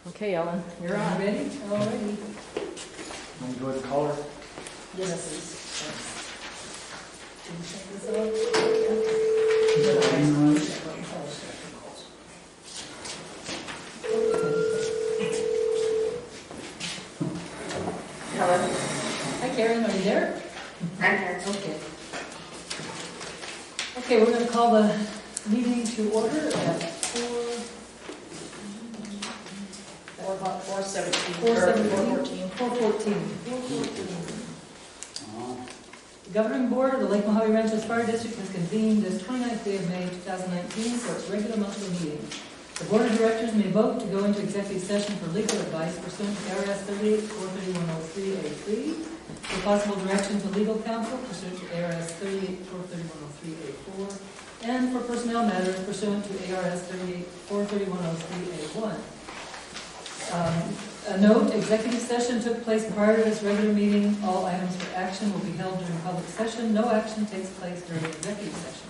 Okay, Ellen, you're on. Ready? Alrighty. Want to go ahead and call her? Yes, please. Can you check this out? Helen? Hi Karen, are you there? I'm here. Okay. Okay, we're going to call the meeting to order at 4:14. The Governing Board of the Lake Mohave Ranchos Fire District has convened this 29th day of May 2019 for its regular monthly meeting. The Board of Directors may vote to go into executive session for legal advice pursuant to ARS 38-43103A3, for possible direction to legal counsel pursuant to ARS 38-43103A4, and for personnel matters pursuant to ARS 38-43103A1. A note, executive session took place prior to this regular meeting. All items for action will be held during public session. No action takes place during executive session.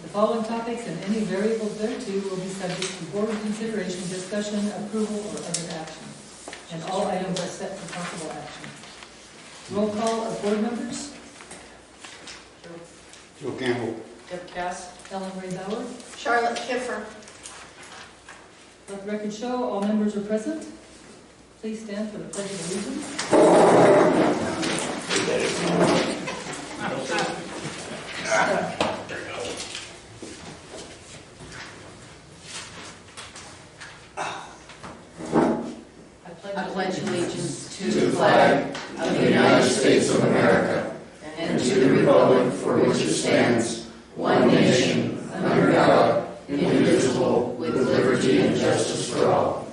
The following topics and any variables thereto will be subject to board consideration, discussion, approval, or other action. And all items are set for possible action. Roll call of board members. Joe Campbell. Deb Cass? Ellen Ray Bauer. Charlotte Kiffer. Let the record show all members are present. Please stand for the Pledge of Allegiance. I pledge allegiance to the flag of the United States of America and to the republic for which it stands, one nation, under God, indivisible, with liberty and justice for all.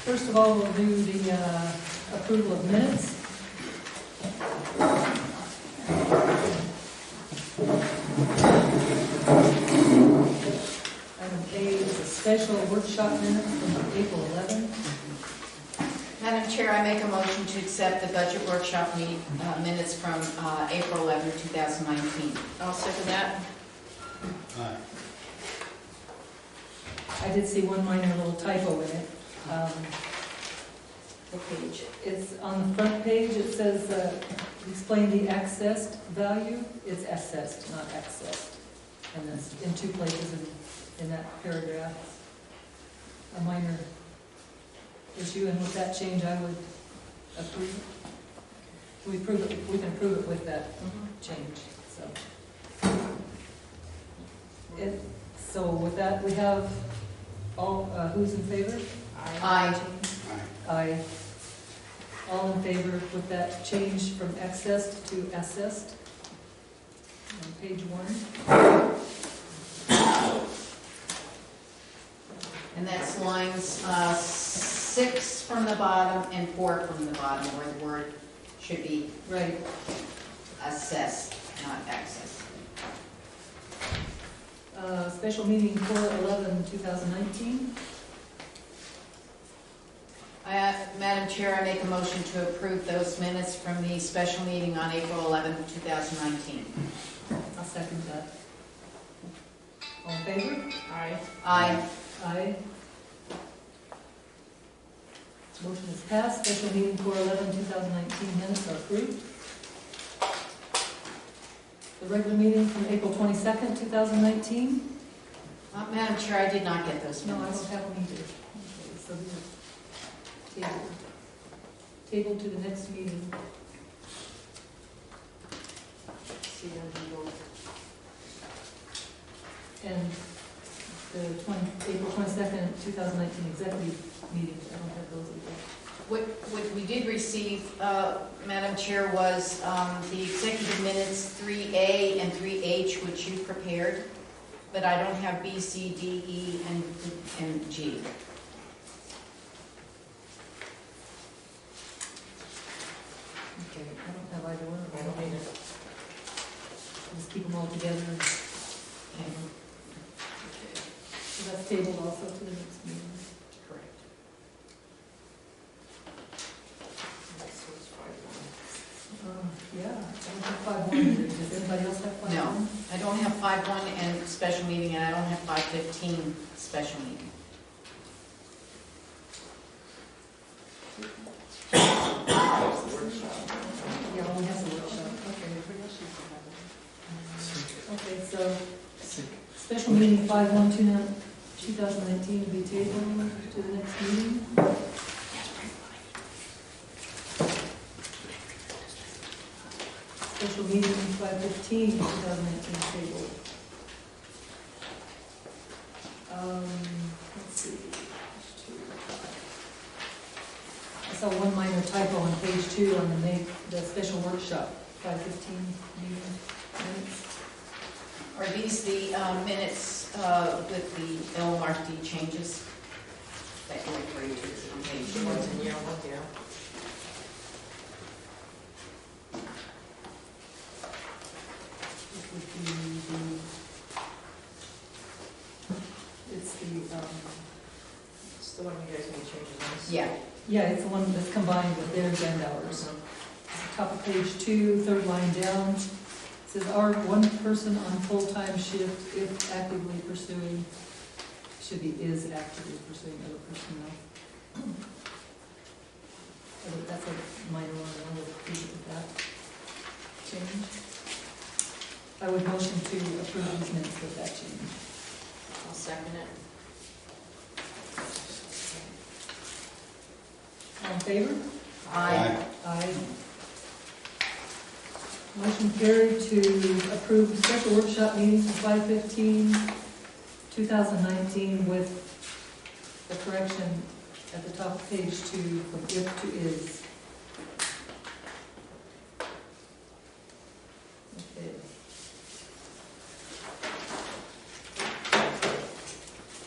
First of all, we'll do the approval of minutes. Item A is a special workshop minute from April 11. Madam Chair, I make a motion to accept the budget workshop minutes from April 11, 2019. I'll second that. Aye. I did see one minor little typo in it. What page? It's on the front page, it says, explain the accessed value. It's assessed, not accessed. And it's in two places in that paragraph. A minor issue, and with that change, I would approve it. We can approve it with that change, so. So with that, we have all, who's in favor? Aye. Aye. All in favor with that change from accessed to assessed? On page 1. And that's lines 6 from the bottom and 4 from the bottom, where the word should be Right. assessed, not accessed. Special meeting 4/11/2019. Madam Chair, I make a motion to approve those minutes from the special meeting on April 11, 2019. I'll second that. All in favor? Aye. Aye. Aye. Motion is passed. Special meeting 4/11/2019 minutes are approved. The regular meeting from April 22nd, 2019. Madam Chair, I did not get those No, I minutes. don't have them either. Okay, so these are tabled. Tabled to the next meeting. And the April 22nd, 2019 executive meetings, I don't have those either. What we did receive, Madam Chair, was the executive minutes 3A and 3H, which you prepared, but I don't have B, C, D, E, and G. Okay, I don't have either one. I don't either. Just keep them all together. Okay. So that's tabled also to the next meeting. Correct. Yeah, I don't have 5 more. anybody else have 5-1? No, I don't have 5-1 and special meeting, and I don't have 5-15 special meeting. Yeah, only has a workshop. Okay, so special meeting 5/1/2019 will be tabled to the next meeting. Special meeting 5/15/2019 tabled. Let's see. I saw one minor typo on page 2 on the special workshop, 5/15 meeting minutes. Are these the minutes with the LMRFD changes that you agreed to on page 2? One's in yellow, yeah. This would be it's It's the one you guys made changes on. yeah, it's the one that's combined with their agenda hours. Top of page 2, third line down, it says our one person on full-time shift if actively pursuing, should be is actively pursuing other personnel. That's a minor one, I would agree with that change. I would motion to approve these minutes with that change. I'll second it. All in favor? Aye. Aye. Motion carried to approve the special workshop meeting for 5/15/2019 with the correction at the top of page 2 from if to is. Okay.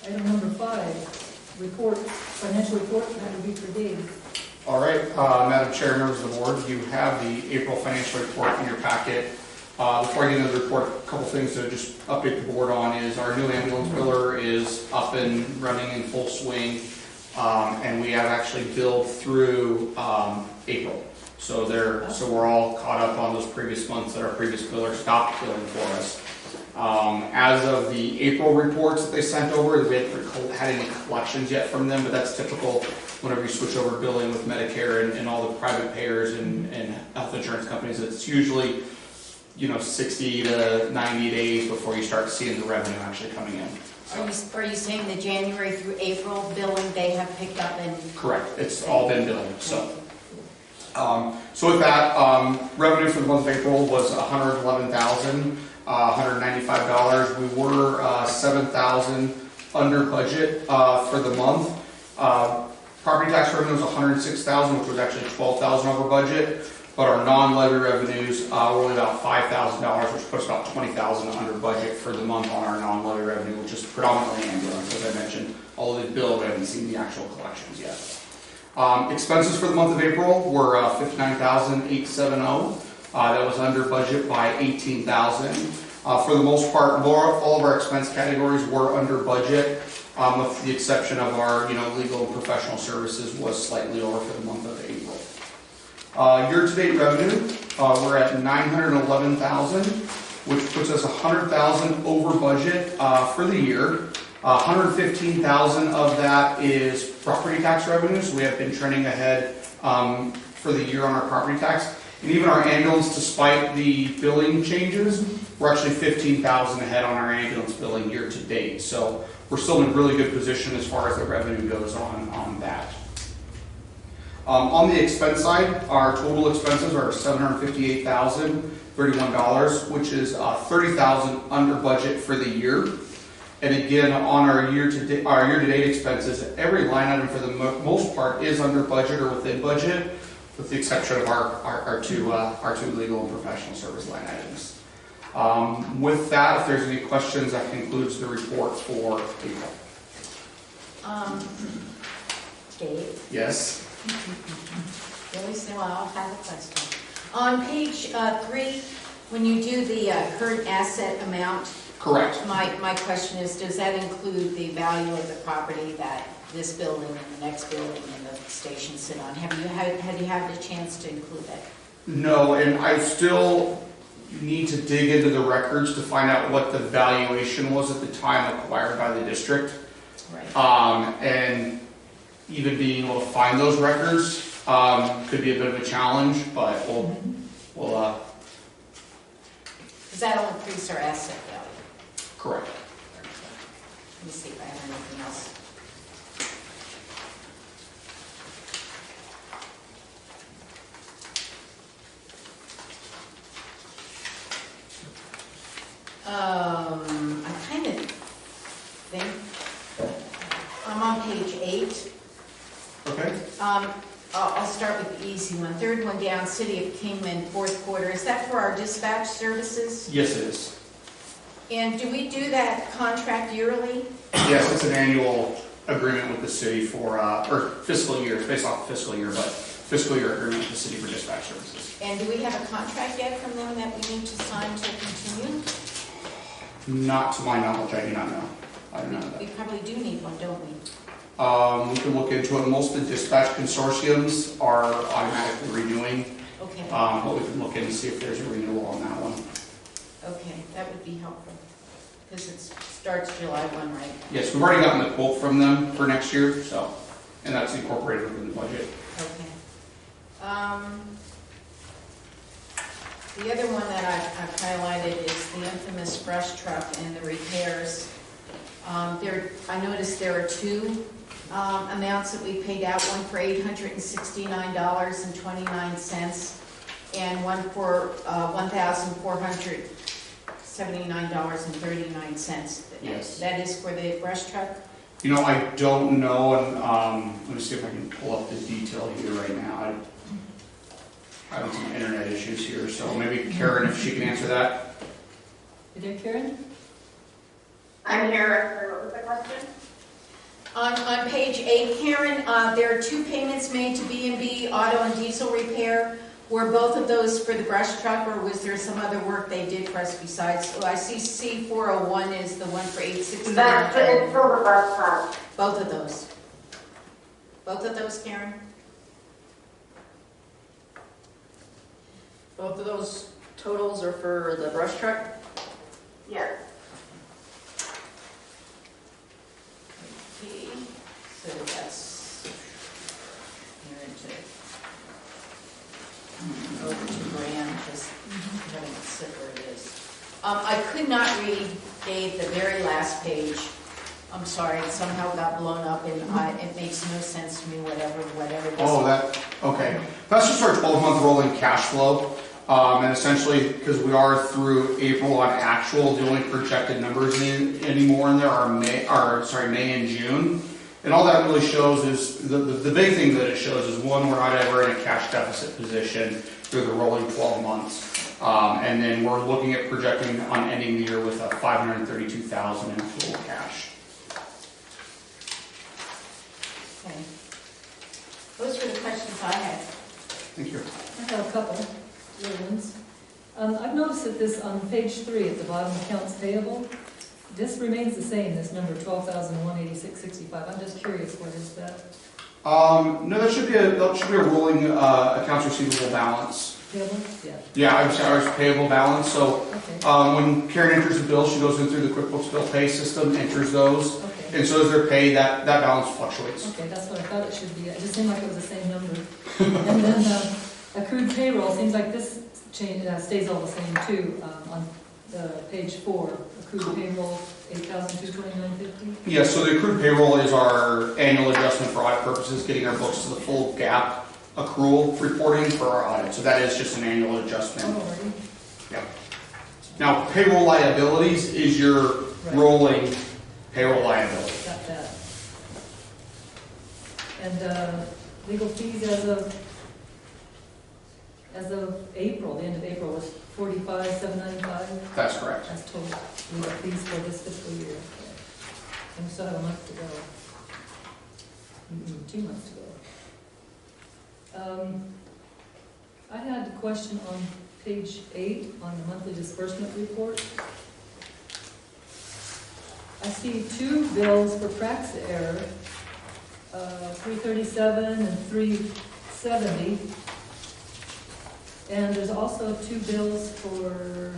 Item number 5, report, financial report, that would be for Dave. All right, Madam Chair, members of the board, you have the April financial report in your packet. Before I get into the report, a couple things to just update the board on is our new ambulance biller is up and running in full swing, and we have actually billed through April. So we're all caught up on those previous months that our previous biller stopped billing for us. As of the April reports that they sent over, we haven't had any collections yet from them, but that's typical whenever you switch over billing with Medicare and all the private payers and health insurance companies. It's usually 60 to 90 days before you start seeing the revenue actually coming in. Are you saying the January through April billing they have picked up and? Correct. It's all been billed. So with that, revenue for the month of April was $111,195. We were $7,000 under budget for the month. Property tax revenue was $106,000, which was actually $12,000 over budget. But our non-levy revenues were only about $5,000, which puts about $20,000 under budget for the month on our non-levy revenue, which is predominantly ambulance, as I mentioned. Although they billed, we haven't seen the actual collections yet. Expenses for the month of April were $59,870. That was under budget by $18,000. For the most part, all of our expense categories were under budget, with the exception of our legal and professional services was slightly over for the month of April. Year-to-date revenue, we're at $911,000, which puts us $100,000 over budget for the year. $115,000 of that is property tax revenues. We have been trending ahead for the year on our property tax. And even our ambulance, despite the billing changes, we're actually $15,000 ahead on our ambulance billing year to date. So we're still in a really good position as far as the revenue goes on that. On the expense side, our total expenses are $758,031, which is $30,000 under budget for the year. And again, on our year-to-date expenses, every line item for the most part is under budget or within budget, with the exception of our two legal and professional service line items. With that, if there's any questions, that concludes the report for April. Dave? Yes. Really? So I'll have a question. On page 3, when you do the current asset amount, Correct. my question is, does that include the value of the property that this building and the next building and the station sit on? Have you had the chance to include that? No, and I still you need to dig into the records to find out what the valuation was at the time acquired by the district. Right. And even being able to find those records could be a bit of a challenge, but we'll Because that'll increase our asset value. correct. Let me see if I have anything else. I kind of think, I'm on page 8. Okay. I'll start with the easy one. Third one down, City of Kingman, fourth quarter. Is that for our dispatch services? Yes, it is. And do we do that contract yearly? Yes, it's an annual agreement with the city for, or fiscal year, it's based off fiscal year, but fiscal year agreement with the city for dispatch services. And do we have a contract yet from them that we need to sign to continue? Not to my knowledge, I do not know. I do not know that. We probably do need one, don't we? We can look into it. Most of the dispatch consortiums are automatically renewing, Okay, but we can look in and see if there's a renewal on that one. okay, that would be helpful. Because it starts July 1, right? Yes, we've already gotten the quote from them for next year, so, and that's incorporated within the budget. Okay. The other one that I've highlighted is the infamous brush truck and the repairs. I noticed there are two amounts that we paid out, one for $869.29 and one for $1,479.39. Yes. That is for the brush truck? You know, I don't know, and let me see if I can pull up the detail here right now. I'm having some internet issues here, so maybe Karen, if she can answer that. You there, Karen? I'm here. What was the question? On page 8, Karen, there are two payments made to B&B Auto and Diesel Repair. Were both of those for the brush truck, or was there some other work they did for us besides? Oh, I see C401 is the one for $869. That's it's for the bus stop. Both of those. Both of those, Karen? Both of those totals are for the brush truck? Yes. Okay, so that's here into over $2,000, just having it sit where it is. I could not read, Dave, the very last page. I'm sorry, it somehow got blown up and it makes no sense to me, whatever it is. Oh, okay. That's just our 12-month rolling cash flow. And essentially, because we are through April on actual, the only projected numbers anymore in there are May and June. And all that really shows is, the big thing that it shows is, one, we're not ever in a cash deficit position through the rolling 12 months. And then we're looking at projecting on ending the year with a $532,000 in total cash. Okay. Those were the questions I had. Thank you. I have a couple little ones. I've noticed that this, on page 3 at the bottom, accounts payable, this remains the same, this number, $12,186.65. I'm just curious, what is that? No, that should be a rolling accounts receivable balance. Payable? Yeah, Yeah, I'm sorry, it's payable balance. So okay, when Karen enters the bill, she goes in through the QuickBooks bill pay system, enters those, okay. and so as they're paid, that balance fluctuates. Okay, that's what I thought it should be. It just seemed like it was the same number. And then accrued payroll, seems like this change stays all the same too, on page 4. Accrued payroll, $8,229.50. Yeah, so the accrued payroll is our annual adjustment for audit purposes, getting our books to the full GAAP accrual reporting for our audit. So that is just an annual adjustment. Oh, already? Yeah. Now, payroll liabilities is your Right. rolling payroll liability. Got that. And legal fees as of April, the end of April, was $45,795. That's correct. That's total legal fees for this fiscal year. And we still have a month to go. 2 months to go. I had a question on page 8 on the monthly disbursement report. I see 2 bills for Praxa error, $337 and $370. And there's also two bills for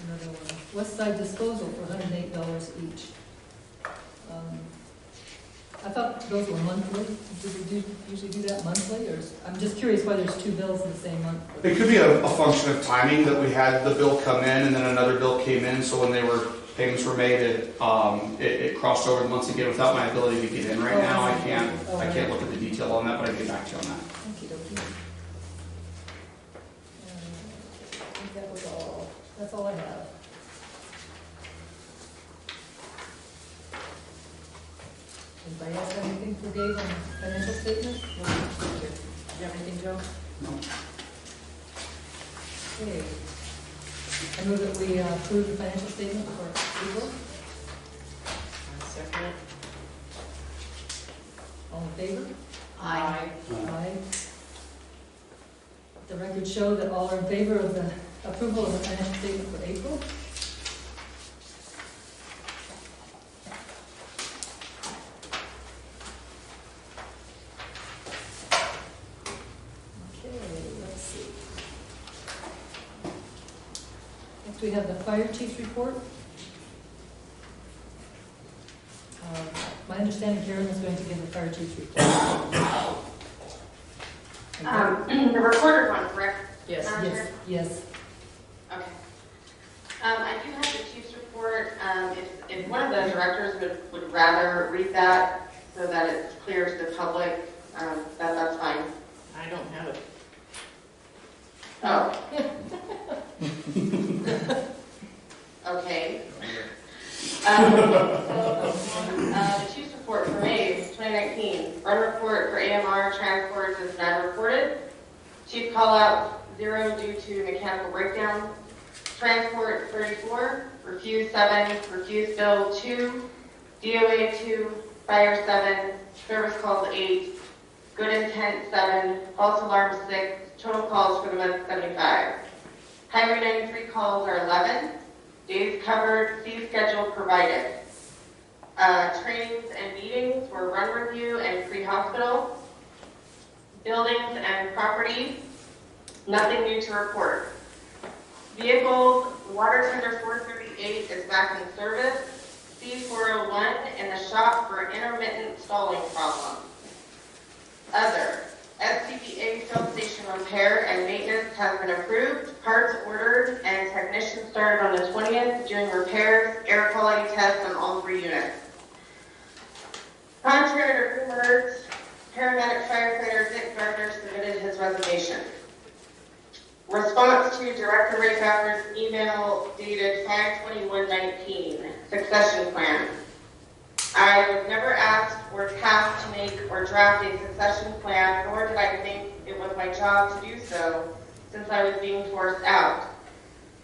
another one, West Side Disposal for $108 each. I thought those were monthly. Do we usually do that monthly, or I'm just curious why there's two bills in the same month? It could be a function of timing, that we had the bill come in and then another bill came in, so when payments were made, it crossed over the months again. Without my ability to get in right now, I can't look at the detail on that, but I can get back to you on that. Okey-dokey. I think that was all. That's all I have. Anybody else have anything for Dave on financial statement? Do you have anything, Joe? No. Okay. I move that we approve the financial statement for April. Second. All in favor? Aye. Aye. The record show that all are in favor of the approval of the financial statement for April. Okay, let's see. Next we have the fire chief's report. My understanding, Karen is going to give the fire chief's report. The recorded one, correct? Yes. Yes, yes. Okay. I do have the chief's report. If one of the directors would rather read that so that it's clear to the public, that's fine. I don't have it. Oh. Okay. The chief's report for May 2019. Run report for AMR transports is not reported. Chief call out 0 due to mechanical breakdown. Transport 34, refuse 7, refuse bill 2, DOA 2, fire 7, service calls 8, good intent 7, false alarm 6, total calls for the month 75. Highway 93 calls are 11, days covered, fee schedule provided. Trainings and meetings were run review and pre-hospital. Buildings and property, nothing new to report. Vehicles, water tender 438 is back in service. C401 in the shop for intermittent stalling problem. Other, SCBA fill station repair and maintenance has been approved, parts ordered, and technicians started on the 20th doing repairs, air quality tests on all 3 units. Contrary to rumors, paramedic firefighter Dick Gardner submitted his resignation. Response to Director Ray Fowler's email dated 5/21/19, succession plan. I was never asked or tasked to make or draft a succession plan, nor did I think it was my job to do so since I was being forced out.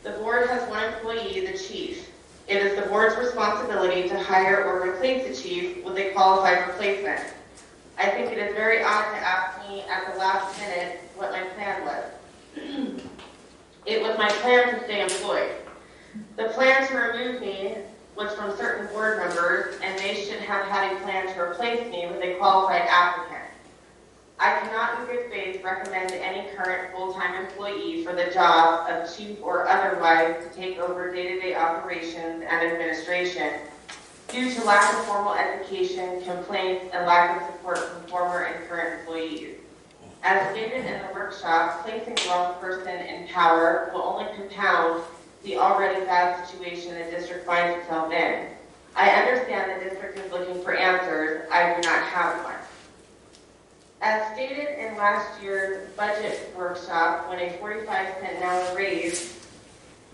The board has one employee, the chief. It is the board's responsibility to hire or replace the chief with a qualified replacement. I think it is very odd to ask me at the last minute what my plan was. It was my plan to stay employed. The plan to remove me was from certain board members, and they should have had a plan to replace me with a qualified applicant. I cannot in good faith recommend any current full-time employee for the job of chief or otherwise to take over day-to-day operations and administration due to lack of formal education, complaints, and lack of support from former and current employees. As stated in the workshop, placing the wrong person in power will only compound the already bad situation the district finds itself in. I understand the district is looking for answers. I do not have one. As stated in last year's budget workshop, when a 45-cent an hour raise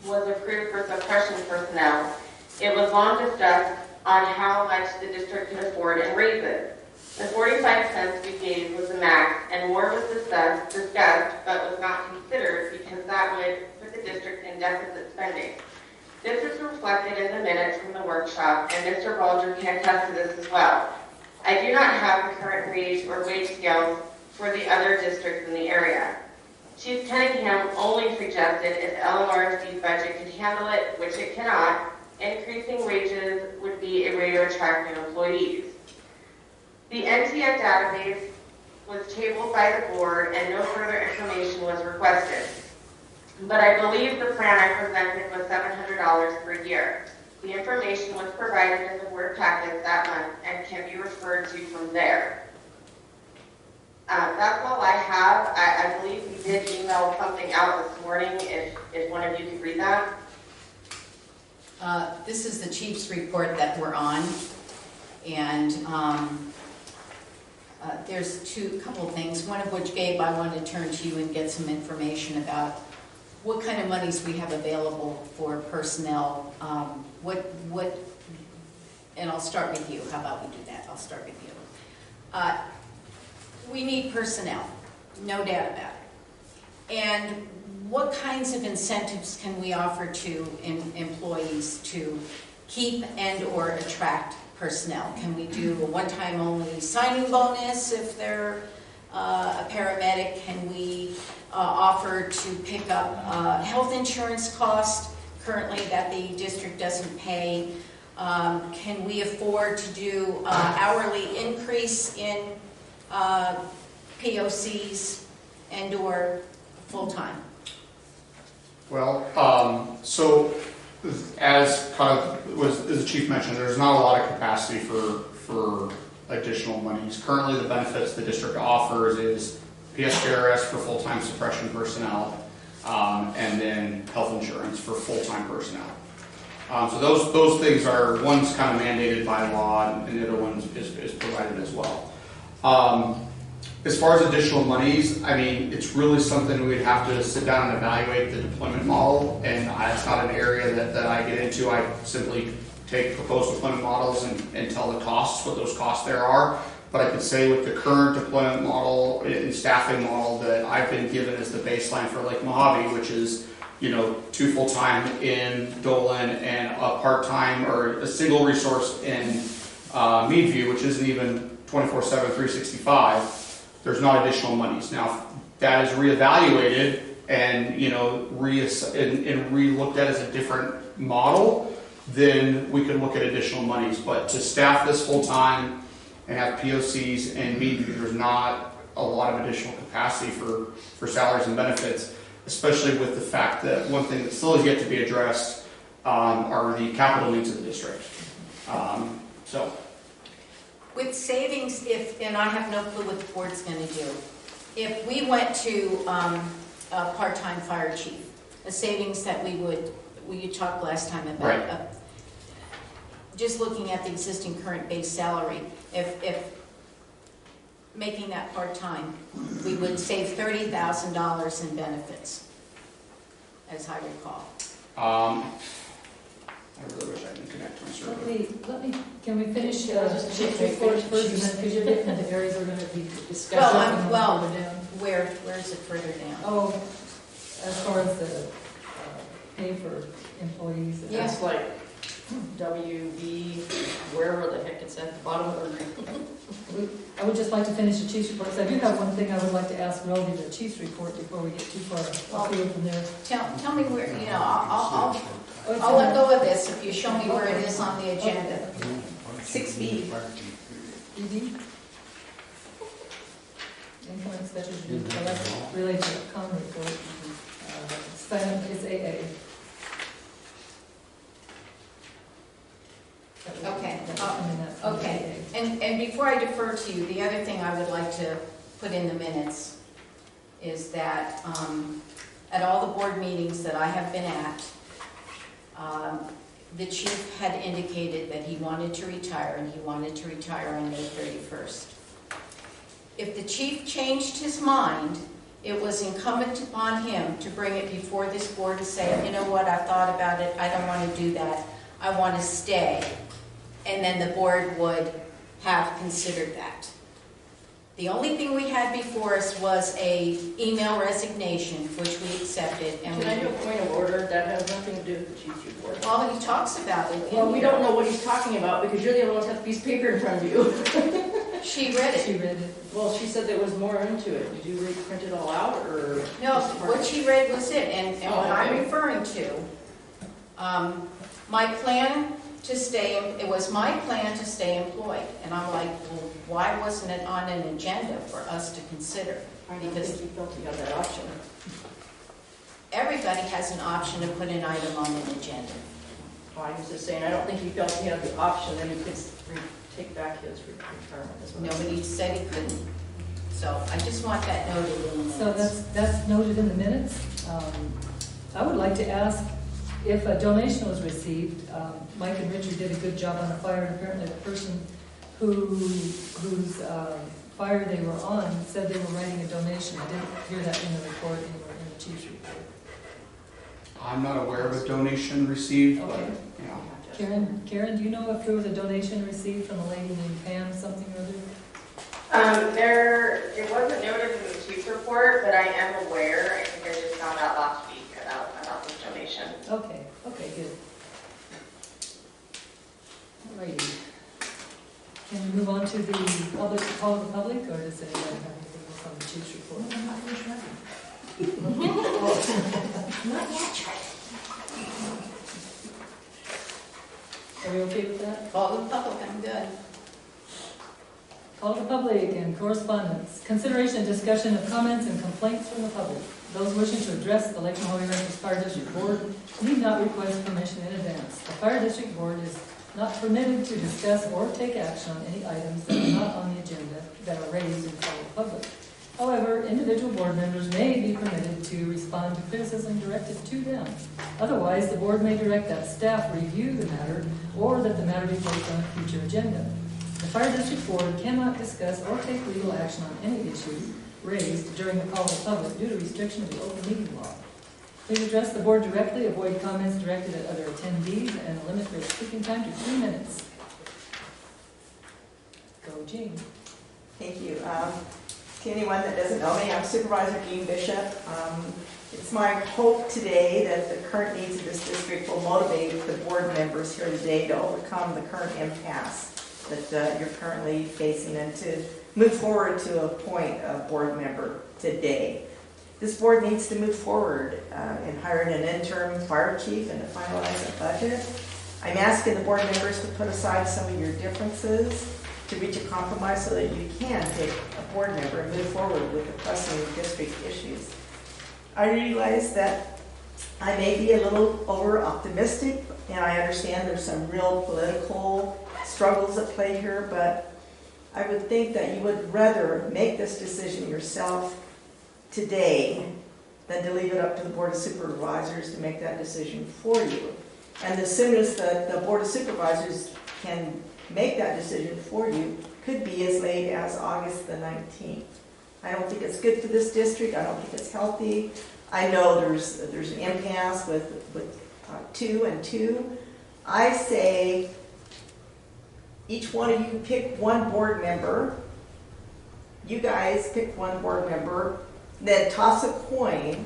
was approved for suppression personnel, it was long discussed on how much the district could afford in raises. The 45 cents we gave was the max, and more was discussed, but was not considered because that would put the district in deficit spending. This is reflected in the minutes from the workshop, and Mr. Balger can attest to this as well. I do not have the current wage or wage scales for the other districts in the area. Chief Cunningham only suggested if LMRFD budget could handle it, which it cannot, increasing wages would be a way to attract new employees. The NTF database was tabled by the board and no further information was requested. But I believe the plan I presented was $700 per year. The information was provided in the board packet that month and can be referred to from there. That's all I have. I believe we did email something out this morning, if one of you could read that. This is the chief's report that we're on, and there's a couple of things, one of which, Gabe, I want to turn to you and get some information about what kind of monies we have available for personnel, and I'll start with you. How about we do that? I'll start with you. We need personnel, no doubt about it. And what kinds of incentives can we offer to employees to keep and or attract personnel? Can we do a one-time only signing bonus if they're a paramedic? Can we offer to pick up health insurance cost currently that the district doesn't pay? Can we afford to do hourly increase in POCs and or full-time? Well, so as the chief mentioned, there's not a lot of capacity for additional monies. Currently, the benefits the district offers is PSJRS for full-time suppression personnel, and then health insurance for full-time personnel. So those things are, one's kind of mandated by law, and the other one is provided as well. As far as additional monies, I mean, it's really something we'd have to sit down and evaluate the deployment model, and it's not an area that I get into. I simply take proposed deployment models and tell the costs, what those costs there are. But I could say with the current deployment model and staffing model that I've been given as the baseline for Lake Mohave, which is, 2 full-time in Dolan and a part-time or a single resource in Meadview, which isn't even 24/7, 365. There's not additional monies. Now, if that is reevaluated and re-looked at as a different model, then we could look at additional monies. But to staff this full-time and have POCs and Meadview, there's not a lot of additional capacity for salaries and benefits, especially with the fact that one thing that still has yet to be addressed are the capital needs of the district. With savings, and I have no clue what the board's going to do, if we went to a part-time fire chief, a savings that we talked last time about, right. Just looking at the existing current base salary, if making that part-time, we would save $30,000 in benefits, as I recall. I really wish I could connect my server. Can we finish the chief's report first, and then, because you're getting into areas we're going to be discussing. Well, further down. where is it further down? Oh, as far as the pay for employees. Yeah. It's like WB, wherever the heck it's at the bottom of the I would just like to finish the chief's report, because I do have one thing I would like to ask relative to the chief's report before we get too far afield from there. Tell me where, I'll let go of this if you show me where it is on the agenda. 6B. Income expenditures related to the common report. It's AA. Okay. That's Okay. And before I defer to you, the other thing I would like to put in the minutes is that at all the board meetings that I have been at, the chief had indicated that he wanted to retire, and he wanted to retire on May 31st. If the chief changed his mind, it was incumbent upon him to bring it before this board and say, you know what, I thought about it, I don't want to do that, I want to stay. And then the board would have considered that. The only thing we had before us was a email resignation, which we accepted. And Can I do a point of order? That has nothing to do with the chief's report. Well, he talks about it. Well, we don't know what he's talking about because you're the only one who has a piece of paper in front of you. She read it. She read it. Well, she said there was more into it. Did you print it all out, or? No, what she read was it, and what I'm okay. referring to, my plan to stay, it was my plan to stay employed. And I'm like, well, why wasn't it on an agenda for us to consider? I don't think you felt you had that option. Everybody has an option to put an item on an agenda. I was just saying, I don't think he felt he had the option, then he could take back his retirement as well. Nobody said he couldn't. So I just want that noted in the So minutes. that's noted in the minutes. I would like to ask if a donation was received. Mike and Richard did a good job on the fire, and apparently the person whose fire they were on said they were writing a donation. I didn't hear that in the report anywhere in the chief's report. I'm not aware of a donation received, but, Okay. you know. Karen, do you know if there was a donation received from a lady named Pam something or other? It wasn't noted in the chief's report, but I am aware. I think I just found out last week about this donation. Okay, good. Alrighty. Can we move on to the public, call of the public, or does anybody have anything else on the chief's report? Not yet. Are we okay with that? Call the public, I'm good. Call to public and correspondence. Consideration and discussion of comments and complaints from the public. Those wishing to address the Lake Mohave Ranchos Fire District Board need not request permission in advance. The Fire District Board is not permitted to discuss or take action on any items that are not on the agenda that are raised in front of the public. However, individual board members may be permitted to respond to criticism directed to them. Otherwise, the board may direct that staff review the matter or that the matter be placed on a future agenda. The Fire District Board cannot discuss or take legal action on any issue raised during the call of the public due to restriction of the open meeting law. Please address the board directly, avoid comments directed at other attendees, and limit your speaking time to 3 minutes. Go, Jean. Thank you. To anyone that doesn't know me, I'm Supervisor Jean Bishop. It's my hope today that the current needs of this district will motivate the board members here today to overcome the current impasse that you're currently facing and to move forward to appoint a board member today. This board needs to move forward in hiring an interim fire chief and to finalize a budget. I'm asking the board members to put aside some of your differences to reach a compromise so that you can take a board member and move forward with the pressing district issues. I realize that I may be a little over-optimistic, and I understand there's some real political struggles at play here, but I would think that you would rather make this decision yourself today than to leave it up to the Board of Supervisors to make that decision for you. And the soonest that the Board of Supervisors can make that decision for you could be as late as August the 19th. I don't think it's good for this district. I don't think it's healthy. I know there's an impasse with 2 and 2. I say each one of you pick one board member. You guys pick one board member, then toss a coin,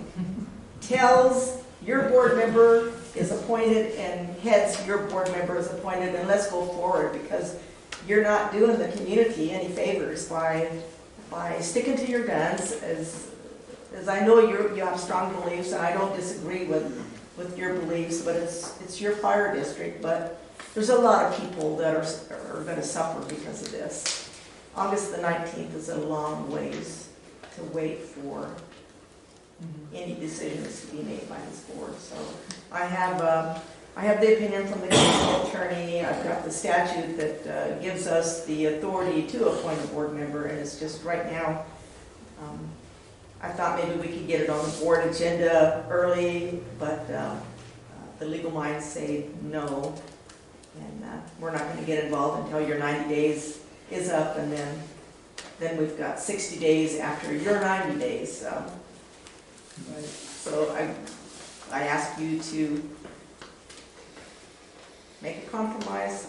tells your board member is appointed and heads your board member is appointed, and let's go forward, because you're not doing the community any favors by sticking to your guns. As I know you have strong beliefs, and I don't disagree with your beliefs, but it's your fire district. But there's a lot of people that are going to suffer because of this. August the 19th is a long ways to wait for any decisions to be made by this board. So I have the opinion from the county attorney. I've got the statute that gives us the authority to appoint a board member, and it's just right now. I thought maybe we could get it on the board agenda early, but the legal minds say no, and we're not going to get involved until your 90 days is up, and then we've got 60 days after your 90 days. Right. So I ask you to make a compromise,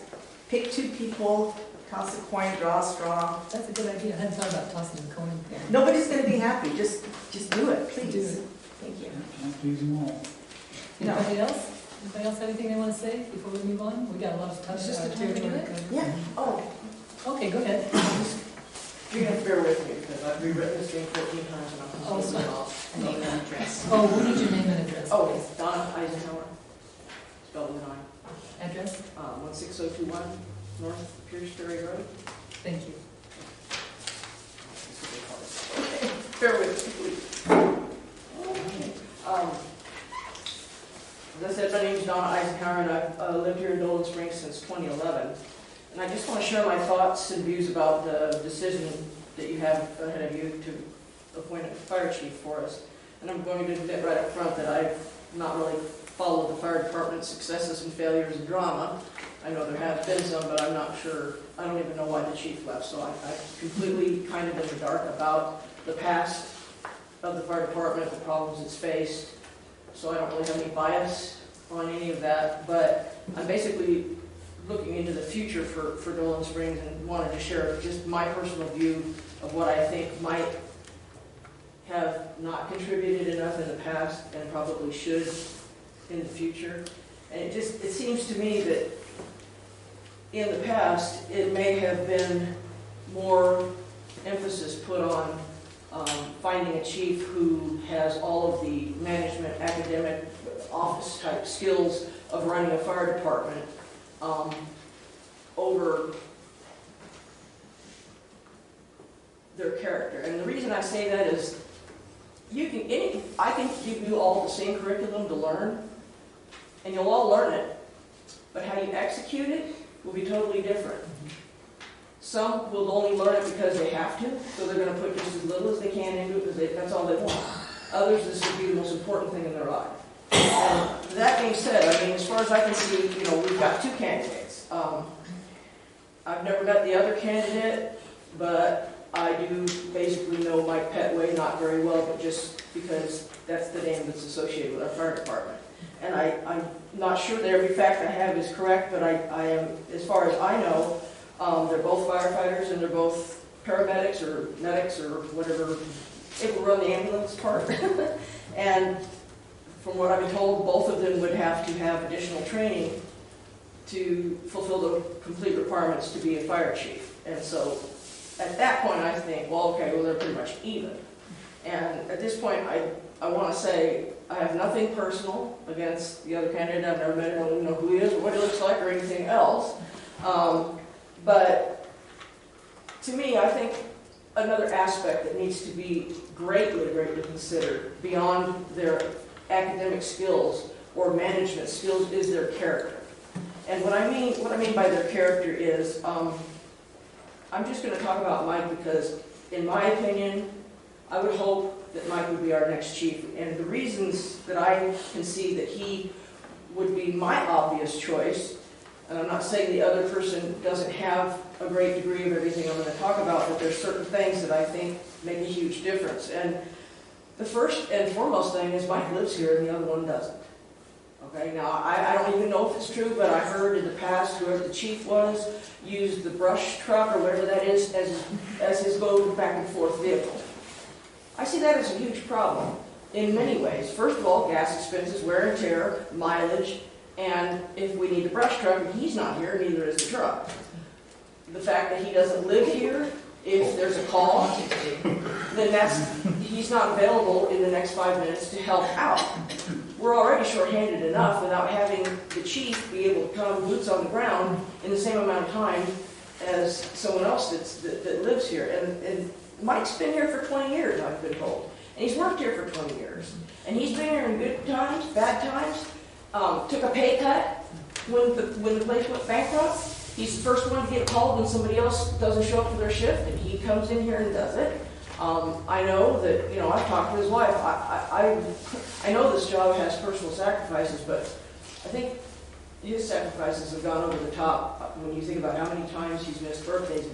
pick 2 people, toss a coin, draw a straw. That's a good idea. I hadn't thought about tossing the coin. Nobody's going to be happy. Just do it, please. Do it. Thank you. Anybody else? Anybody else have anything they want to say before we move on? We got a lot of touch territory to cover. Yeah. Oh, Okay, go ahead. You're gonna have to bear with me, because I've rewritten this thing 14 times and I'm Oh, supposed to sorry. sign off. Name and address. Oh, we need your name and address. Oh, please. it's Donna Eisenhower, spelled with an I. Address? 160 6021 North Pierce Ferry Road. Thank you. Okay, bear with me, please. Okay. As I said, my name is Donna Eisenhower, and I've lived here in Dolan Springs since 2011. And I just want to share my thoughts and views about the decision that you have ahead of you to appoint a fire chief for us. And I'm going to admit right up front that I've not really followed the fire department's successes and failures and drama. I know there have been some, but I'm not sure. I don't even know why the chief left, so I'm completely kind of in the dark about the past of the fire department, the problems it's faced. So I don't really have any bias on any of that, but I'm basically looking into the future for Dolan Springs and wanted to share just my personal view of what I think might have not contributed enough in the past and probably should in the future. And it seems to me that in the past, it may have been more emphasis put on finding a chief who has all of the management, academic, office type skills of running a fire department over their character. And the reason I say that is I can give you all the same curriculum to learn, and you'll all learn it, but how you execute it will be totally different. Some will only learn it because they have to, so they're going to put just as little as they can into it because that's all they want. Others, this will be the most important thing in their life. And that being said, I mean, as far as I can see, we've got two candidates. I've never met the other candidate, but I do basically know Mike Petway not very well, but just because that's the name that's associated with our fire department. And I'm not sure that every fact I have is correct, but I am, as far as I know, they're both firefighters and they're both paramedics or medics or whatever, it will run the ambulance part. And from what I've been told, both of them would have to have additional training to fulfill the complete requirements to be a fire chief. And so at that point I think, well, okay, they're pretty much even. And at this point I want to say I have nothing personal against the other candidate. I've never met him, I don't even know who he is or what he looks like or anything else. But to me, I think another aspect that needs to be greatly considered beyond their academic skills or management skills is their character. And what I mean by their character is, I'm just going to talk about Mike because, in my opinion, I would hope that Mike would be our next chief. And the reasons that I can see that he would be my obvious choice, and I'm not saying the other person doesn't have a great degree of everything I'm going to talk about, but there's certain things that I think make a huge difference. And the first and foremost thing is Mike lives here and the other one doesn't. Okay, now I don't even know if it's true, but I heard in the past whoever the chief was used the brush truck or whatever that is as his go back and forth vehicle. I see that as a huge problem in many ways. First of all, gas expenses, wear and tear, mileage, and if we need the brush truck and he's not here, neither is the truck. The fact that he doesn't live here, if there's a call, then he's not available in the next 5 minutes to help out. We're already shorthanded enough without having the chief be able to come boots on the ground in the same amount of time as someone else that lives here. And Mike's been here for 20 years, I've been told. And he's worked here for 20 years. And he's been here in good times, bad times, took a pay cut when the place went bankrupt. He's the first one to get called when somebody else doesn't show up for their shift, and he comes in here and does it. I know that, I've talked to his wife. I know this job has personal sacrifices, but I think his sacrifices have gone over the top when you think about how many times he's missed birthdays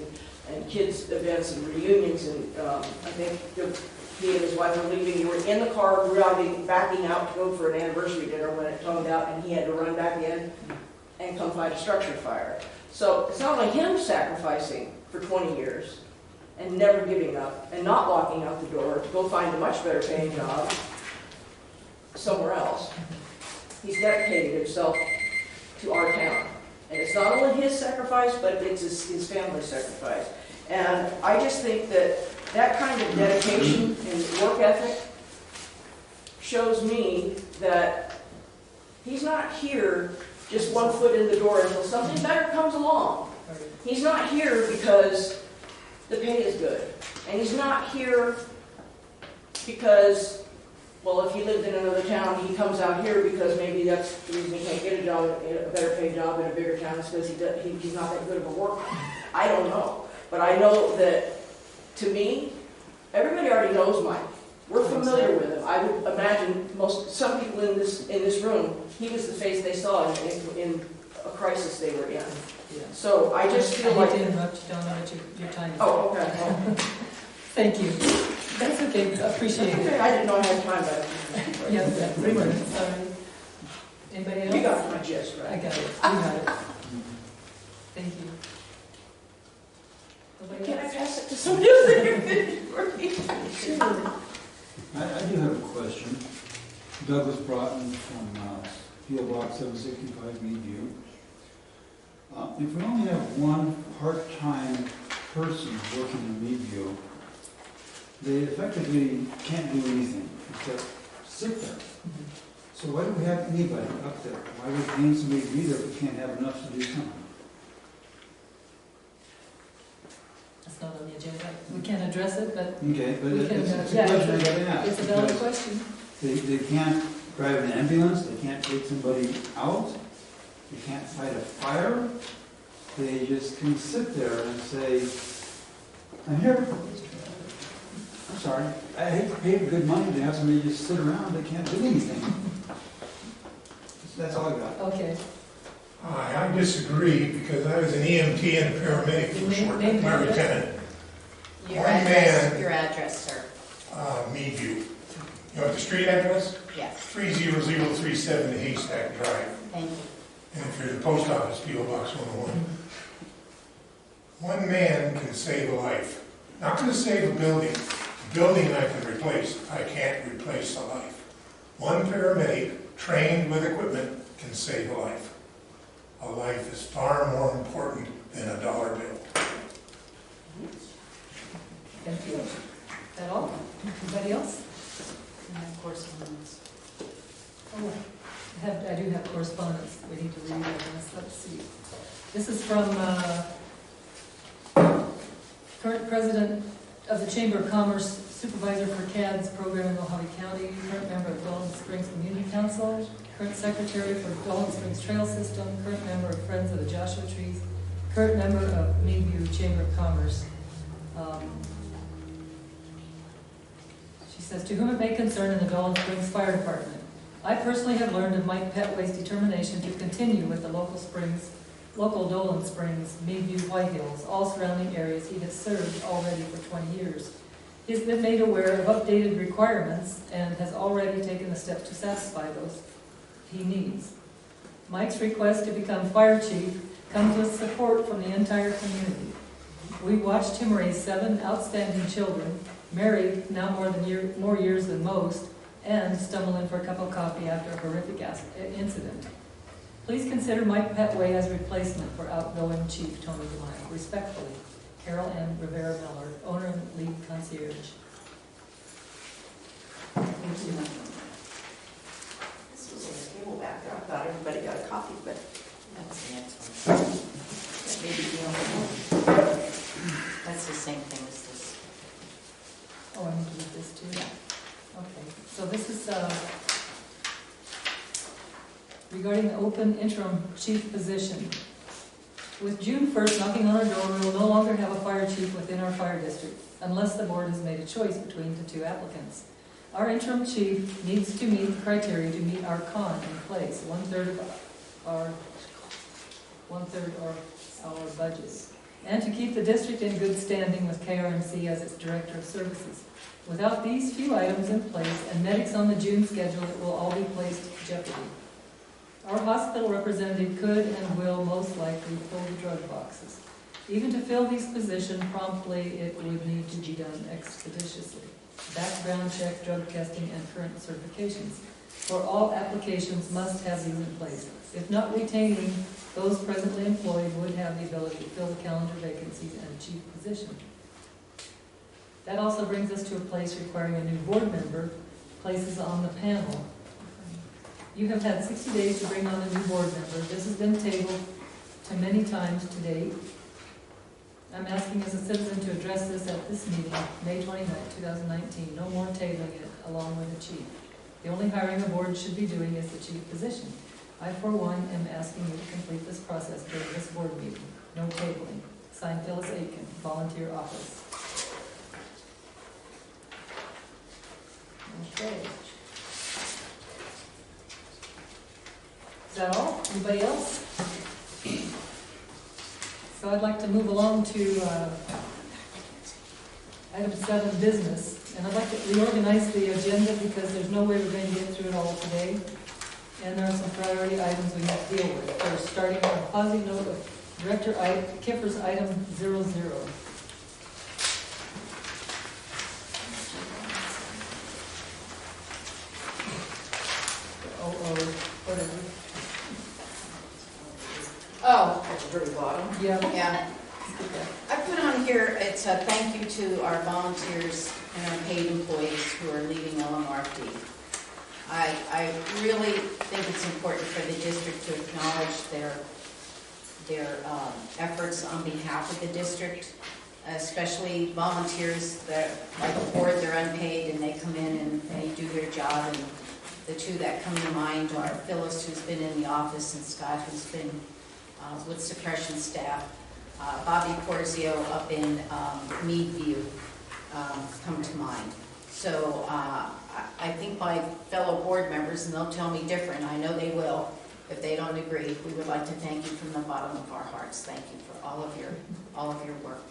and kids' events and reunions. And I think he and his wife were leaving. You were in the car, driving, backing out to go for an anniversary dinner when it toned out, and he had to run back in and come fight a structure fire. So it's not only him sacrificing for 20 years and never giving up and not walking out the door to go find a much better paying job somewhere else. He's dedicated himself to our town. And it's not only his sacrifice, but it's his family's sacrifice. And I just think that kind of dedication and work ethic shows me that he's not here just one foot in the door until something better comes along. Right. He's not here because the pay is good. And he's not here because, well, if he lived in another town, he comes out here because maybe that's the reason he can't get a job, a better paid job in a bigger town, is because he's not that good of a worker. I don't know. But I know that, to me, everybody already knows Mike. We're familiar with him. I would imagine some people in this room, he was the face they saw in a crisis they were in. Yeah. So I just feel I like. hate to interrupt you, Donna, but your time is up. Oh, okay. Thank you. That's okay, appreciate Okay, it. I didn't know I had time, but. Yes, that's 3 minutes, sorry. Anybody else? You got my gist, I right? got it, you got it. Thank you. Nobody Can I else? pass it to somebody else that you're finished working? Sure. I do have a question. Douglas Broughton from P.O. Box 765 Meadview. If we only have one part-time person working in Meadview, they effectively can't do anything except sit there. So why do we have anybody up there? Why would we need somebody to be there if we can't have enough to do something? That's not on the agenda. We can't address it, but Okay, but we can, it's a yeah, question I gotta ask. it's a valid because question. They can't drive an ambulance, they can't take somebody out, they can't fight a fire, they just can sit there and say, I'm here. I'm sorry, I hate to pay good money to have somebody just sit around, they can't do anything. That's all I got. Okay. I disagree because I was an EMT and a paramedic for short, Name my and address. lieutenant. Your One address, man. your address, sir. Meadview. You want the street address? Yes, 30037 Haystack Drive. thank you. And if you're in the post office, P.O. Box 101. One man can save a life. Not going to save a building. A building I can replace. I can't replace a life. One paramedic trained with equipment can save a life. A life is far more important than a dollar bill. Thank you. Is that all? Anybody else? And of course, correspondence. Oh, I do have correspondence. We need to read it. Let's see. This is from current president of the Chamber of Commerce, supervisor for CAD's program in Mohave County, current member of Dolan Springs Community Council, current secretary for Dolan Springs Trail System, current member of Friends of the Joshua Trees, current member of Meadview Chamber of Commerce. She says, to whom it may concern in the Dolan Springs Fire Department, I personally have learned of Mike Petway's determination to continue with the local Dolan Springs, Meadview, White Hills, all surrounding areas he has served already for 20 years. He has been made aware of updated requirements and has already taken the steps to satisfy those he needs. Mike's request to become fire chief comes with support from the entire community. We watched him raise 7 outstanding children, married now more years than most, and stumble in for a cup of coffee after a horrific incident. Please consider Mike Petway as replacement for outgoing Chief Tony DeMille. Respectfully, Carol N. Rivera Miller, owner and lead concierge. Thank you. This was on the table back there. I thought everybody got a copy, but That's the next one. that may be the only one. That's the same thing as this. Oh, I need to read this too? Okay, so this is regarding the open interim chief position. With June 1st knocking on our door, we will no longer have a fire chief within our fire district, unless the board has made a choice between the 2 applicants. Our interim chief needs to meet the criteria to meet our con in place, one-third of our budget, and to keep the district in good standing with KRMC as its director of services. Without these few items in place and medics on the June schedule, it will all be placed in jeopardy. Our hospital representative could and will most likely pull the drug boxes. Even to fill these positions promptly, it would need to be done expeditiously. Background check, drug testing, and current certifications for all applications must have these in place. If not retaining, those presently employed would have the ability to fill the calendar vacancies and a chief position. That also brings us to a place requiring a new board member, places on the panel. You have had 60 days to bring on a new board member. This has been tabled to many times to date. I'm asking as a citizen to address this at this meeting, May 29th, 2019. No more tabling it along with the chief. The only hiring a board should be doing is the chief position. I, for one, am asking you to complete this process during this board meeting. No tabling. Signed, Phyllis Aiken, Volunteer Office. Okay. Is that all? Anybody else? So I'd like to move along to item 7, business. And I'd like to reorganize the agenda because there's no way we're going to get through it all today. And there are some priority items we have to deal with. First, starting on a positive note of Director Kipper's item 00. Whatever. Oh, at the very bottom. Yeah. Yeah. I put on here, it's a thank you to our volunteers and our paid employees who are leaving LMRFD. I really think it's important for the district to acknowledge their efforts on behalf of the district, especially volunteers that, like a board, they're unpaid and they come in and they do their job. And the two that come to mind are Phyllis, who's been in the office, and Scott, who's been with suppression staff. Bobby Porzio up in Meadview come to mind. So I think my fellow board members, and they'll tell me different, I know they will, if they don't agree, we would like to thank you from the bottom of our hearts. Thank you for all of your work.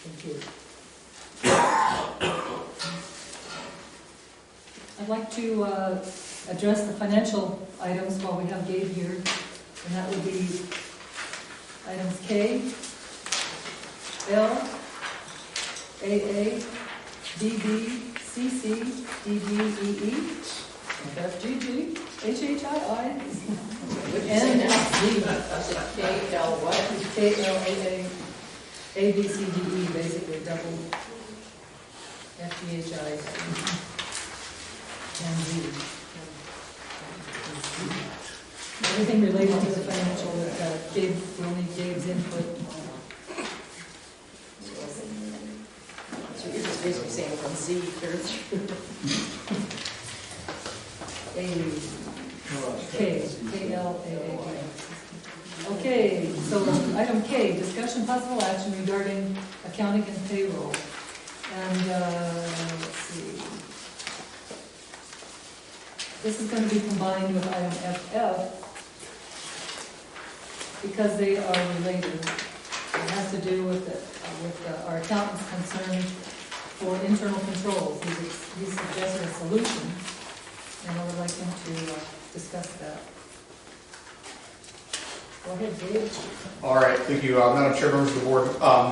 Thank you. I'd like to address the financial items while we have Gabe here, and that would be items K, L, AA, DB, CC, DD, EE, FGG, HHII, and Z. KL what? KLAA, ABCDE, basically double FGHI and Z. Everything related to the financial that Gabe, we'll need Gabe's input. So you're just basically saying from Z through. KLAA. Okay, so item K, discussion possible action regarding accounting and payroll. And let's see. This is going to be combined with item FF because they are related. It has to do with our accountant's concern for internal controls. He's suggested a solution, and I would like him to discuss that. Go ahead, Dave. All right, thank you, Madam Chair, members of the board.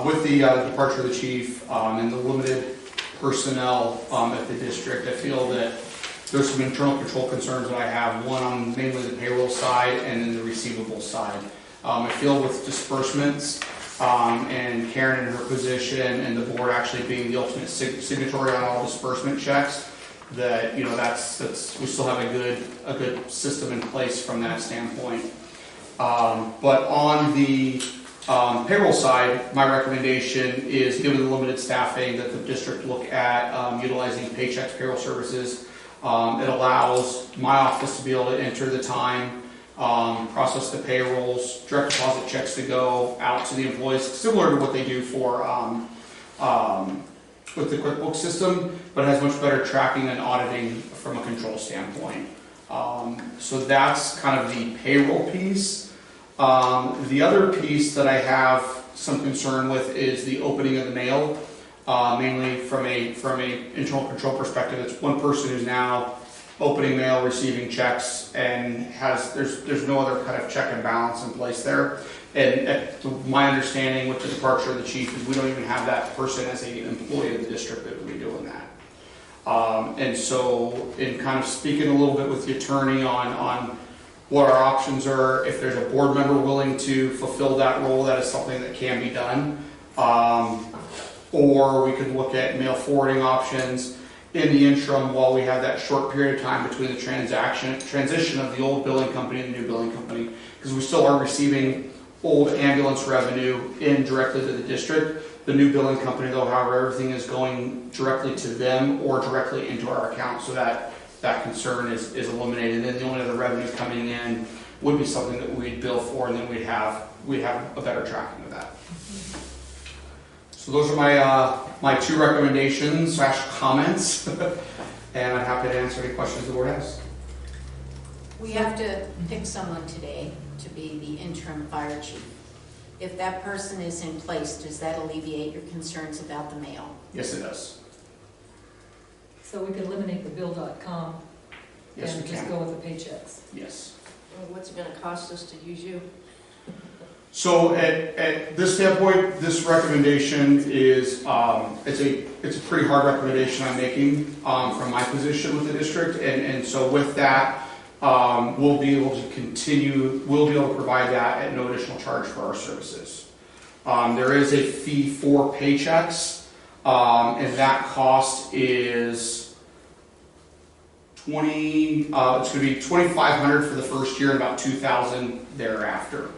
With the departure of the chief and the limited personnel at the district, I feel that there's some internal control concerns that I have, one on mainly the payroll side and then the receivable side. I feel with disbursements and Karen in her position and the board actually being the ultimate signatory on all disbursement checks, that that's we still have a good system in place from that standpoint. But on the payroll side, my recommendation is, given the limited staffing, that the district look at utilizing Paychex payroll services. It allows my office to be able to enter the time, process the payrolls, direct deposit checks to go out to the employees, similar to what they do for with the QuickBooks system, but it has much better tracking and auditing from a control standpoint. So that's kind of the payroll piece. The other piece that I have some concern with is the opening of the mail, mainly from a internal control perspective. It's one person who's now opening mail, receiving checks, and there's no other kind of check and balance in place there. And my understanding with the departure of the chief is we don't even have that person as an employee of the district that would be doing that. And so, in kind of speaking a little bit with the attorney on what our options are, if there's a board member willing to fulfill that role, that is something that can be done. Or we could look at mail forwarding options. in the interim while we have that short period of time between the transition of the old billing company and the new billing company, because we still are receiving old ambulance revenue in directly to the district. The new billing company, though, however, everything is going directly to them or directly into our account, so that concern is eliminated. And then the only other revenue coming in would be something that we'd bill for, and then we'd have a better tracking of that. So those are my two recommendations / comments, and I'm happy to answer any questions the board has. We have to pick someone today to be the interim fire chief. If that person is in place, does that alleviate your concerns about the mail? Yes, it does. So we can eliminate the bill.com Yes, and we just can. go with the paychecks. Yes. What's it gonna cost us to use you? So at this standpoint, this recommendation is, it's a pretty hard recommendation I'm making from my position with the district. And so with that, we'll be able to provide that at no additional charge for our services. There is a fee for paychecks, and that cost is it's going to be $2,500 for the first year and about $2,000 thereafter.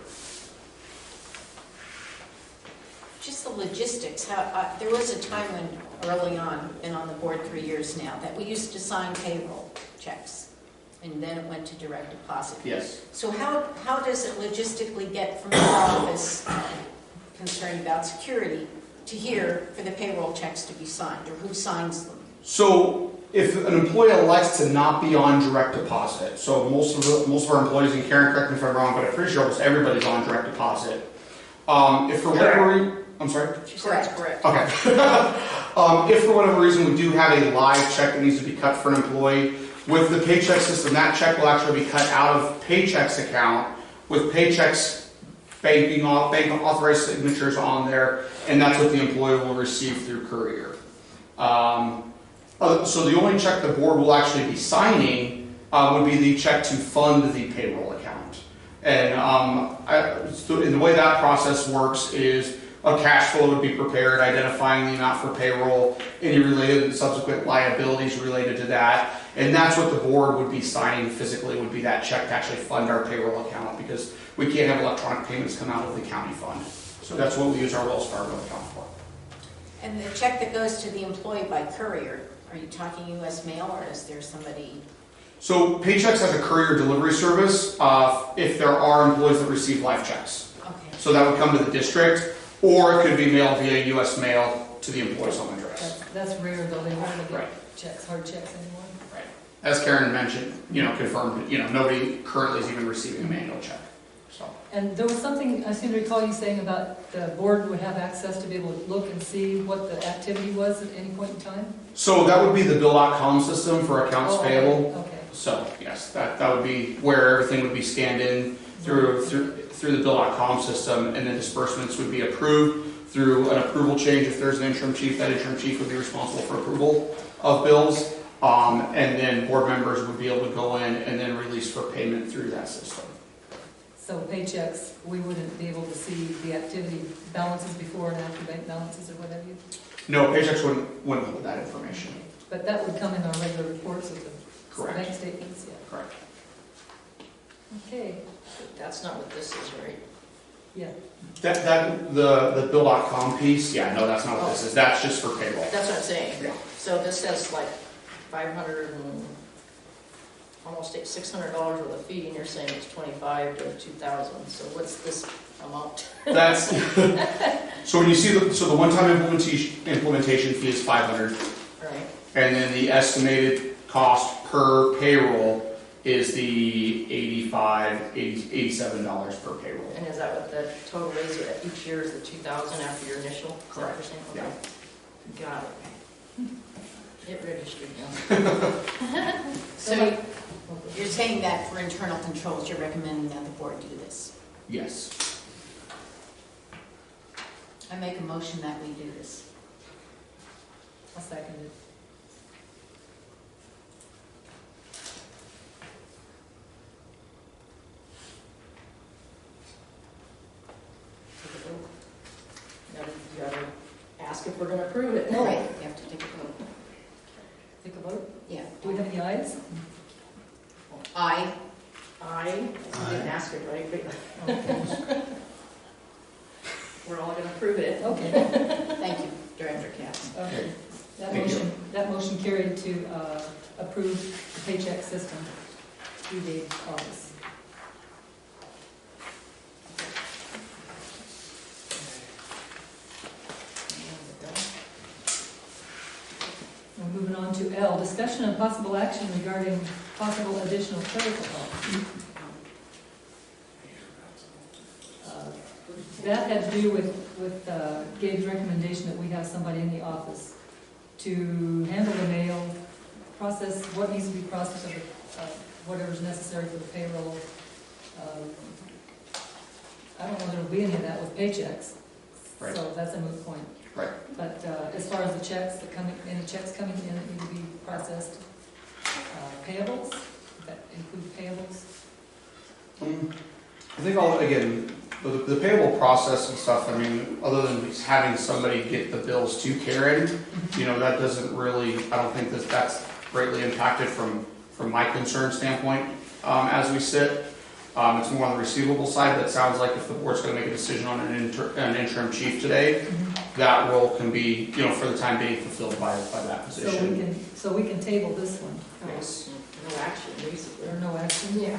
Just the logistics. There was a time when, early on, been on the board 3 years now, that we used to sign payroll checks, and then it went to direct deposit. Yes. So how does it logistically get from your office, concerned about security, to here for the payroll checks to be signed, or who signs them? So if an employee elects to not be on direct deposit, so most of our employees, and Karen, correct me if I'm wrong, but I'm pretty sure almost everybody's on direct deposit. If for whatever reason, I'm sorry? She said that's correct. Okay. If for whatever reason we do have a live check that needs to be cut for an employee, with the paycheck system, that check will actually be cut out of Paycheck's account with Paycheck's bank authorized signatures on there, and that's what the employee will receive through courier. So the only check the board will actually be signing would be the check to fund the payroll account. And the way that process works is a cash flow would be prepared, identifying the amount for payroll, any related and subsequent liabilities related to that. And that's what the board would be signing physically, would be that check to actually fund our payroll account, because we can't have electronic payments come out of the county fund. So that's what we use our Wells Fargo account for. And the check that goes to the employee by courier, are you talking U.S. mail, or is there somebody? So Paychecks has a courier delivery service if there are employees that receive live checks. Okay. So that would come to the district, or it could be mailed via U.S. mail to the employee's home address. That's rare, though. They rarely get Right. checks, hard checks anymore. Right. As Karen mentioned, confirmed, nobody currently is even receiving a manual check. So. And there was something, I seem to recall you saying about the board would have access to be able to look and see what the activity was at any point in time? So that would be the bill.com system for accounts payable. Okay. So yes, that would be where everything would be scanned in through the bill.com system, and then disbursements would be approved through an approval change. If there's an interim chief, that interim chief would be responsible for approval of bills, and then board members would be able to go in and then release for payment through that system. So paychecks, we wouldn't be able to see the activity balances before and after bank balances or whatever you? No, Paychecks wouldn't hold that information. But that would come in our regular reports with the Correct. bank statements, yeah. Correct. Okay, That's not what this is, right? yeah. The bill.com piece, yeah, no, that's not what this is. That's just for payroll. That's what I'm saying. Yeah. So this says like $500 and almost $600 worth of fee, and you're saying it's 25 to 2,000. So what's this amount? That's so when you see the one-time implementation fee is $500, Right. and then the estimated cost per payroll is the $87 per payroll. And is that what the total is each year, is the 2,000 after your initial? Correct. Is that what you're saying? Okay. Got it. It registered now. So you're saying that for internal controls, you're recommending that the board do this? Yes. I make a motion that we do this. I'll second it. Now you gotta ask if we're gonna approve it. Right, you have to take a vote. The Aye. I didn't ask it right, but Okay. we're all gonna approve it. Okay, Thank you, Director Katz. okay. Thank you. That motion carried to approve the paycheck system through the office. We're moving on to L, discussion and possible action regarding possible additional clerical help. That had to do with Gabe's recommendation that we have somebody in the office to handle the mail, process what needs to be processed, whatever's necessary for the payroll. I don't know if there'll be any of that with paychecks, Right. so that's a moot point. Right. But as far as the checks that any checks coming in that need to be processed, payables, that include payables? I think again, the payable process and stuff, I mean, other than having somebody get the bills to Karen, that doesn't really, I don't think that's greatly impacted from my concern standpoint as we sit. It's more on the receivable side. That sounds like if the board's going to make a decision on an interim chief today, that role can be, for the time being, fulfilled by that position. So we can table this one. No action, basically. Or no action? Yeah.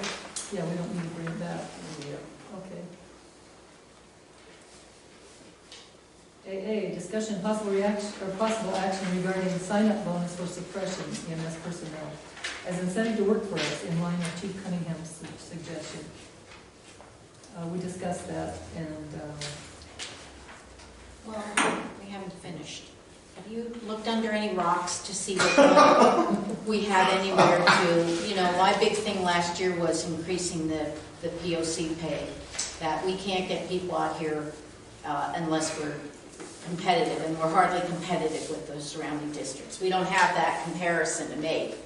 Yeah, we don't need to bring it back. Okay. AA, discussion and possible action regarding sign-up bonus for suppression EMS personnel as incentive to work for us in line with Chief Cunningham's suggestion. We discussed that and Well, we haven't finished. Have you looked under any rocks to see what we have anywhere to, my big thing last year was increasing the POC pay, that we can't get people out here unless we're competitive, and we're hardly competitive with those surrounding districts. We don't have that comparison to make.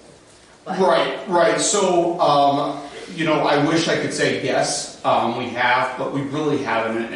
But Right. So, I wish I could say yes, we have, but we really haven't.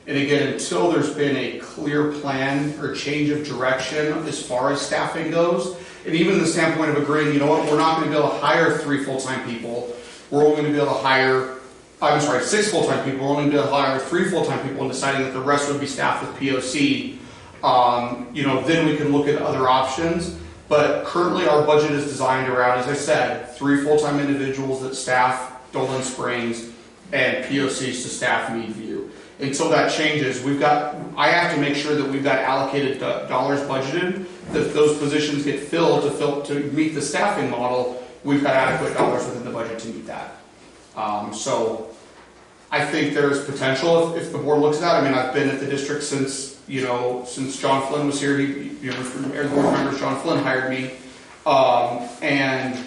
And again, until there's been a clear plan or change of direction as far as staffing goes, and even the standpoint of agreeing, we're not going to be able to hire 3 full-time people. We're only going to be able to hire, 6 full-time people. We're only going to be able to hire 3 full-time people and deciding that the rest would be staffed with POC. Then we can look at other options. But currently our budget is designed around, as I said, 3 full-time individuals that staff Dolan Springs and POCs to staff Meadview. Until that changes, I have to make sure that we've got allocated dollars budgeted, that those positions get filled to meet the staffing model. We've got adequate dollars within the budget to meet that. So I think there's potential if the board looks at that. I mean, I've been at the district since John Flynn was here. The board members, John Flynn hired me. And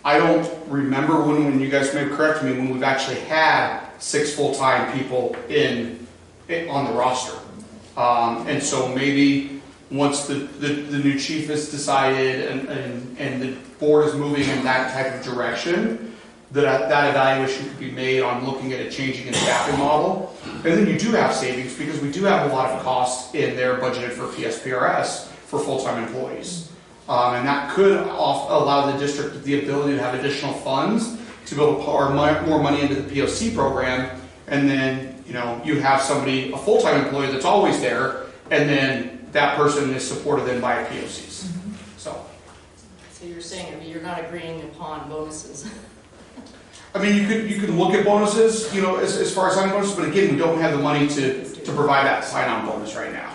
I don't remember when you guys may correct me, when we've actually had 6 full-time people on the roster. And so maybe once the new chief is decided and the board is moving in that type of direction, that evaluation could be made on looking at a changing in staffing model. And then you do have savings because we do have a lot of costs in there budgeted for PSPRS for full-time employees. And that could allow the district the ability to have additional funds to be able to pour more money into the POC program. And then, you have a full-time employee that's always there, and then that person is supported then by POCs. So you're saying, you're not agreeing upon bonuses? I mean, you could look at bonuses, as far as sign-on bonuses, but again, we don't have the money to provide that sign-on bonus right now.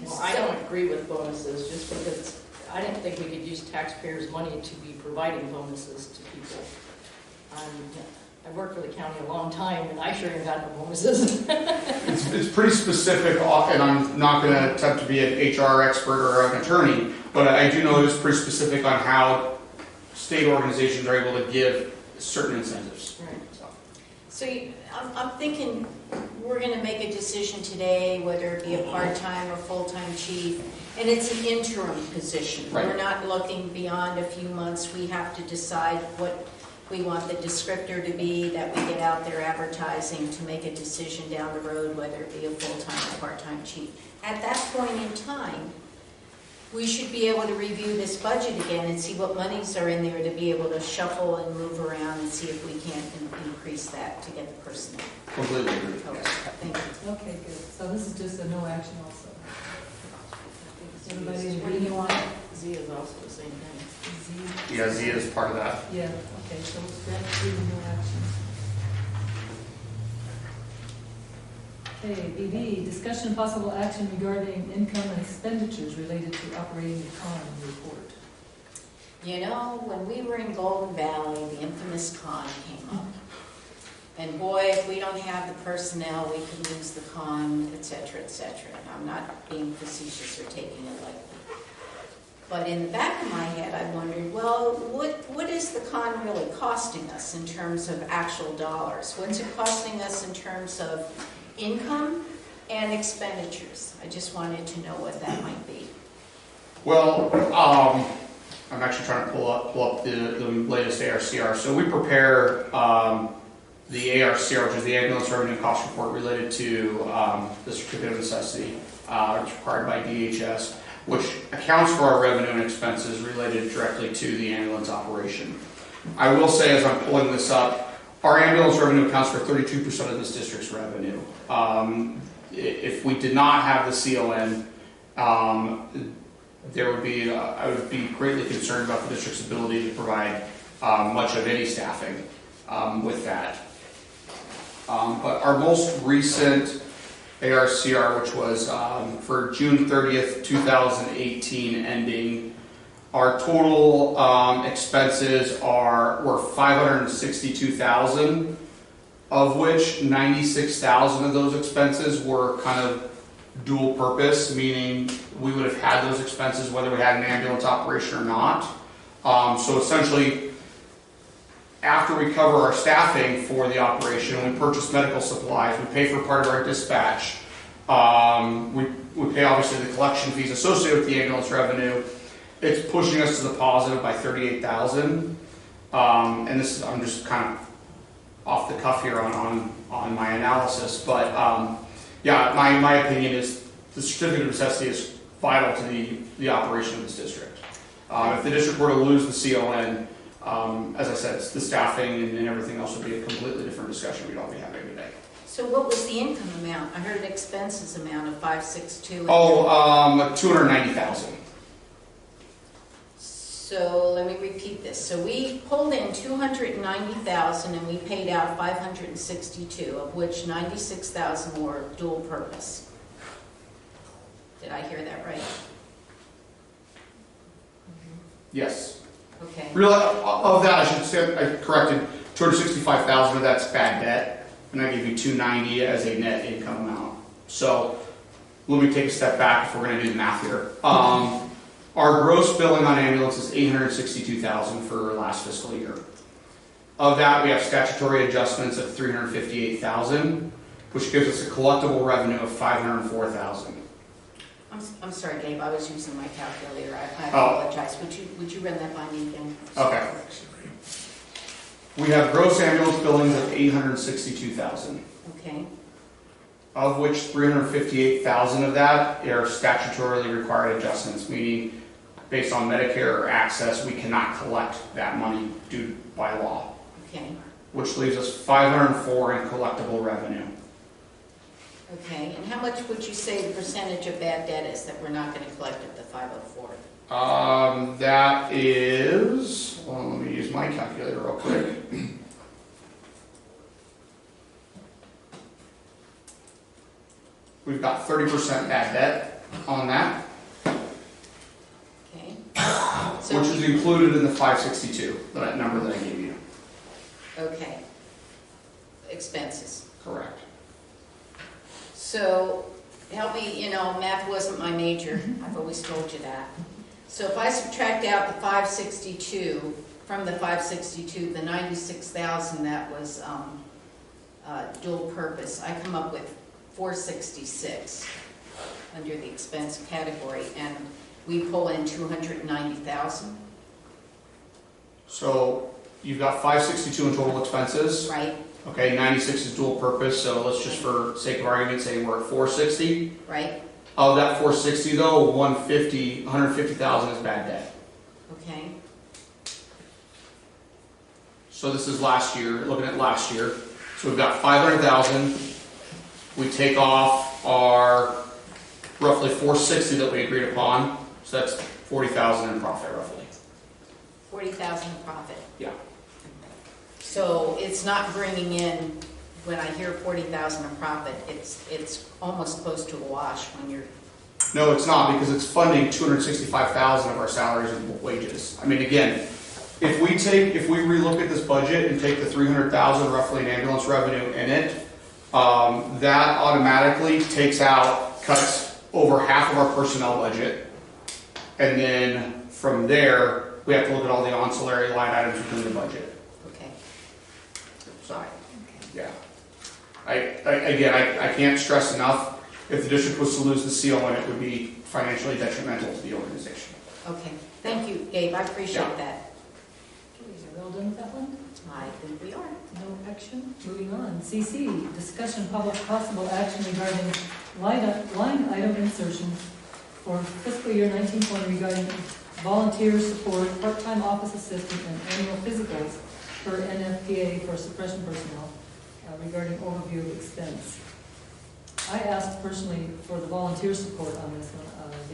Well, I don't agree with bonuses, just because I didn't think we could use taxpayers' money to be providing bonuses to people. I've worked for the county a long time, and I sure ain't got no bonuses. It's pretty specific, and I'm not going to attempt to be an HR expert or an attorney, but I do know it's pretty specific on how state organizations are able to give certain incentives. Right. So I'm thinking we're going to make a decision today, whether it be a part-time or full-time chief, and it's an interim position. Right. We're not looking beyond a few months. We have to decide what we want the descriptor to be, that we get out there advertising to make a decision down the road, whether it be a full-time or part-time chief. At that point in time, we should be able to review this budget again and see what monies are in there to be able to shuffle and move around and see if we can't increase that to get the personnel. Completely agree. Okay, thank you. Okay, good. So this is just a no action also. Everybody What do agree? you want? Z is also the same thing. Z? Yeah, Z is part of that. Yeah, okay, so that's really no action. Okay, BB, discussion and possible action regarding income and expenditures related to operating the con report. You know, when we were in Golden Valley, the infamous con came up. And boy, if we don't have the personnel, we could lose the con, et cetera, et cetera. And I'm not being facetious or taking it lightly. But in the back of my head, I wondered, well, what is the con really costing us in terms of actual dollars? What's it costing us in terms of income and expenditures? I just wanted to know what that might be. Well, I'm actually trying to pull up the latest ARCR. So we prepare the ARCR, which is the Ambulance Revenue Cost Report related to the Certificate of Necessity, it's required by DHS, which accounts for our revenue and expenses related directly to the ambulance operation. I will say, as I'm pulling this up, our ambulance revenue accounts for 32% of this district's revenue. If we did not have the CON, there would be, I would be greatly concerned about the district's ability to provide much of any staffing with that. But our most recent ARCR, which was for June 30th, 2018 ending, our total expenses were $562,000, of which 96,000 of those expenses were kind of dual purpose, meaning we would have had those expenses whether we had an ambulance operation or not. So essentially, after we cover our staffing for the operation, we purchase medical supplies, we pay for part of our dispatch, we pay obviously the collection fees associated with the ambulance revenue. It's pushing us to the positive by $38,000. And this is, I'm just kind of off the cuff here on my analysis, but yeah, my opinion is the Certificate of Necessity is vital to the operation of this district. If the district were to lose the CON, as I said, the staffing and everything else would be a completely different discussion we'd all be having today. So what was the income amount? I heard an expenses amount of 562. Oh, 290,000. So let me repeat this. So we pulled in 290,000 and we paid out 562, of which 96,000 were dual purpose. Did I hear that right? Yes. Okay. Real of that, I should say, I corrected 265,000 of that's bad debt, and I gave you 290 as a net income amount. So let me take a step back if we're going to do the math here. Our gross billing on ambulance is $862,000 for last fiscal year. Of that, we have statutory adjustments of $358,000, which gives us a collectible revenue of $504,000. I'm sorry, Dave. I was using my calculator. I apologize. Would you run that by me again? Okay. We have gross ambulance billings of $862,000. Okay. Of which $358,000 of that are statutorily required adjustments, meaning based on Medicare or Access, we cannot collect that money due by law. Okay. Which leaves us $504 in collectible revenue. Okay. And how much would you say the percentage of bad debt is that we're not going to collect at the 504? That is, well, let me use my calculator real quick. We've got 30% bad debt on that, Okay. So which is included in the 562, that number that I gave you. okay. Expenses. Correct. So help me, math wasn't my major. I've always told you that. So if I subtract out the 562 from the 562, the 96,000 that was dual purpose, I come up with 466 under the expense category, and we pull in 290,000, So you've got 562 in total expenses. right? Okay, 96 is dual purpose, so let's just for sake of argument say we're at 460. Right? Of that 460 though, 150,000 is bad debt. Okay, So this is last year, looking at last year. So we've got 500,000. We take off our roughly 460 that we agreed upon. So that's 40,000 in profit roughly. 40,000 profit. Yeah. So it's not bringing in, when I hear 40,000 in profit, it's almost close to a wash when you're, No, it's not, because it's funding 265,000 of our salaries and wages. I mean, again, if we relook at this budget and take the 300,000 roughly in ambulance revenue in it, that automatically cuts over half of our personnel budget. And then from there, we have to look at all the ancillary line items within the budget. okay. Sorry. Yeah. I can't stress enough, if the district was to lose the CO, and it would be financially detrimental to the organization. Okay, thank you, Gabe, I appreciate Yeah. that. Okay, are we all done with that one? I think we are. No action. Moving on. CC, discussion public possible action regarding line item insertion for fiscal year 1920 regarding volunteer support, part-time office assistant, and annual physicals for NFPA for suppression personnel regarding overview of expense. I asked personally for the volunteer support on this one.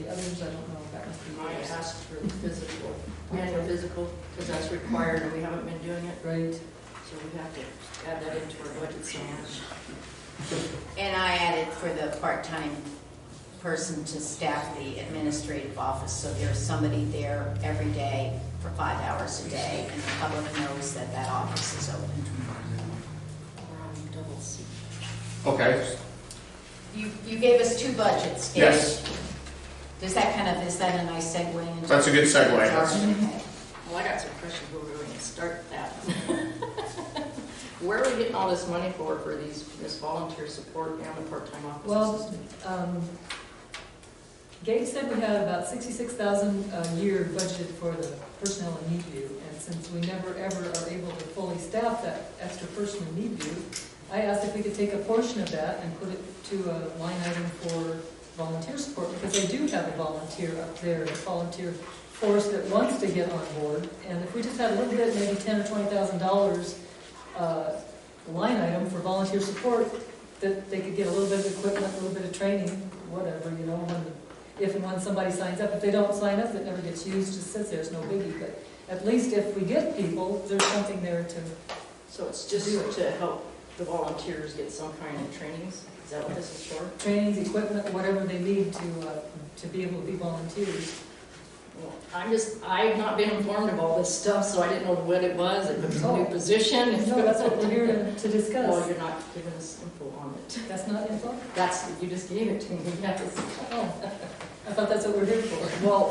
The others, I don't know if that must be I yours. asked for the physical, annual physical, because that's required and we haven't been doing it, Right. so we have to add that into our budget so much. And I added for the part-time person to staff the administrative office, so there's somebody there every day for 5 hours a day, and the public knows that that office is open. We're on double C. Okay. You gave us two budgets, Gabe. Yes, Is that a nice segue into? that's a good segue. Okay. Well, I got some questions where we're going to start that. Where are we getting all this money for this volunteer support and the part-time office Well, assistant? Gabe said we had about 66,000 a year budgeted for the personnel in need view, and since we never ever are able to fully staff that extra person in need view, I asked if we could take a portion of that and put it to a line item for volunteer support, because they do have a volunteer up there, a volunteer force that wants to get on board, and if we just had a little bit, maybe $10,000 or $20,000 line item for volunteer support, that they could get a little bit of equipment, a little bit of training, whatever, you know, if and when somebody signs up. If they don't sign up, it never gets used, just sits there, it's no biggie, but at least if we get people, there's something there to, So it's just to help the volunteers get some kind of trainings? Is that what this is for? trainings, equipment, whatever they need to be able to be volunteers. Well, I've not been informed of all this stuff, so I didn't know what it was, if it was a new position. No, that's what we're here to Well, discuss. you're not giving us info on it. That's not info? You just gave it to me, yes. Oh, I thought that's what we're here for. Well,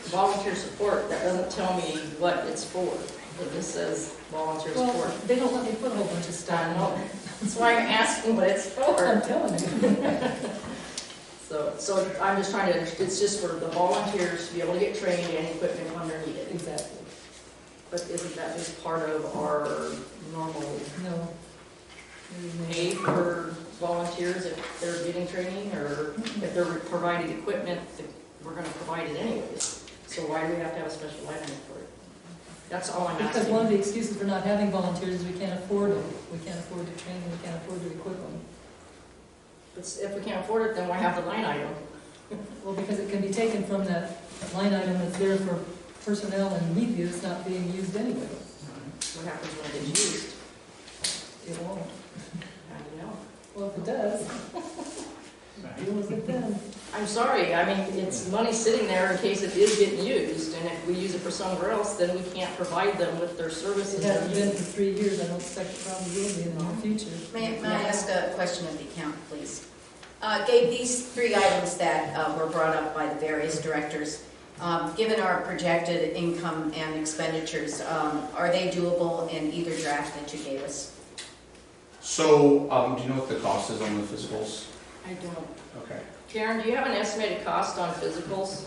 volunteer support, that doesn't tell me what it's for. It just says volunteer Well, support. they don't let me put a whole bunch of stuff I in know. there. That's why I'm asking what it's I'm for. telling you. So I'm just trying to, it's just for the volunteers to be able to get trained and equipment when they're needed. Exactly. But isn't that just part of our normal No. pay for volunteers if they're getting training, or if they're providing equipment, we're gonna provide it anyways. So why do we have to have a special item for it? That's all I'm Because asking. one of the excuses for not having volunteers is we can't afford them. We can't afford to train them, we can't afford to equip them. But if we can't afford it, then why have the line item? Well, because it can be taken from that line item that's there for personnel and need view, it's not being used anyway. What happens when it gets used? It won't. How do you know? Well, if it does, deal with it then. I'm sorry, I mean, it's money sitting there in case it is getting used, and if we use it for somewhere else, then we can't provide them with their services. It hasn't been for 3 years, I don't expect it probably will be in the near future. May I ask a question of the accountant, please? Gabe, these three items that were brought up by the various directors, given our projected income and expenditures, are they doable in either draft that you gave us? So, do you know what the cost is on the physicals? I don't. Okay. Karen, do you have an estimated cost on physicals?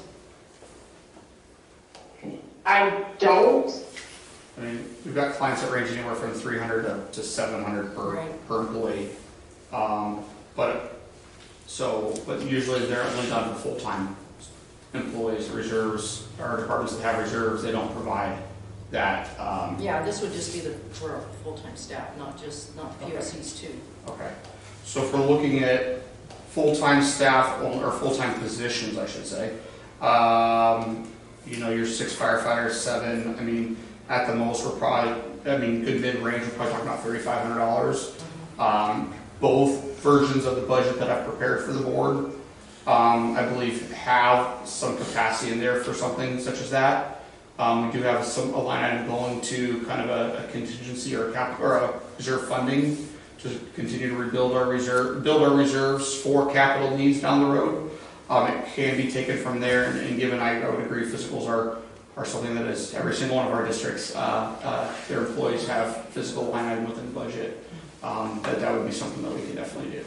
I don't. I mean, we've got clients that range anywhere from 300 to 700 Right. per employee. But So, but usually they're only done for full-time employees, reserves, or departments that have reserves, they don't provide that. Yeah, this would just be for our full-time staff, not POCs too. Okay. So if we're looking at full-time staff, or full-time positions, I should say, your 6 firefighters, 7, I mean, at the most, we're probably, good mid-range, we're probably talking about $3,500. Both versions of the budget that I've prepared for the board, I believe have some capacity in there for something such as that. We do have a line item going to kind of a contingency or a reserve funding to continue to rebuild our reserves for capital needs down the road. It can be taken from there, and given I would agree physicals are something that is every single one of our districts, their employees have physical line item within the budget. That would be something that we can definitely do.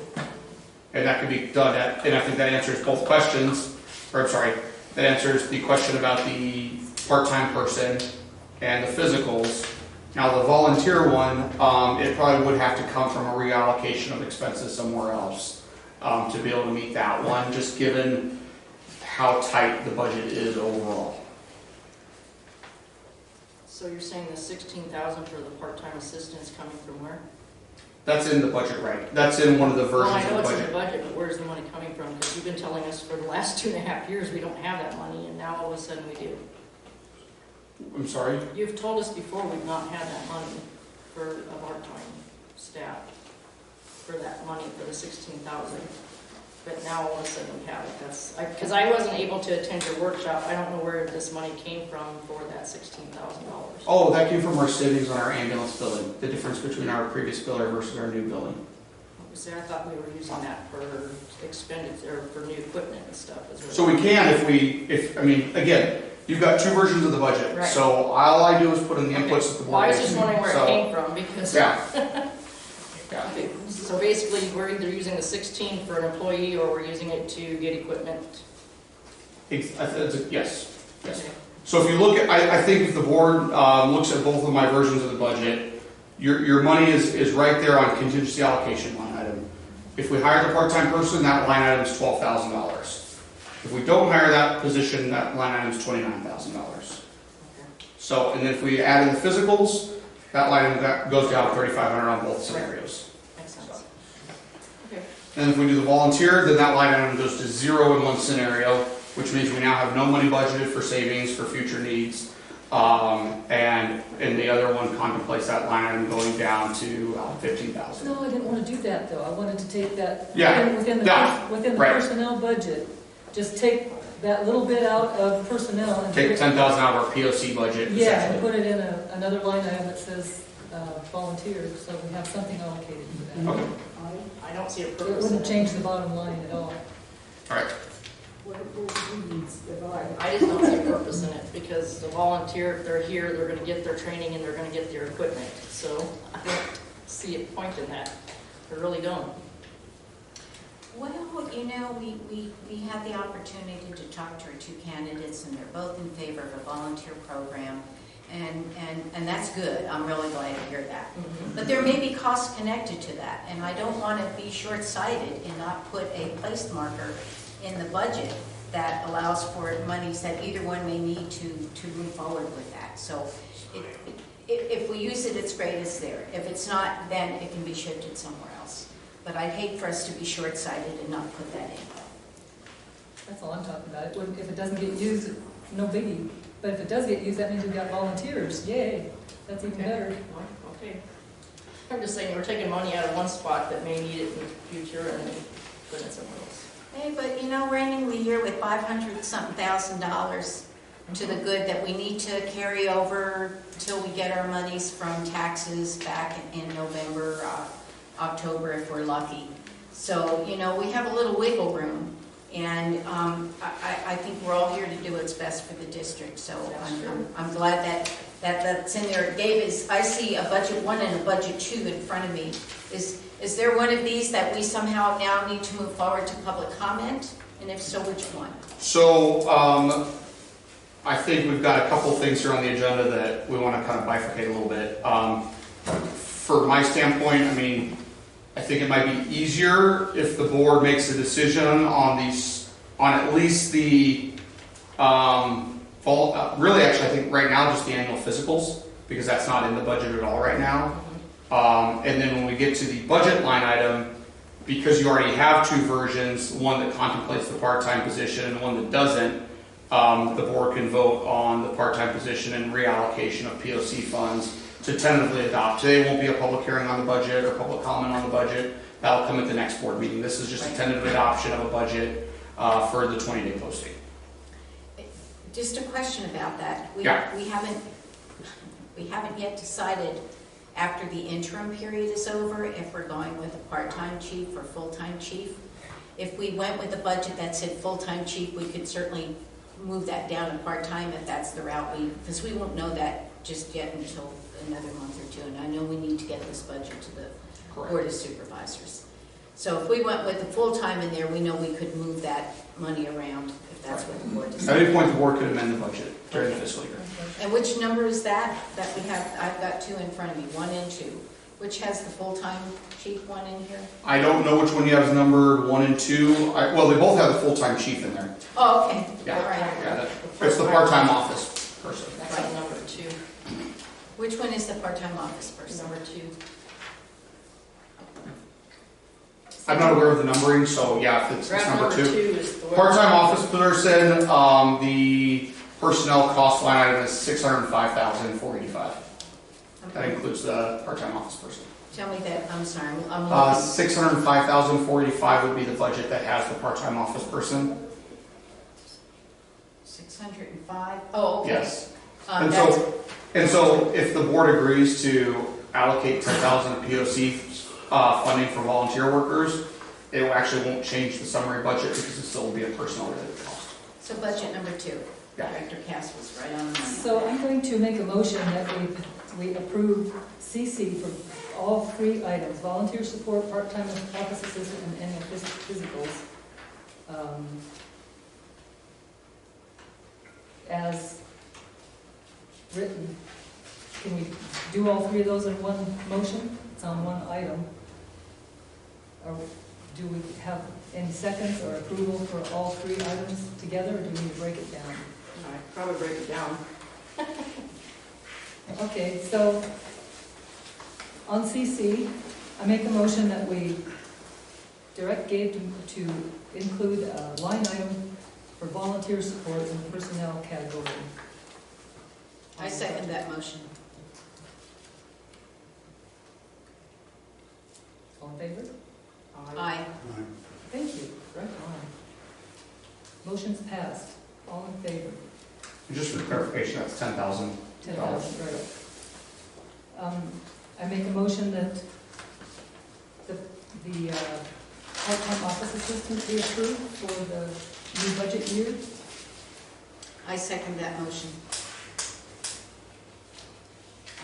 And that could be done and I think that answers both questions, that answers the question about the part-time person and the physicals. Now the volunteer one, it probably would have to come from a reallocation of expenses somewhere else to be able to meet that one, just given how tight the budget is overall. So you're saying the 16,000 for the part-time assistants coming from where? That's in the budget, right? That's in one of the versions Well, I of know the it's in budget. the budget, but where's the money coming from? Because you've been telling us for the last 2.5 years we don't have that money, and now all of a sudden we do. I'm sorry? You've told us before we've not had that money for a part-time staff, for that money, for the 16,000. But now all of a sudden we have it. That's, because I wasn't able to attend your workshop. I don't know where this money came from for that $16,000. Oh, that came from our savings on our ambulance billing, the difference between our previous biller versus our new billing. See, I thought we were using that for expenditure, for new equipment and stuff as well. So we can again, you've got two versions of the budget. Right. So all I do is put in the inputs that the board Well, I was gives just me. wondering where So, it came from, because. Yeah. Yeah. So basically, we're either using the 16 for an employee, or we're using it to get equipment. Yes. Okay. So if you look at, I think if the board looks at both of my versions of the budget, your money is right there on contingency allocation line item. If we hire the part-time person, that line item is $12,000. If we don't hire that position, that line item is $29,000. So, and then if we add in the physicals, that line item goes down $3,500 on both scenarios. Makes sense. Okay. And if we do the volunteer, then that line item goes to 0 in one scenario, which means we now have no money budgeted for savings for future needs. And the other one contemplates that line item going down to $15,000. No, I didn't want to do that, though. I wanted to take that Yeah. within the Right. personnel budget. Just take that little bit out of personnel and Take 10,000 out of our POC budget. yeah, and essentially. put it in another line item that says volunteers, so we have something allocated for that. Okay. I don't see a It purpose in wouldn't it. change the bottom line at all. All right. I just don't see a purpose in it, because the volunteer, if they're here, they're gonna get their training and they're gonna get their equipment. So I don't see a point in that. I really don't. Well, we had the opportunity to talk to our two candidates, and they're both in favor of a volunteer program, and that's good. I'm really glad to hear that. But there may be costs connected to that, and I don't want to be short-sighted and not put a place marker in the budget that allows for monies that either one may need to move forward with that. So if we use it, it's great, it's there. If it's not, then it can be shifted somewhere else. But I'd hate for us to be short-sighted and not put that in. That's all I'm talking about. If it doesn't get used, no biggie. But if it does get used, that means we've got volunteers. Yay, that's even better. Okay. I'm just saying, we're taking money out of one spot that may need it in the future and then putting it somewhere else. Hey, but we're ending the year with $500-something thousand to the good that we need to carry over till we get our monies from taxes back in November, October if we're lucky. So, we have a little wiggle room, and I think we're all here to do what's best for the district. So I'm glad that's in there. Dave, I see a budget 1 and a budget 2 in front of me. Is there one of these that we somehow now need to move forward to public comment? And if so, which one? So I think we've got a couple things here on the agenda that we want to kind of bifurcate a little bit. For my standpoint, I think it might be easier if the board makes a decision on at least the, really actually I think right now just the annual physicals, because that's not in the budget at all right now. And then when we get to the budget line item, because you already have two versions, one that contemplates the part-time position and one that doesn't, the board can vote on the part-time position and reallocation of POC funds to tentatively adopt. Today won't be a public hearing on the budget or public comment on the budget. That'll come at the next board meeting. This is just a tentative adoption of a budget for the 20-day posting. Just a question about that. We haven't yet decided after the interim period is over if we're going with a part-time chief or full-time chief. If we went with a budget that said full-time chief, we could certainly move that down to part-time if that's the route because we won't know that just yet until another month or two. And I know we need to get this budget to the Board of Supervisors. So if we went with the full-time in there, we know we could move that money around if that's what the board At decides. any point, the board could amend the budget during the fiscal year. And which number is that we have? I've got two in front of me, 1 and 2. Which has the full-time chief one in here? I don't know which one you have as numbered 1 and 2. Well, they both have the full-time chief in there. Oh, okay. Yeah. All right. Yeah, it's the part-time office person. That's like number 2. Which one is the part-time office person? Number 2. I'm not aware of the numbering, so yeah, if it's number 2. is the one. Part-time office person, the personnel cost line item is $605,485. That includes the part-time office person. Tell me that, I'm sorry, I'm looking. $605,485 would be the budget that has the part-time office person. 605? Oh, okay. Yes. That's- And so if the board agrees to allocate 10,000 of POC funding for volunteer workers, it actually won't change the summary budget because it still will be a personnel related cost. So budget number 2. Yeah. Director Cass was right on the money. So I'm going to make a motion that we approve CC for all 3 items, volunteer support, part-time office assistant, and annual physicals, as written. Can we do all 3 of those in one motion? It's on one item. Or do we have any seconds or approval for all 3 items together, or do we need to break it down? I'd probably break it down. Okay, so on CC, I make a motion that we direct Gabe to include a line item for volunteer support in the personnel category. I second that motion. All in favor? Aye. Thank you, right on. Motion's passed. All in favor? And just for clarification, that's $10,000. 10,000, right. I make a motion that the part-time office assistant be approved for the new budget year. I second that motion.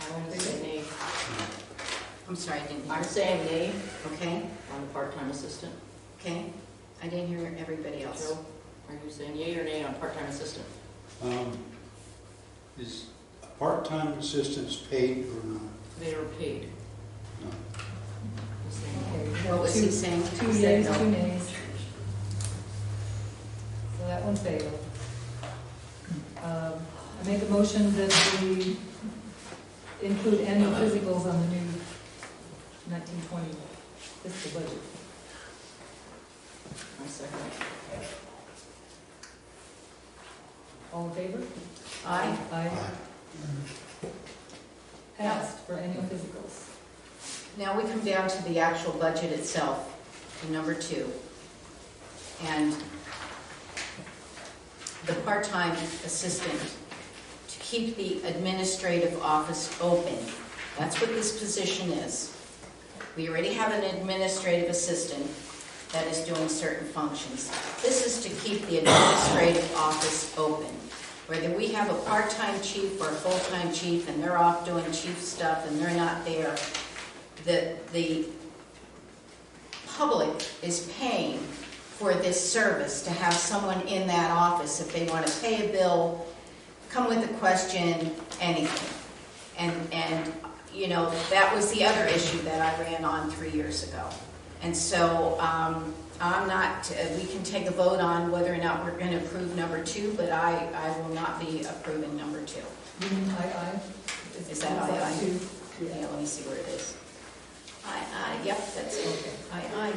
I'm going to say nay. I'm sorry, I didn't hear. I'm saying nay Okay, on the part-time assistant. okay. I didn't hear everybody else. Joe, are you saying yea or nay on part-time assistant? Is part-time assistants paid or not? They are paid. No. He's saying no. Okay, What was he saying? 2 He said yeas, no. 2 nays. So that one failed. I make a motion that we include annual physicals on the new 1920 fiscal budget. I second it. All in favor? Aye. Aye. Passed for annual physicals. Now we come down to the actual budget itself, to number 2. And the part-time assistant, to keep the administrative office open. That's what this position is. We already have an administrative assistant that is doing certain functions. This is to keep the administrative office open. Whether we have a part-time chief or a full-time chief and they're off doing chief stuff and they're not there, the public is paying for this service to have someone in that office if they want to pay a bill, come with a question, anything. And you know, that was the other issue that I ran on 3 years ago. And so I'm not, we can take a vote on whether or not we're going to approve number 2, but I will not be approving number 2. You mean I? Is that I? Two? Yeah, let me see where it is. Yep, that's it. Okay. I.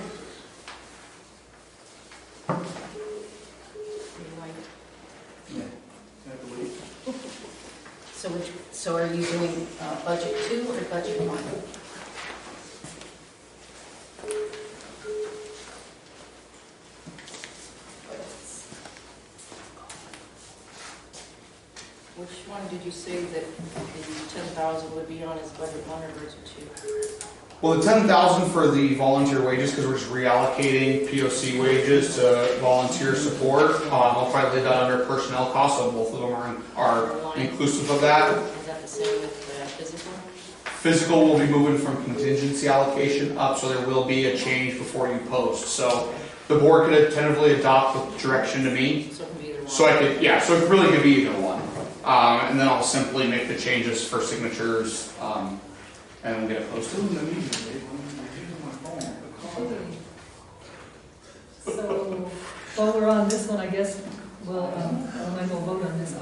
So are you doing budget 2 or budget 1? Which one did you say that the 10,000 would be on as budget 1 or budget 2? Well, the 10,000 for the volunteer wages, because we're just reallocating POC wages to volunteer support. I'll probably lay that under personnel costs, so both of them are inclusive of that. Is that the same with physical? Physical will be moving from contingency allocation up, so there will be a change before you post. So the board could tentatively adopt the direction to me. So it can be either one. So I could, yeah, so it really could be either one. And then I'll simply make the changes for signatures, and then get it posted. So, while we're on this one, I guess, well, I might as well vote on this.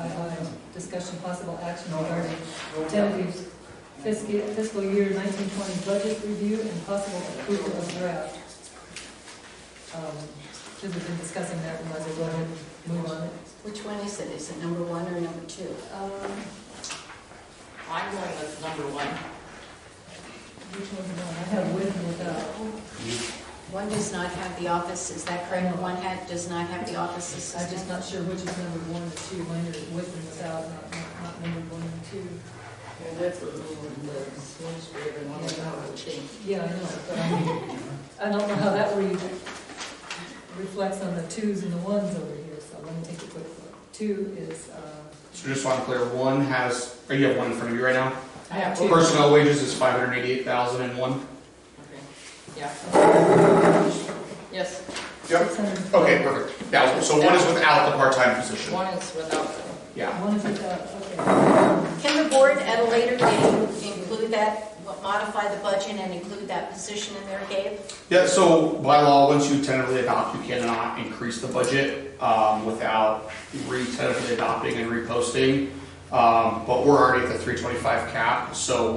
Discussion possible action regarding tentative fiscal year 1920 budget review and possible approval of draft. Since we've been discussing that, we might as well go ahead and move on it. Which one is it? Is it number 1 or number 2? I'm going with number 1. Which one's the one? I have with and without. 1 does not have the office, is that correct? 1 does not have the office I'm assistant? just not sure which is number 1 or 2. Mine are with and without, not numbered 1 and 2. And with the administrator and one without will change. Yeah, I know, but I don't know how that reflects on the 2s and the 1s over here, so let me take a quick look. 2 is, So just so I'm clear, 1 has, or you have 1 in front of you right now? I have two. Personnel wages is 588,001. Okay. Yeah. Yes. Yep. 600. Okay, perfect. Yeah, so 1 is without the part-time position. 1 is without. Yeah. 1 is without, okay. Can the board at a later date include that, modify the budget and include that position in there, Gabe? Yeah, so by law, once you tentatively adopt, you cannot increase the budget without tentatively adopting and reposting. But we're already at the 325 cap, so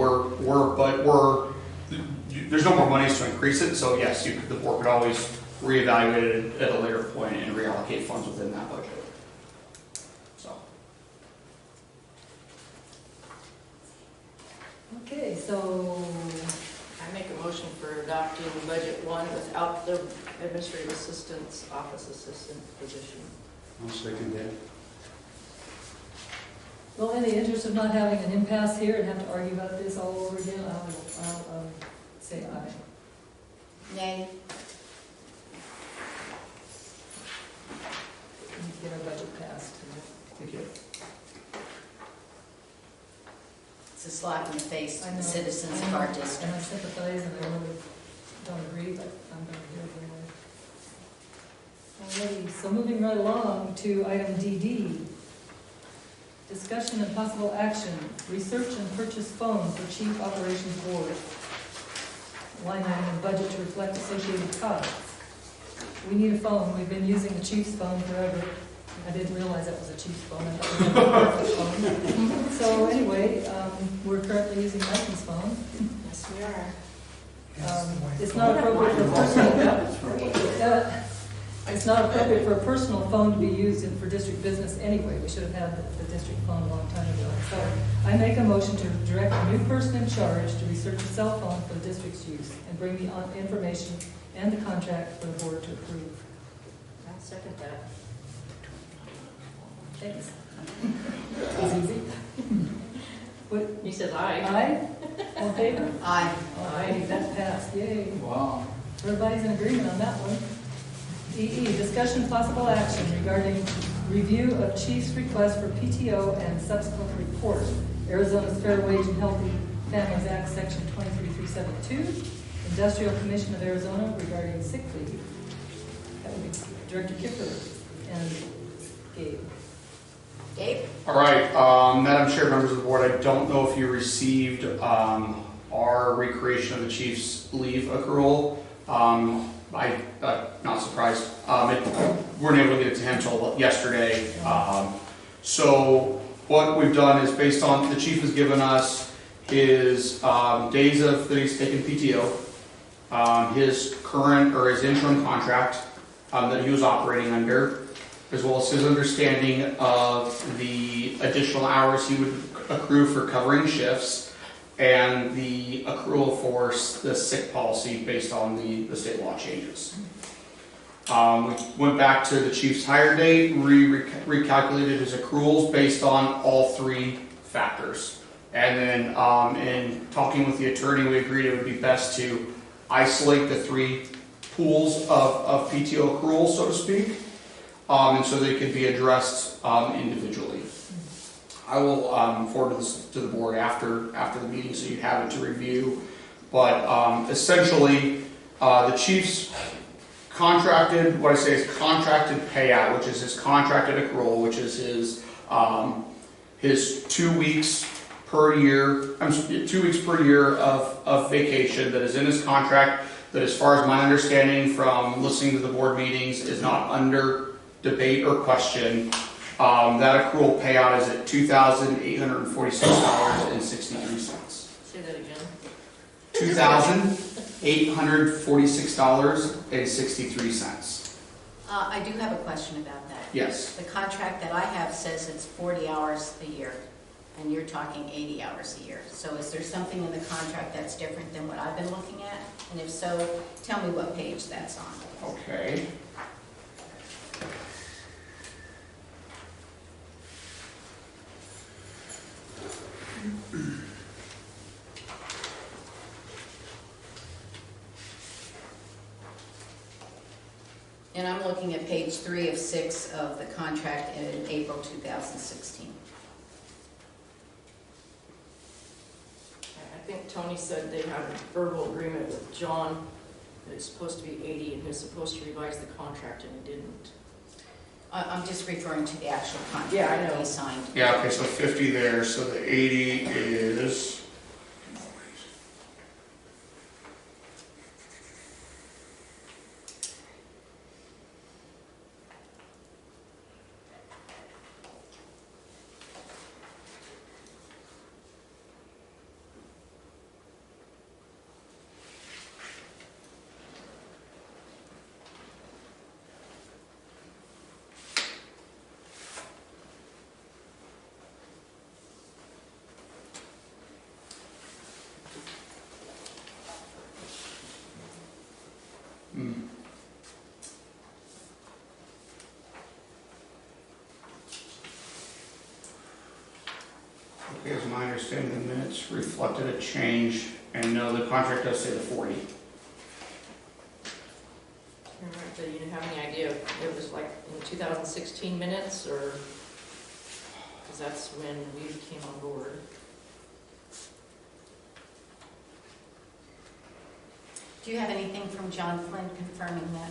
there's no more monies to increase it. So yes, the board could always reevaluate it at a later point and reallocate funds within that budget. So. Okay, so, I make a motion for adopting budget 1 without the administrative assistant's office assistant position. I'll second that. well, in the interest of not having an impasse here and have to argue about this all over again, I'll say aye. Nay. Get our budget passed. Thank you. It's a slap in the face I to know. the citizens I of know. our district. And I sympathize and I really don't agree, but I'm going to do it anyway. Alrighty, so moving right along to item DD. Discussion and possible action, research and purchase phone for Chief Operations Board. Line item in budget to reflect associated costs. We need a phone, we've been using the chief's phone forever. I didn't realize that was a chief's phone, I thought we had a phone. So anyway, we're currently using Mikey's phone. Yes, we are. It's not appropriate for personal, it's not appropriate for a personal phone to be used for district business anyway. We should have had the district phone a long time ago. So I make a motion to direct a new person in charge to research a cell phone for the district's use and bring the information and the contract for the board to approve. I'll second that. Thanks. It's easy. What, He says aye. aye? All in favor? Aye. Aye, that passed, yay. Wow. Everybody's in agreement on that one. EE, discussion possible action regarding review of chief's request for PTO and subsequent report. Arizona's Fair Wage and Healthy Families Act, Section 23372. Industrial Commission of Arizona regarding sick leave. That would be Director Kipper and Gabe. Gabe? All right, Madam Chair, members of the board, I don't know if you received our recreation of the chief's leave accrual. Not surprised. Weren't able to get it to him until yesterday. So what we've done is based on, the chief has given us his days of that he's taken PTO, his current or his interim contract that he was operating under, as well as his understanding of the additional hours he would accrue for covering shifts, and the accrual for the sick policy based on the state law changes. We went back to the chief's hire date, recalculated his accruals based on all three factors. And then in talking with the attorney, we agreed it would be best to isolate the three pools of PTO accruals, so to speak, and so they could be addressed individually. I will forward this to the board after the meeting so you have it to review. But essentially, the chief's contracted, what I say is contracted payout, which is his contracted accrual, which is his 2 weeks per year, 2 weeks per year of vacation that is in his contract, that as far as my understanding from listening to the board meetings is not under debate or question. That accrual payout is at $2,846.63. Say that again. $2,846.63. I do have a question about that. Yes. The contract that I have says it's 40 hours a year, and you're talking 80 hours a year. So is there something in the contract that's different than what I've been looking at? And if so, tell me what page that's on. Okay. And I'm looking at page 3 of 6 of the contract in April 2016. I think Tony said they had a verbal agreement with John that it's supposed to be 80 and he was supposed to revise the contract and he didn't. I'm just referring to the actual contract Yeah, I know. that he signed. Yeah, okay, so 50 there, so the 80 is... Okay, as my understanding, the minutes reflected a change, and no, the contract does say the 40. So you didn't have any idea if it was like in 2016 minutes or, because that's when we came on board. Do you have anything from John Flynn confirming that?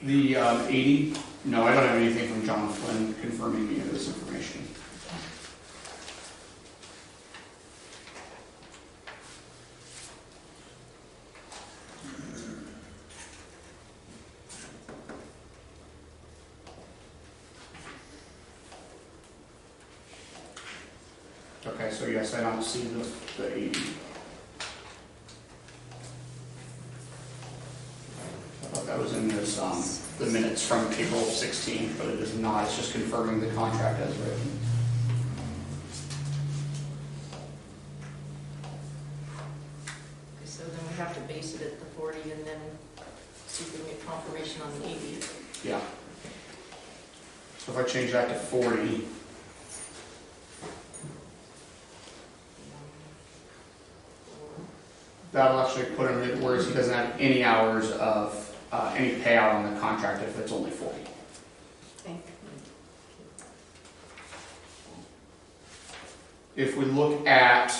The 80, no, I don't have anything from John Flynn confirming any of this information. Okay, so yes, I don't see the 80. I thought that was in this, the minutes from April 16th, but it is not. It's just confirming the contract as written. Okay, so then we have to base it at the 40 and then see if we can get confirmation on the 80. Yeah. So if I change that to 40, that'll actually put him in, whereas he doesn't have any hours of any payout on the contract if it's only 40. Thank you. If we look at,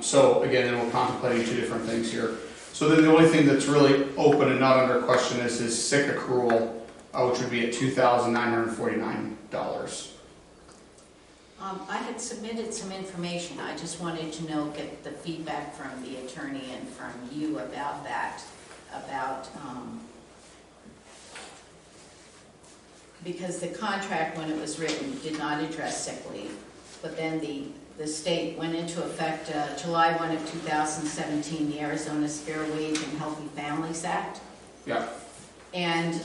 so again, then we're contemplating two different things here. So then the only thing that's really open and not under question is his sick accrual. which would be at $2,949. I had submitted some information. I just wanted to get the feedback from the attorney and from you about that, because the contract, when it was written, did not address sick leave, but then the state went into effect July 1 of 2017, the Arizona's Fair Wage and Healthy Families Act. Yeah. And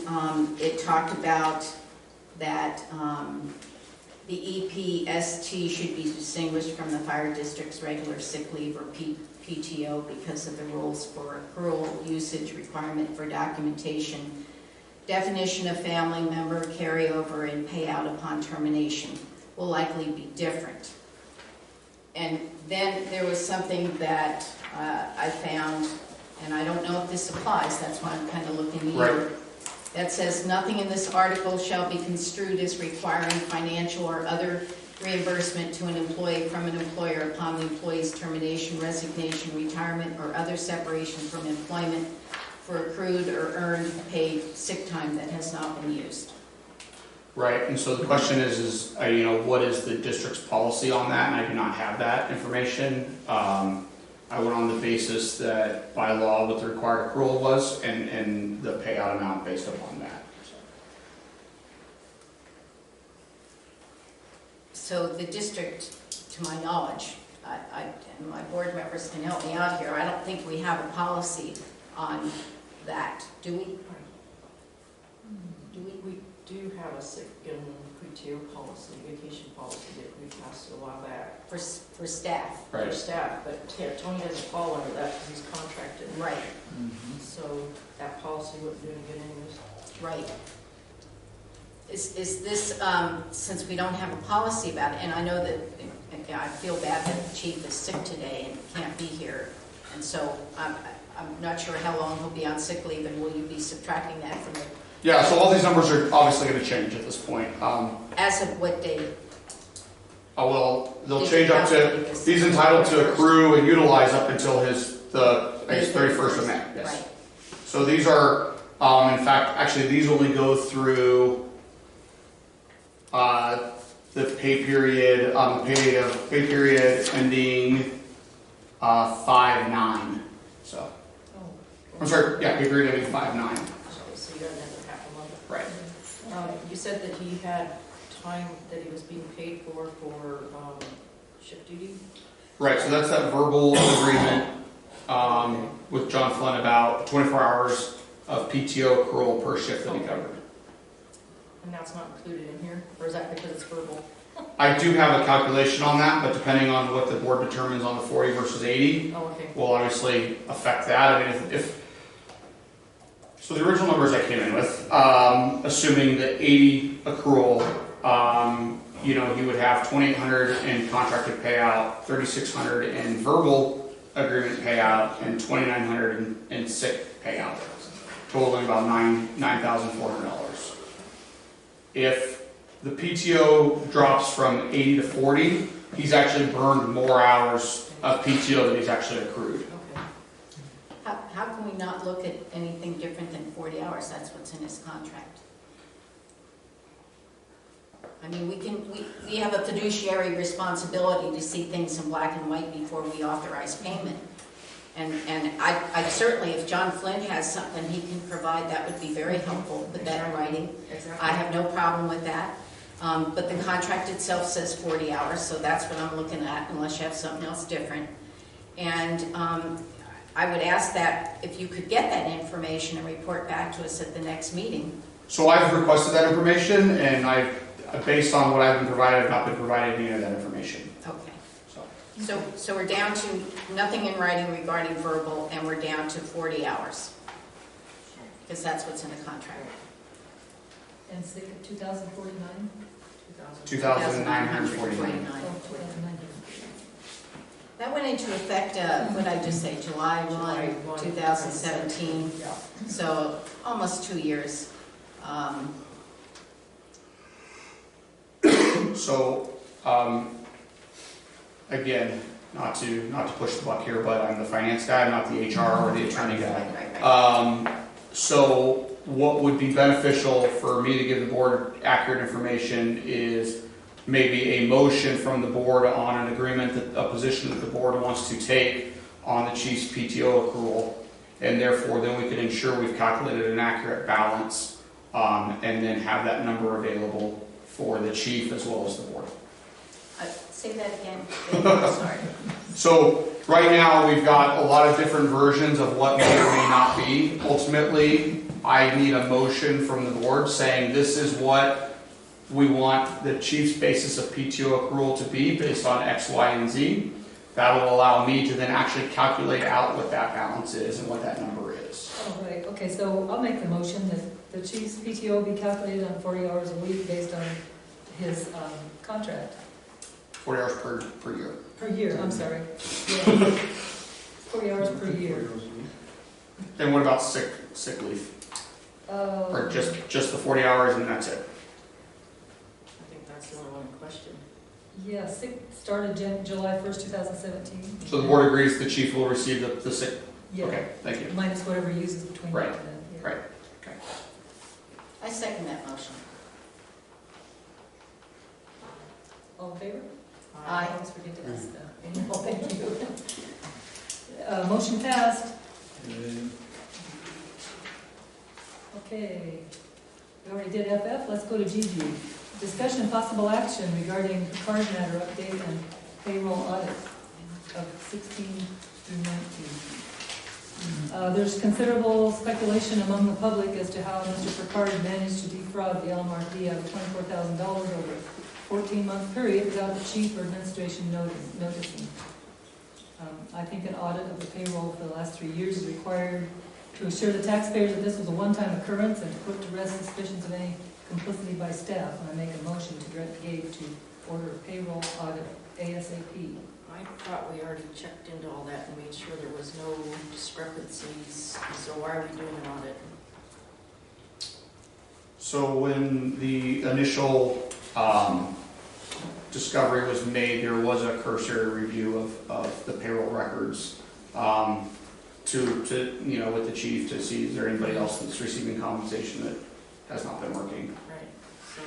it talked about that the EPST should be distinguished from the fire district's regular sick leave or PTO because of the rules for accrual, usage, requirement for documentation, definition of family member, carryover, and payout upon termination will likely be different. And then there was something that I found, and I don't know if this applies, that's why I'm kind of looking at you. Right. That says, nothing in this article shall be construed as requiring financial or other reimbursement to an employee from an employer upon the employee's termination, resignation, retirement, or other separation from employment for accrued or earned paid sick time that has not been used. Right, and so the question is what is the district's policy on that? And I do not have that information. I went on the basis that by law what the required accrual was and the payout amount based upon that. So the district, to my knowledge, and my board members can help me out here, I don't think we have a policy on that, do we? We do have a sick and PTO policy, vacation policy that we passed a while back. For staff. Right. For staff, but yeah, Tony doesn't fall under that because he's contracted. Right, So that policy wouldn't do any good anyways. right. Is this, since we don't have a policy about it, and I know that, I feel bad that the chief is sick today and can't be here, and so I'm not sure how long he'll be on sick leave, and will you be subtracting that from the... Yeah, so all these numbers are obviously going to change at this point. As of what date? Well, they'll change up to, he's entitled to accrue and utilize up until his 31st of May. Yes. Right. So these are, in fact, actually these only go through the pay period, pay period ending 5/9. So, Oh. I'm sorry, yeah, pay period ending 5/9. So you got another half a month. Right. You said that he had time that he was being paid for shift duty? Right, so that's that verbal agreement with John Flynn about 24 hours of PTO accrual per shift that he covered. And that's not included in here? Or is that because it's verbal? I do have a calculation on that, but depending on what the board determines on the 40 versus 80, Oh, okay. will obviously affect that. I mean, so the original numbers I came in with, assuming the 80 accrual, he would have 2,800 in contracted payout, 3,600 in verbal agreement payout, and 2,900 in sick payout, totaling about $9,400. If the PTO drops from 80 to 40, he's actually burned more hours of PTO than he's actually accrued. Okay. How can we not look at anything different than 40 hours? That's what's in his contract. I mean, we have a fiduciary responsibility to see things in black and white before we authorize payment. And I certainly, if John Flynn has something he can provide, that would be very helpful, put that in writing. Exactly. I have no problem with that. But the contract itself says 40 hours, so that's what I'm looking at, unless you have something else different. And I would ask that if you could get that information and report back to us at the next meeting. So I've requested that information, and based on what I've been provided, I've not been provided any of that information. Okay. So So we're down to nothing in writing regarding verbal, and we're down to 40 hours. Because that's what's in the contract. And say 2,049? 2,949. Oh, 2,900. That went into effect, what did I just say, July 1, 2017, Yeah. so almost 2 years. So, again, not to push the buck here, but I'm the finance guy, I'm not the HR or the attorney guy. Right. So what would be beneficial for me to give the board accurate information is maybe a motion from the board on an agreement, that a position that the board wants to take on the chief's PTO accrual, and therefore then we can ensure we've calculated an accurate balance, and then have that number available for the chief as well as the board. Say that again. Sorry. So right now, we've got a lot of different versions of what may or may not be. Ultimately, I need a motion from the board saying this is what we want the chief's basis of PTO accrual to be based on X, Y, and Z. That will allow me to then actually calculate out what that balance is and what that number is. Oh, right, okay, so I'll make the motion that the chief's PTO be calculated on 40 hours a week based on his contract. 40 hours per year. Per year, I'm sorry. Yeah. 40 hours per year. And what about sick leave? Or just the 40 hours and that's it? I think that's the only one in question. Yeah, sick started July 1st, 2017. So the board agrees the chief will receive the sick? Yeah. Okay, thank you. Minus whatever he uses between Right, now and then. Yeah. right. I second that motion. All in favor? Aye. I always forget to ask that. Oh, thank you. Motion passed. Okay. We already did FF, let's go to GG. Discussion and possible action regarding card matter update and payroll audit of 16 through 19. There's considerable speculation among the public as to how Mr. Picard managed to defraud the LMRFD out of $24,000 over a 14-month period without the chief or administration noticing. I think an audit of the payroll for the last 3 years is required to assure the taxpayers that this was a one-time occurrence and to put to rest suspicions of any complicity by staff. And I make a motion to direct Gabe to order a payroll audit ASAP. I thought we already checked into all that and made sure there was no discrepancies, so why are we doing an audit? So when the initial discovery was made, there was a cursory review of the payroll records to with the chief to see is there anybody else that's receiving compensation that has not been working. Right, so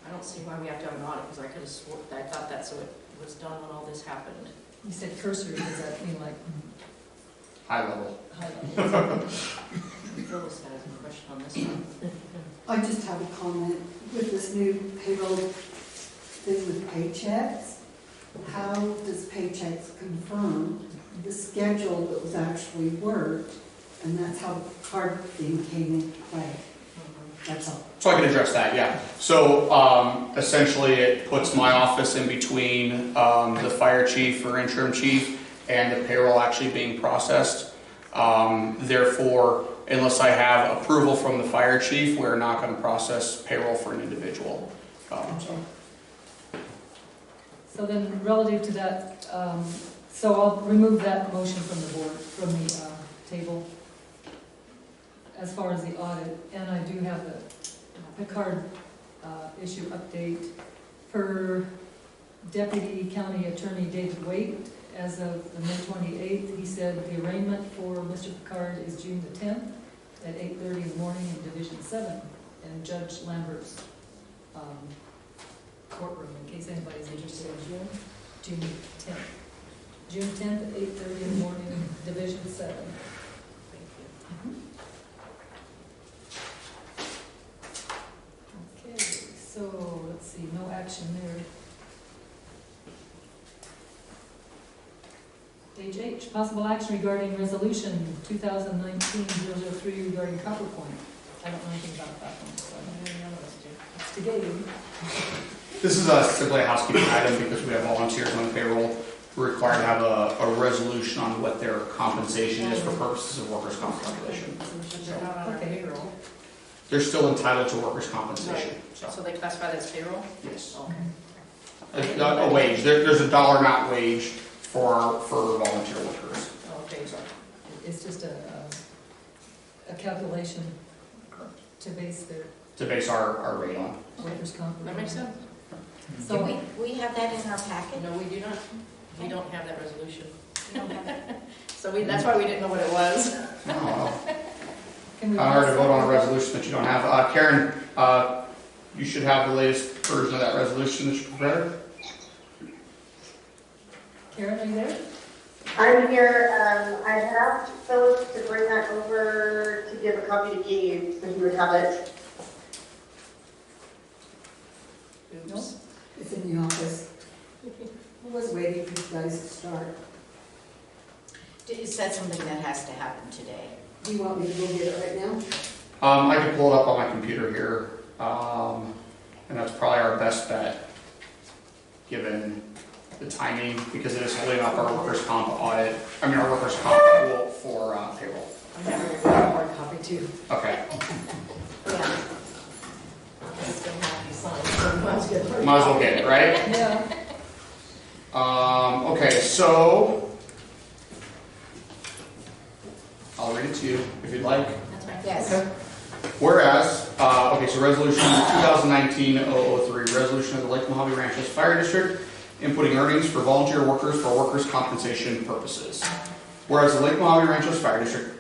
I don't see why we have to have an audit, because I could have sworn, I thought that's what was done when all this happened. You said cursory, does that mean like High level. high level? Phyllis has a question on this one. I just have a comment with this new payroll thing with paychecks. How does paychecks confirm the schedule that was actually worked? And that's how the card thing came into play. That's all. So I can address that, yeah. So essentially it puts my office in between the fire chief or interim chief and the payroll actually being processed. Therefore, unless I have approval from the fire chief, we're not going to process payroll for an individual. So then relative to that, so I'll remove that motion from the board, from the table as far as the audit. And I do have the Picard issue update. Per Deputy County Attorney David Waite, as of the May 28th, he said the arraignment for Mr. Picard is June the 10th at 8:30 in the morning in Division 7 in Judge Lambert's courtroom, in case anybody's interested. June 10th. June 10th at 8:30 in the morning, Division 7. Thank you. Okay, so let's see, no action there. Page H, possible action regarding resolution 2019-003 regarding Copper Point. I don't know anything about that one, so it's to Gabe. This is simply a housekeeping item because we have volunteers on payroll. We're required to have a resolution on what their compensation is for purposes of workers' comp calculation. They're not on our payroll. They're still entitled to workers' compensation. So they classify that as payroll? Yes. Okay. A wage. There's a dollar not wage for volunteer workers. Okay, so It's just a calculation to base their To base our rate on. workers' comp. that makes sense. Do So, we have that in our packet? No, we do not. We don't have that resolution. We don't have it. So that's why we didn't know what it was. Oh, Can we? I already voted on a resolution that you don't have. Karen, you should have the latest version of that resolution that you prepared. Karen, are you there? I'm here. I had asked Phyllis to bring that over to give a copy to Gabe, so he would have it. No? It's in the office. I was waiting for you guys to start. Is that something that has to happen today? Do you want me to go get it right now? I can pull it up on my computer here, and that's probably our best bet, given the timing, because it is holding up our workers' comp audit, our workers' comp pool for payroll. I'm having a hard copy too. Okay, Yeah. It's gonna have to be signed, so might as well. might as well get it, right? Yeah. Okay, so I'll read it to you if you'd like. That's right. Yes. Okay. Whereas, so resolution 2019-003, resolution of the Lake Mohave Ranchos Fire District, inputting earnings for volunteer workers for workers' compensation purposes. Whereas the Lake Mohave Ranchos Fire District,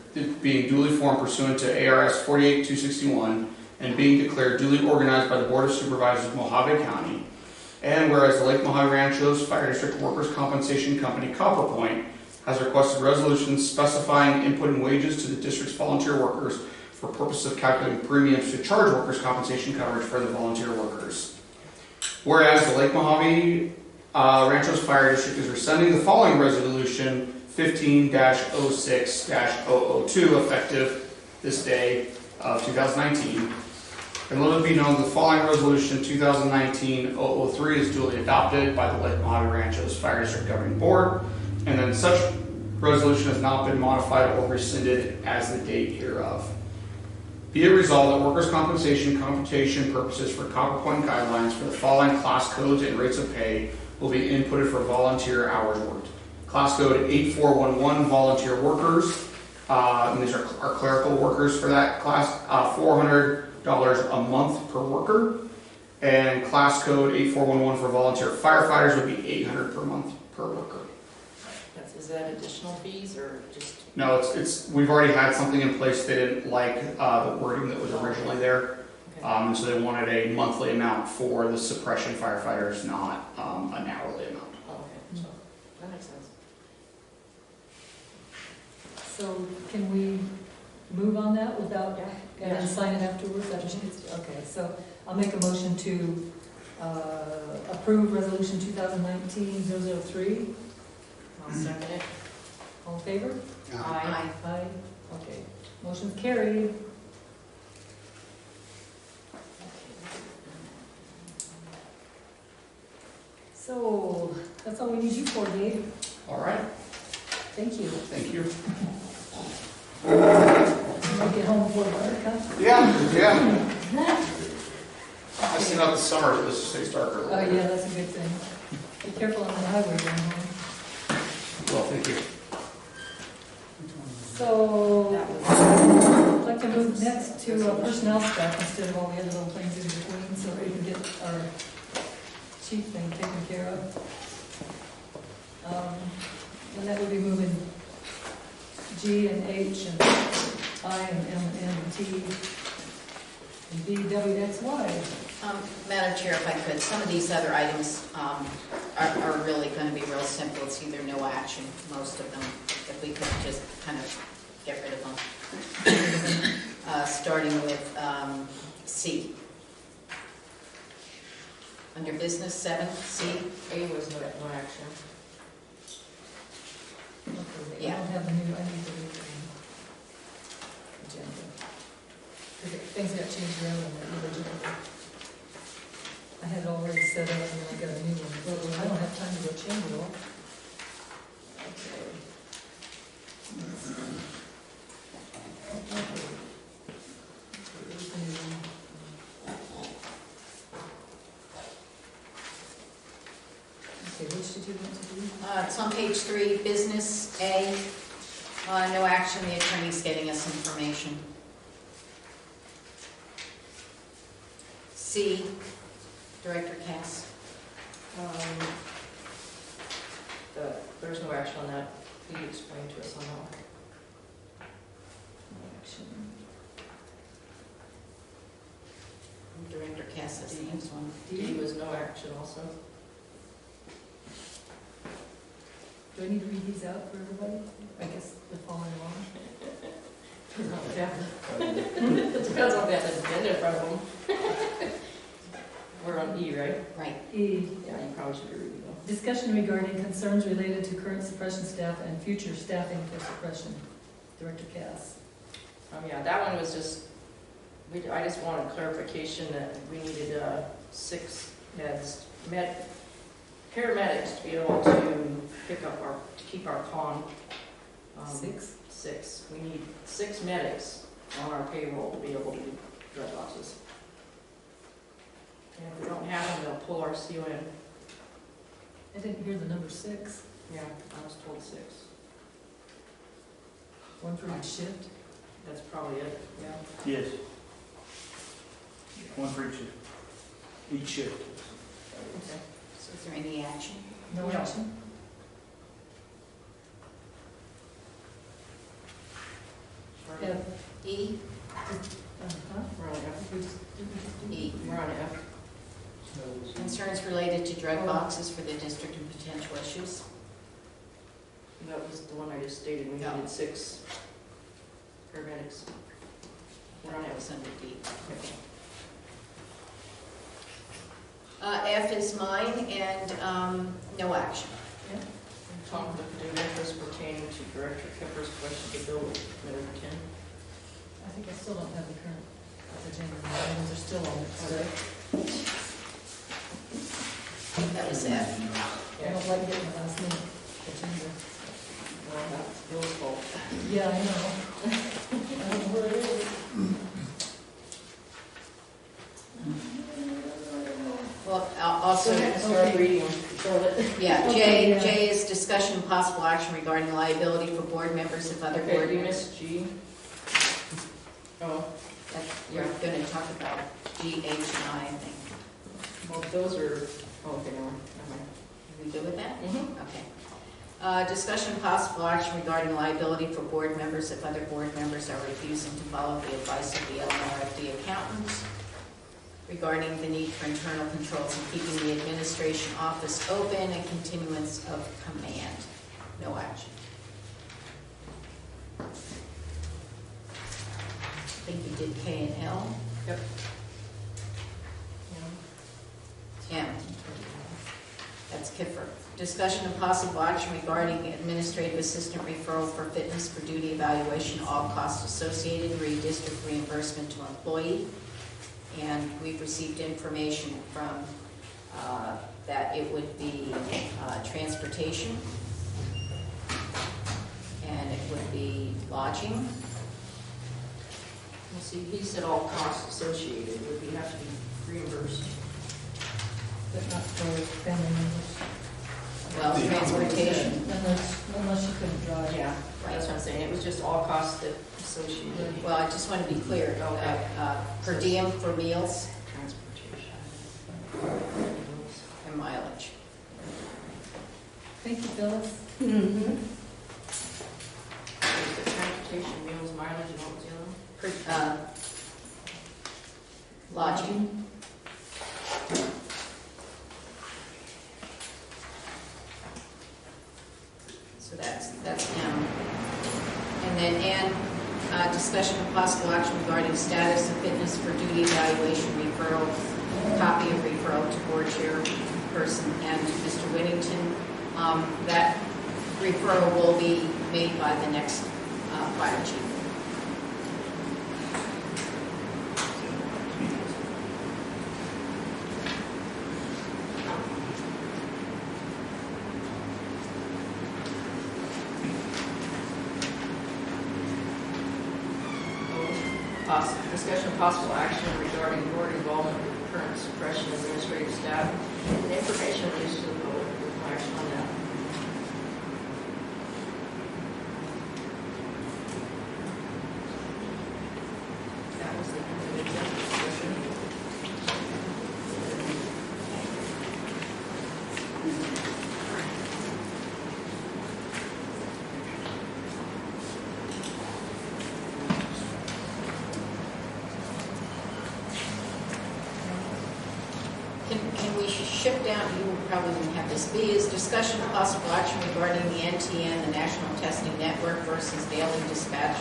being duly formed pursuant to ARS 48261, and being declared duly organized by the Board of Supervisors of Mohave County, and whereas the Lake Mohave Ranchos Fire District Workers' Compensation Company, Copper Point, has requested resolutions specifying inputting wages to the district's volunteer workers for purpose of calculating premiums to charge workers' compensation coverage for the volunteer workers. Whereas the Lake Mohave Ranchos Fire District is rescinding the following resolution 15-06-002 effective this day of 2019. And let it be known the following resolution 2019-003 is duly adopted by the Lake Mohave Ranchos Fire District Governing Board, and then such resolution has not been modified or rescinded as the date hereof. Be it resolved that workers' compensation computation purposes for Copper Point guidelines for the following class codes and rates of pay will be inputted for volunteer hours worked. Class code 8411 volunteer workers, and these are our clerical workers for that class, $400 a month per worker. And class code 8411 for volunteer firefighters would be $800 per month per worker. Is that additional fees or just? No, it's we've already had something in place. They didn't like the wording that was originally there. Okay. And so they wanted a monthly amount for the suppression firefighters, not an hourly amount. Oh, okay, so that makes sense. So can we move on that without, Yeah. and then sign it afterwards? Okay, so I'll make a motion to approve resolution 2019-003. I'll second it. All in favor? Aye. Aye. Okay. Motion's carried. So, that's all we need you for, Dave. All right. Thank you. Thank you. I'll get home before Buttercup. Yeah. I seen out the summer, but this stays darker. Oh, yeah, that's a good thing. Be careful on the highway going home. Well, thank you. So, I'd like to move next to personnel stuff instead of all the other little things in between, so we can get our chief thing taken care of. And that would be moving G and H and I and M and N and T and V, W, X, Y. Madam Chair, if I could, some of these other items are really going to be real simple. It's either no action, most of them, if we could just kind of get rid of them. Starting with C. Under business 7, C. A was no action. Okay, I Yeah. don't have the new, I need the new agenda. Because things got changed around in the original. I had it already set up and then I got a new one. Well, I don't have time to go change it all. Okay. Okay, which did you want to do? It's on page 3, business A. No action, the attorney's getting us information. C, Director Cass. There's no action on that. Can you explain to us on that? No action. Director Cass has the next one. D was no action also. Do I need to read these out for everybody? I guess they're following along. Depends on what they have. It depends on what they have the agenda in front of them. We're on E, right? Right. E, Yeah, you probably should be reading them. discussion regarding concerns related to current suppression staff and future staffing for suppression. Director Cass. Yeah, that one was just, I just wanted clarification that we needed 6 heads, paramedics to be able to pick up to keep our con. 6? 6. We need 6 medics on our payroll to be able to do drug boxes. And if we don't have them, they'll pull our CON. I didn't hear the number 6. Yeah, I was told 6. One for each shift. That's probably it, yeah. Yes. One for each shift. Okay. So is there any action? No No. action? F. E? Uh-huh. We're on F. We just- did we just do- E. We're on F. Concerns related to drug boxes for the district and potential issues. That was the one I just stated, we Yeah. needed 6 paramedics. We're on That F. was under D. Okay. F is mine, and no action. Conflict of interest pertaining to Director Kemper's question to Bill number 10. I think I still don't have the current agenda. The items are still on it. That was F. I don't like getting the last minute agenda. Well, that's Bill's fault. Yeah, I know. I don't know where it is. Well, also, Start reading them, Charlotte. yeah, Okay, yeah. J is discussion and possible action regarding liability for board members if other Okay, board you members. missed G. Oh, You're gonna talk about G, H, and I think. well, those are, oh, okay, never mind. Are we good with that? Mm-hmm. Okay. Discussion and possible action regarding liability for board members if other board members are refusing to follow the advice of the LMRFD accountants regarding the need for internal controls and keeping the administration office open and continuance of command. No action. I think you did K and L. Yep. M. That's Kiffer. Discussion and possible action regarding administrative assistant referral for fitness for duty evaluation, all costs associated, redistrict reimbursement to employee. And we've received information from that it would be transportation, and it would be lodging. Well, see, he said all costs associated, would we have to be reimbursed? But not for family members. Well, transportation. Unless you couldn't drive. Yeah, that's what I'm saying, it was just all costs that associated. Well, I just want to be clear, per diem for meals Transportation. and mileage. Thank you, Phyllis. The transportation, meals, mileage, and what was the other one? Lodging. So that's M. And then N, discussion of possible action regarding status of fitness for duty evaluation referral, copy of referral to board chairperson and Mr. Whittington. That referral will be made by the next fire chief. Discussion of possible action regarding board involvement with current suppression administrative staff and information released to the public with no action on that. That was the end of the executive session. chip down, you probably won't have this. B is discussion of possible action regarding the NTN, the National Testing Network versus daily dispatch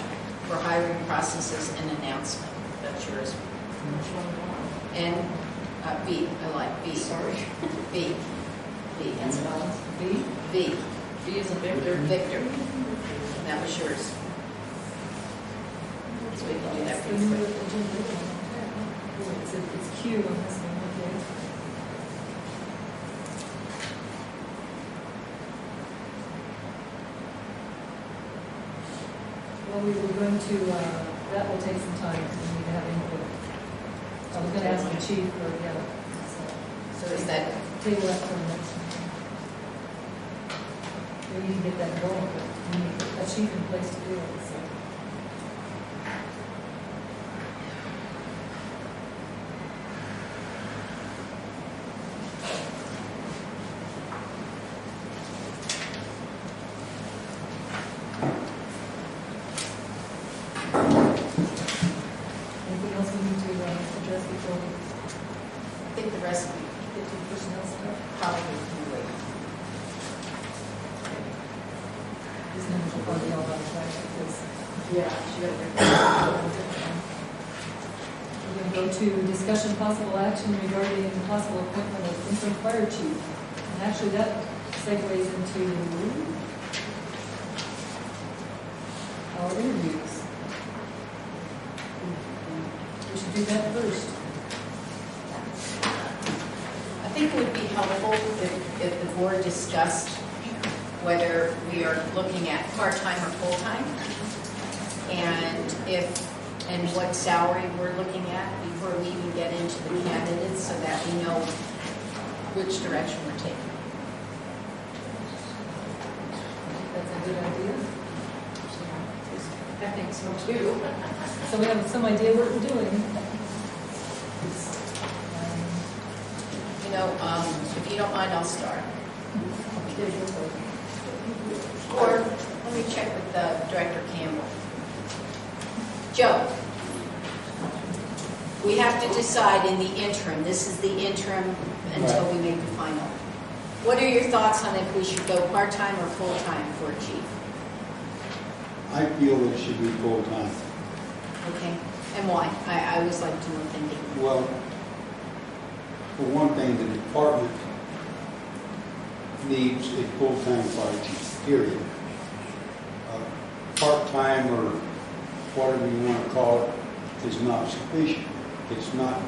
for hiring processes and announcement. That's yours. Which one do you want? And B, I like B. Sorry. B. B. That's Alice. B? B. B is a Victor. Victor. That was yours. So we can do that pretty quick. It's Q on this one, okay. Well, we were going to, that will take some time, because we need to have input. I was gonna ask the chief for, yeah, So is that, table that for the next one. We need to get that going, but we need a chief in place to do it, so. Anything else we need to address before we I think the rest of get to the personnel stuff? probably can wait. These numbers will probably all out of track because Yeah, she got it. we're going to go to discussion possible action regarding possible appointment of interim fire chief. And actually, that segues into our interviews. We should do that first. I think it would be helpful if the board discussed whether we are looking at part-time or full-time, and what salary we're looking at before we even get into the candidates, so that we know which direction we're taking. That's a good idea. I think so too. So we have some idea what we're doing. You know, if you don't mind, I'll start. Or let me check with Director Campbell. Joe, we have to decide in the interim. This is the interim until we make the final. What are your thoughts on if we should go part-time or full-time for a chief? I feel it should be full-time. Okay, and why? I always like to know thinking. Well, for one thing, the department needs a full-time fire chief, period. Part-time or whatever you want to call it is not sufficient. It's not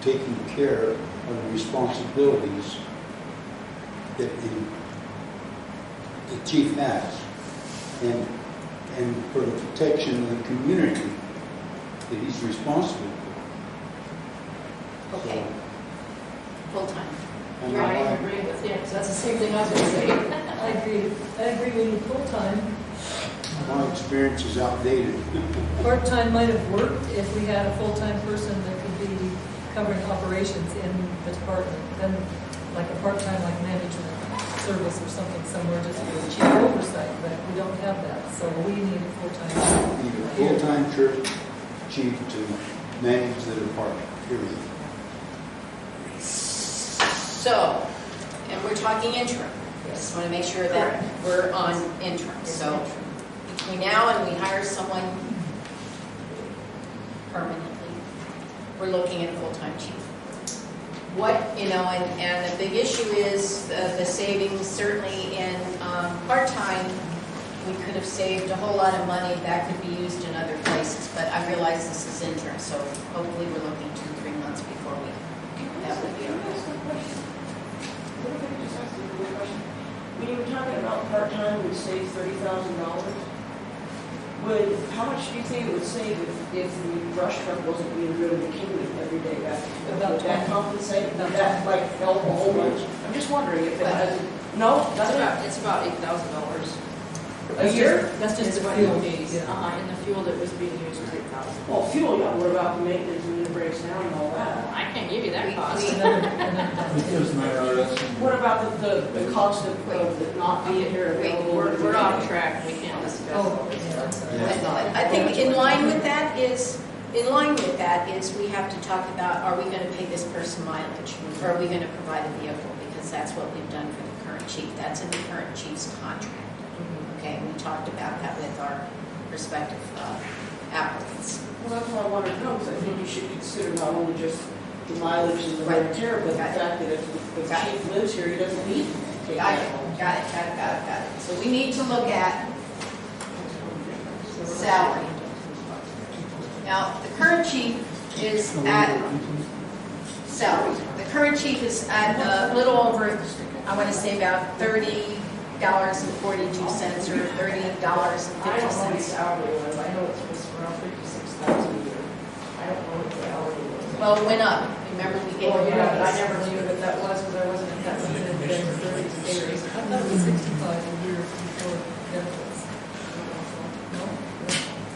taking care of the responsibilities that the chief has. And for the protection of the community that he's responsible for. Okay, full-time. And I I like, agree with you, because that's the same thing I was going to say. I agree we need full-time. my experience is outdated. Part-time might have worked if we had a full-time person that could be covering operations in the department. Then like a part-time like management service or something somewhere just for chief oversight, but we don't have that. So we need a full-time. Need a full-time church chief to manage the department, period. So, and we're talking interim. Just want to make sure that we're on interim. So between now and we hire someone permanently, we're looking at full-time chief. What, you know, and the big issue is the savings, certainly in part-time, we could have saved a whole lot of money that could be used in other places, but I realize this is interim, so hopefully we're looking 2-3 months before that would be our When you were talking about part-time would save $30,000, how much do you think it would save if the brush truck wasn't being driven to Kingwood every day back? Would that compensate? Would that like help a whole bunch? I'm just wondering if it has, no, It's about $8,000 a year? That's just It's the about fuel. 8 days. Yeah. And the fuel that was being used was 8,000. Well, fuel, yeah, what about the maintenance when it breaks down and all that? I can't give you that cost. Because my RS. What about the cost of not being here available? We're off track, we can't discuss all Oh, this yeah, I'm stuff. sorry. I think in line with that is in line with that is we have to talk about, are we going to pay this person mileage? Or are we going to provide a vehicle? Because that's what we've done for the current chief. That's in the current chief's contract. Okay, we talked about that with our respective applicants. Well, that's what I wanted to know, because I think you should consider not only just the mileage and the wear and tear, but the fact that if the chief lives here, he doesn't need to take Got that it, home. got it, got it, got it, got it. So we need to look at salary. Now, the current chief is at salary. The current chief is at a little over, I want to say about $30.42 or $30.50. I don't know what the hourly was, I know it was around 56,000 a year. I don't know what the hourly was. Well, it went up. Remember, we gave Well, it yeah, but I up. never knew what that was, because I wasn't at that meeting, and then 30 days. I thought it was 65 a year before benefits. No?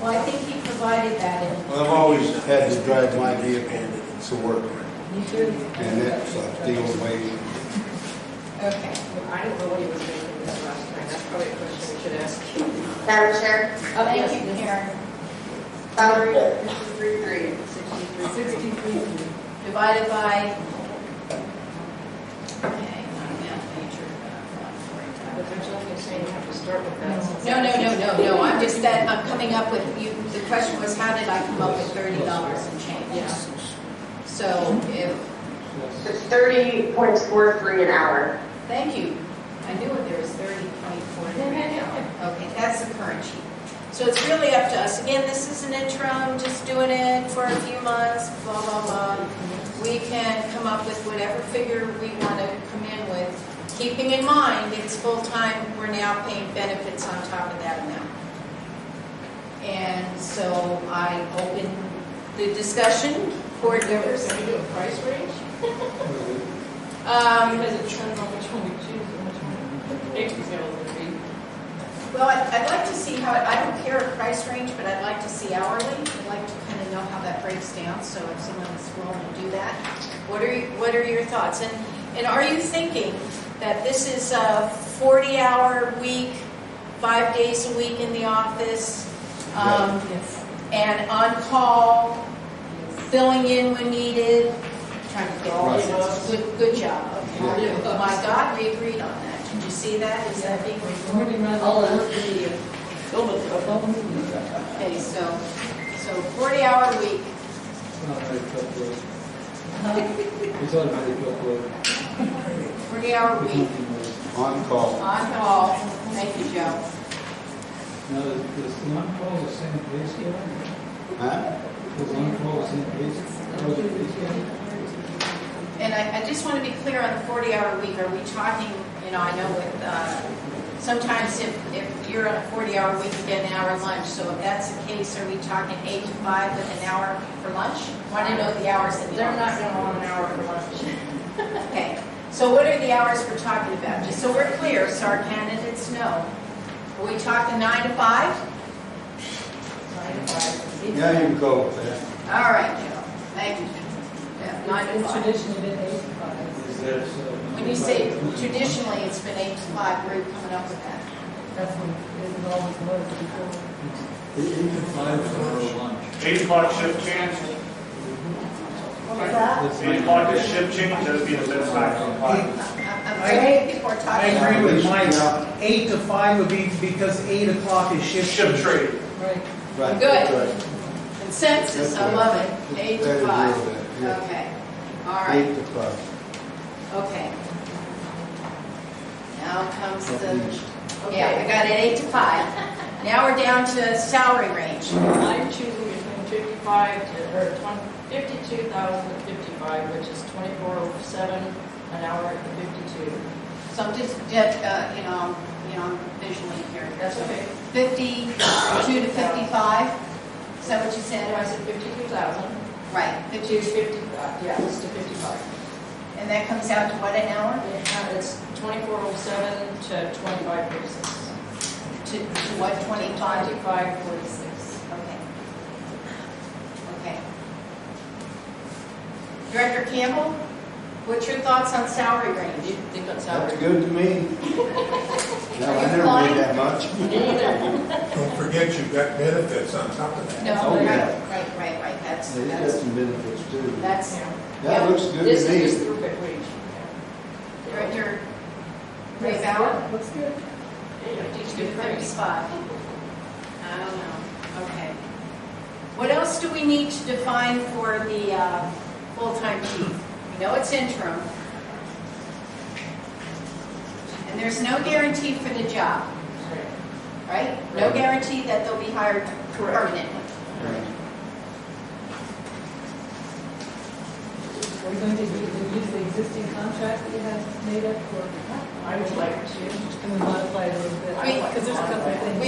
Well, I think he provided that in. Well, I've always had to drive my vehicle to work, Me too. and that's a deal wage. Okay. I don't know what he was making this last time. That's probably a question we should ask. Madam Chair, Oh, thank you, Karen. salary is 63. 63. Divided by, okay, not a math major, But there's nothing saying you have to start with that. no, I'm just that, I'm coming up with, you. The question was, how did I come up with $30 and change? Yeah. So if, It's 30.43 an hour. thank you, I knew it, there was 30.4 right now. Okay, that's the current sheet. So it's really up to us. Again, this is an interim, just doing it for a few months, blah, blah, blah. We can come up with whatever figure we want to come in with, keeping in mind it's full-time, we're now paying benefits on top of that amount. And so I open the discussion, board members. Can we do a price range? Because it depends on which one we choose and which one the scale is going to be. Well, I'd like to see how, I don't care a price range, but I'd like to see hourly. I'd like to kind of know how that breaks down, so if someone's willing to do that. What are your thoughts? And are you thinking that this is a 40-hour week, 5 days a week in the office, Yes. and on call, filling in when needed? Trying to get all this. Good job. Okay. Oh my God, we agreed on that. Did you see that? Is that being recorded? I'll alert the building. Okay, so 40-hour week. It's not very calculated. It's automatic calculated. 40-hour week, On call. on call. Thank you, Joe. Now, is the on-call the same pay scale? Huh? Is on-call the same pay scale? And I just want to be clear on the 40-hour week. Are we talking, I know with, sometimes if you're on a 40-hour week, you get an hour lunch. So if that's the case, are we talking 8 to 5 with an hour for lunch? Want to know the hours in the They're not office. going to want an hour for lunch. Okay, so what are the hours we're talking about? Just so we're clear, so our candidates know. Are we talking 9 to 5? 9 to 5. Yeah, you can go with that. All right, Joe. Thank you. Yeah, 9 to It's 5. traditionally been 8 to 5. Is there, When you say traditionally, it's been 8 to 5, where are you coming up with that? That's when it always was before. 8 to 5 for lunch. 8 o'clock shift change. What was that? 8 o'clock is shift change, that would be the best time for 5. I'm afraid people are I talking about. agree with Mike. 8 to 5 would be because 8 o'clock is shift. Shift trade. Right. Right. Good. Right. Consensus, I love it. 8 to Better 5. deal with that, Okay, all yeah. right, 8 to 5. okay. Now comes the, yeah, I got it 8 to 5. Now we're down to salary range. I'm choosing between 55 to, or 52,000 to 55, which is 24.07 an hour at the 52. So I'm just, I'm visually impaired. That's okay. 52 to 55? Is that what you So said? I said 52,000 Right, to 50, 55, yeah, it's to 55. and that comes out to what an hour? It's 24.07 to 25.46. To what, 25? 25.46. Okay. Okay. Director Campbell, what's your thoughts on salary range? You think that's how That's good to me. No, I never made that much. Don't forget you've got benefits on top of that. No, Oh, right, yeah. right. that's, They got some benefits too. that's, That looks good this to is me. the perfect wage. Director Ray Yes, Bauer? yeah, looks good. Yeah, I teach good price. 255. I don't know, okay. What else do we need to define for the full-time chief? We know it's interim. And there's no guarantee for the job, right? No guarantee that they'll be hired permanently. Are we going to use the existing contract that you have made up, or I would like to. can we modify it a little bit? Because there's a couple of things.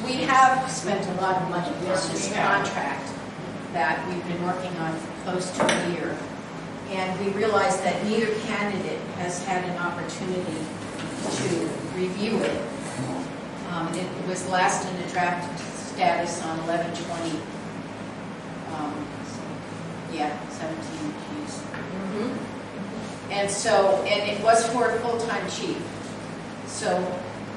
We have spent a lot of money on this contract that we've been working on for close to a year. And we realized that neither candidate has had an opportunity to review it. It was last in the draft status on 11/20, 17 keys. And it was for a full-time chief. So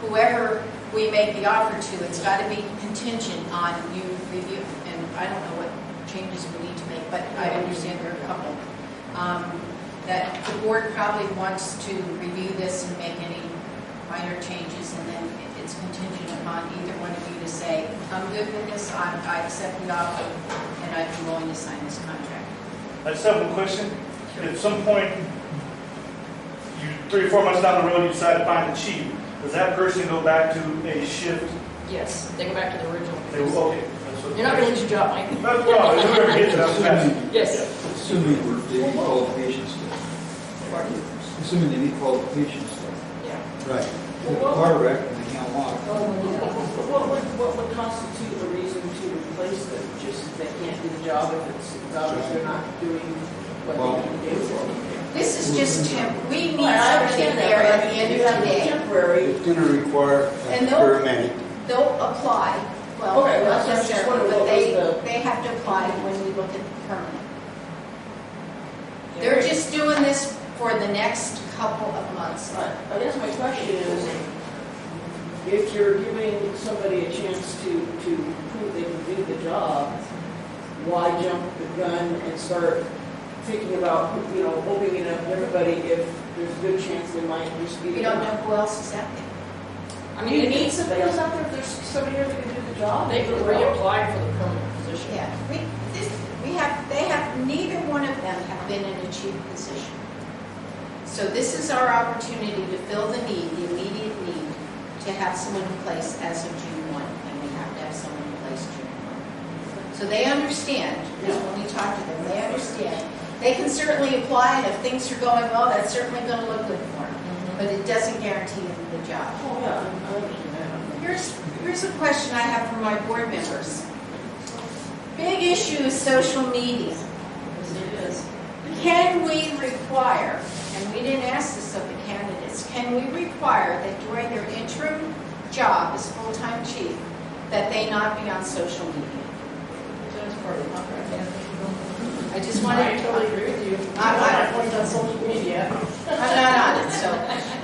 whoever we make the offer to, it's got to be contingent on you review. And I don't know what changes we need to make, but I understand there are a couple. That the board probably wants to review this and make any minor changes, and then it's contingent upon either one of you to say, I'm good with this, I accept the offer, and I'd be willing to sign this contract. I just have one question. At some point, 3 or 4 months down the road, you decide to find a chief. Does that person go back to a shift? Yes, they go back to the original. Okay. You're not going to lose your job, Mike. That's well, whoever gets it, I'm Yes. Assuming they meet qualifications still. Pardon? Assuming they meet qualifications still. Yeah. Right. If a car wreck and they can't walk. What would constitute a reason to replace them? Just they can't do the job if they're not doing what they can do? This is just we need I somebody understand there that, at the end you of have the day. temporary. It's gonna require a And they'll- paramedic. They'll apply, well, Okay, not that's just necessarily, what but was they have to apply when we look at permanent. They're just doing this for the next couple of months. I guess my question is, if you're giving somebody a chance to prove they can do the job, why jump the gun and start thinking about, opening it up to everybody if there's a good chance they might just be. We don't know who else is out there. I Do mean, you need somebody else out there if there's somebody here that can do the job? they could reapply for the permanent position. Yeah, neither one of them have been in a chief position. So this is our opportunity to fill the need, the immediate need, to have someone in place as of June 1, and we have to have someone in place June 1. So they understand, because when we talk to them, they understand. They can certainly apply, and if things are going well, that's certainly going to look good for them. But it doesn't guarantee them the job. Oh, yeah, I understand that. Here's a question I have for my board members. Big issue is social media. Can we require, and we didn't ask this of the candidates, can we require that during their interim job as full-time chief, that they not be on social media? That's part of the contract. I just wanted I to. totally agree with you. I'm not on social media. not on it, so.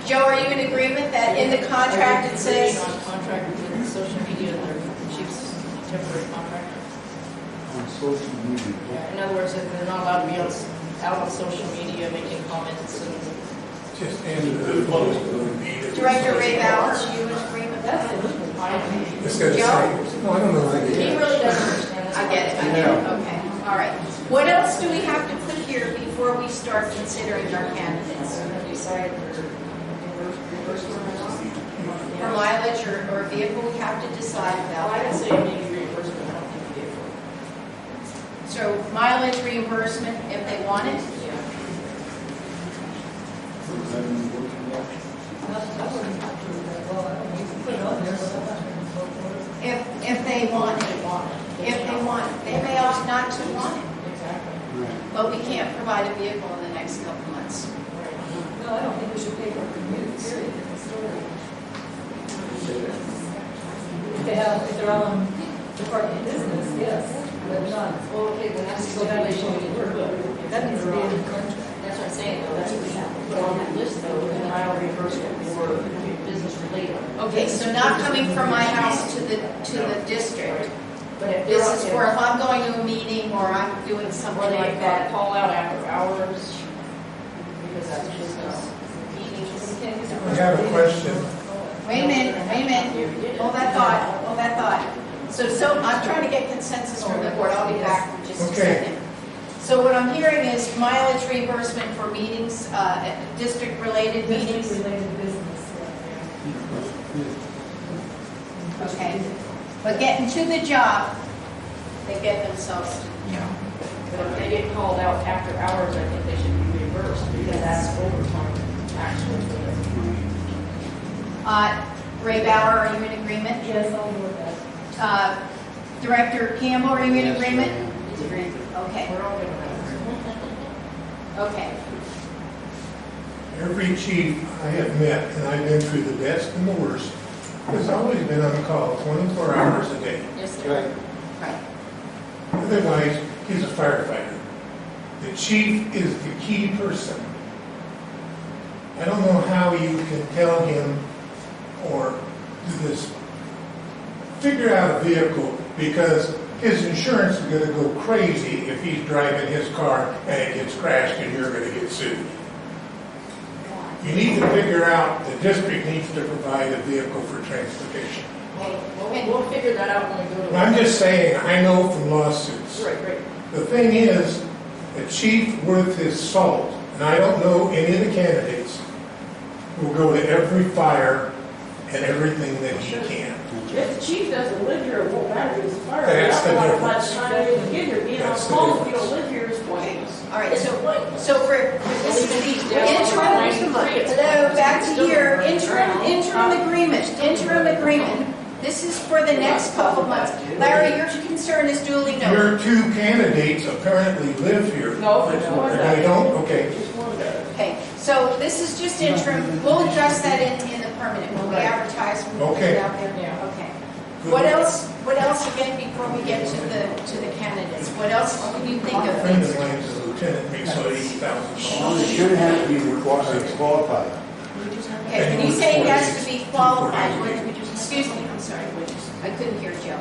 Joe, are you in agreement that in the contract it says? On contract with social media, their chief's temporary contractor. On social media. In other words, if they're not allowed to be out on social media making comments and. Just end the post would be. Director Ray Bauer, are you in agreement with that? It's gonna say, no, I don't know. He really doesn't understand this. I get it, okay, all right. What else do we have to put here before we start considering our candidates? Decide if they're reimbursement or not. For mileage or vehicle, we have to decide Well, about I would that. say maybe reimbursement, I don't think vehicle. So mileage reimbursement if they want it? If they want it. If they want it. They may opt not to want it, Exactly. but we can't provide a vehicle in the next couple months. No, I don't think we should pay for commute, period, in the story. If they're on department business, yes, but not. Well, okay, then that's Go back to stipulation. showing work. That needs to be in the contract. That's what I'm saying, though, that's what we have to put on that list, though, and mile reimbursement for business related. Okay, so not coming from my house to the district, But if This they're is on- for if I'm going to a meeting or I'm doing something Or they like that. call out after hours, because that's business. I have a question. Wait a minute, hold that thought. So I'm trying to get consensus from the board, I'll be back for just a Okay. second. So what I'm hearing is mileage reimbursement for meetings, district-related meetings. District-related business, Okay, but getting to the job, they get themselves to the job. But if they get called out after hours, I think they should be reimbursed, because that's overtime, actually. Ray Bauer, are you in agreement? Yes, I'll do that. Director Campbell, are you in Yes, agreement? I am. Okay, We're all gonna have. okay. Every chief I have met, and I've been through the best and the worst, has always been on call 24 hours a day. Yes, Right. sir. Right. Otherwise, he's a firefighter. The chief is the key person. I don't know how you can tell him or do this, figure out a vehicle, because his insurance is gonna go crazy if he's driving his car and it gets crashed and you're gonna get sued. You need to figure out, the district needs to provide a vehicle for transportation. We'll figure that out when we go to. I'm just saying, I know from lawsuits. Right. The thing is, the chief worth his salt, and I don't know any of the candidates, will go to every fire and everything that he can. If the chief doesn't live here, it won't matter, he's a fireman. That's the By the difference. time you get here, being on That's the call, if you difference. don't live here is pointless. All right, so for, this is the Interim. interim, hello, back to here, interim agreement. This is for the next couple of months. Larry, your concern is duly noted. Your two candidates apparently live here. No, there's one They guy. don't, okay. Just one guy. Okay, so this is just interim, we'll address that in the permanent, when we advertise, when we put it Okay. out there. Yeah. Okay. Good What luck. else again, before we get to the candidates? What else can you think A of? friend of mine is a lieutenant, makes about $80,000. Well, it should have to be qualified. Okay, when you say it has to be qualified, excuse me, I'm sorry, I couldn't hear Joe.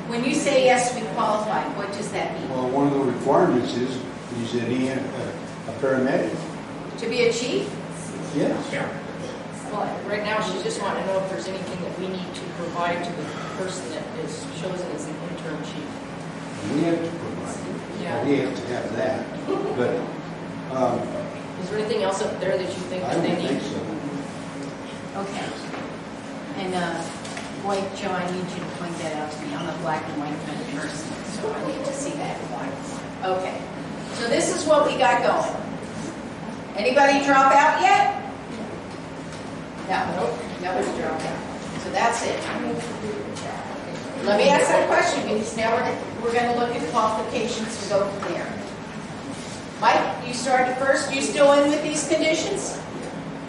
When you say he has to be qualified, what does that mean? Well, one of the requirements is that he had a paramedic. To be a chief? Yes. Yeah. Well, right now, she just wanted to know if there's anything that we need to provide to the person that is chosen as the interim chief. We have to provide it. Yeah. We have to have that, but Is there anything else up there that you think I that they don't need? think so. Okay. And, White Joe, I need you to point that out to me. I'm a black and white kind of person, so I need to see that in black and white. Okay. So this is what we got going. Anybody drop out yet? No. Nobody's dropped out. So that's it. Let me ask that question, because now we're going to look at qualifications and go from there. Mike, you started first. You still in with these conditions?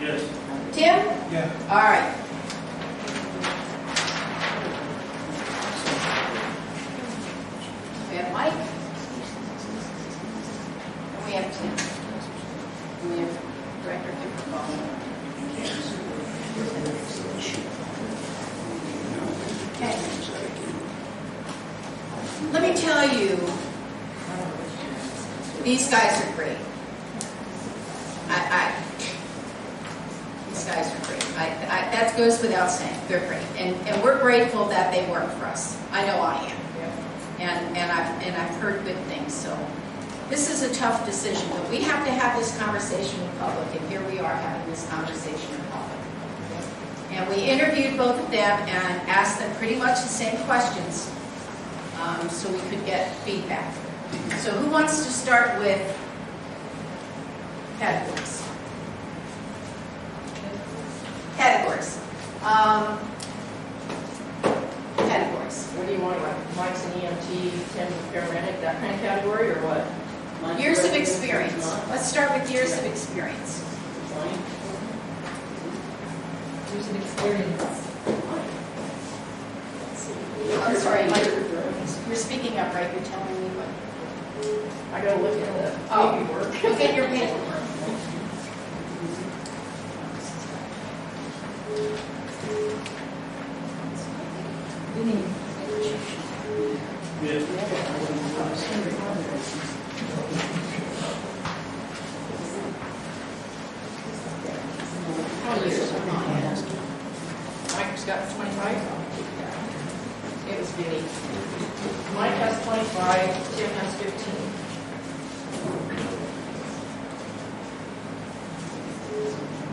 Yes. Tim? Yeah. All right. We have Mike. And we have Tim. And we have Director Kipper. Okay. Let me tell you, these guys are great. These guys are great. That goes without saying. They're great, and we're grateful that they work for us. I know I am, and I've heard good things. So this is a tough decision, but we have to have this conversation in public, and here we are having this conversation in public. And we interviewed both of them and asked them pretty much the same questions, so we could get feedback. So who wants to start with categories? Categories. Categories. What do you want, like Mike's an EMT, Tim's a paramedic, that kind of category, or what? Years of experience. Let's start with years of experience. Years of experience. I'm sorry, Mike. You're speaking up, right? You're telling me what? I gotta look at the Oh. paperwork. Look at your paperwork. Vinny. Mike has 25, Tim has 15.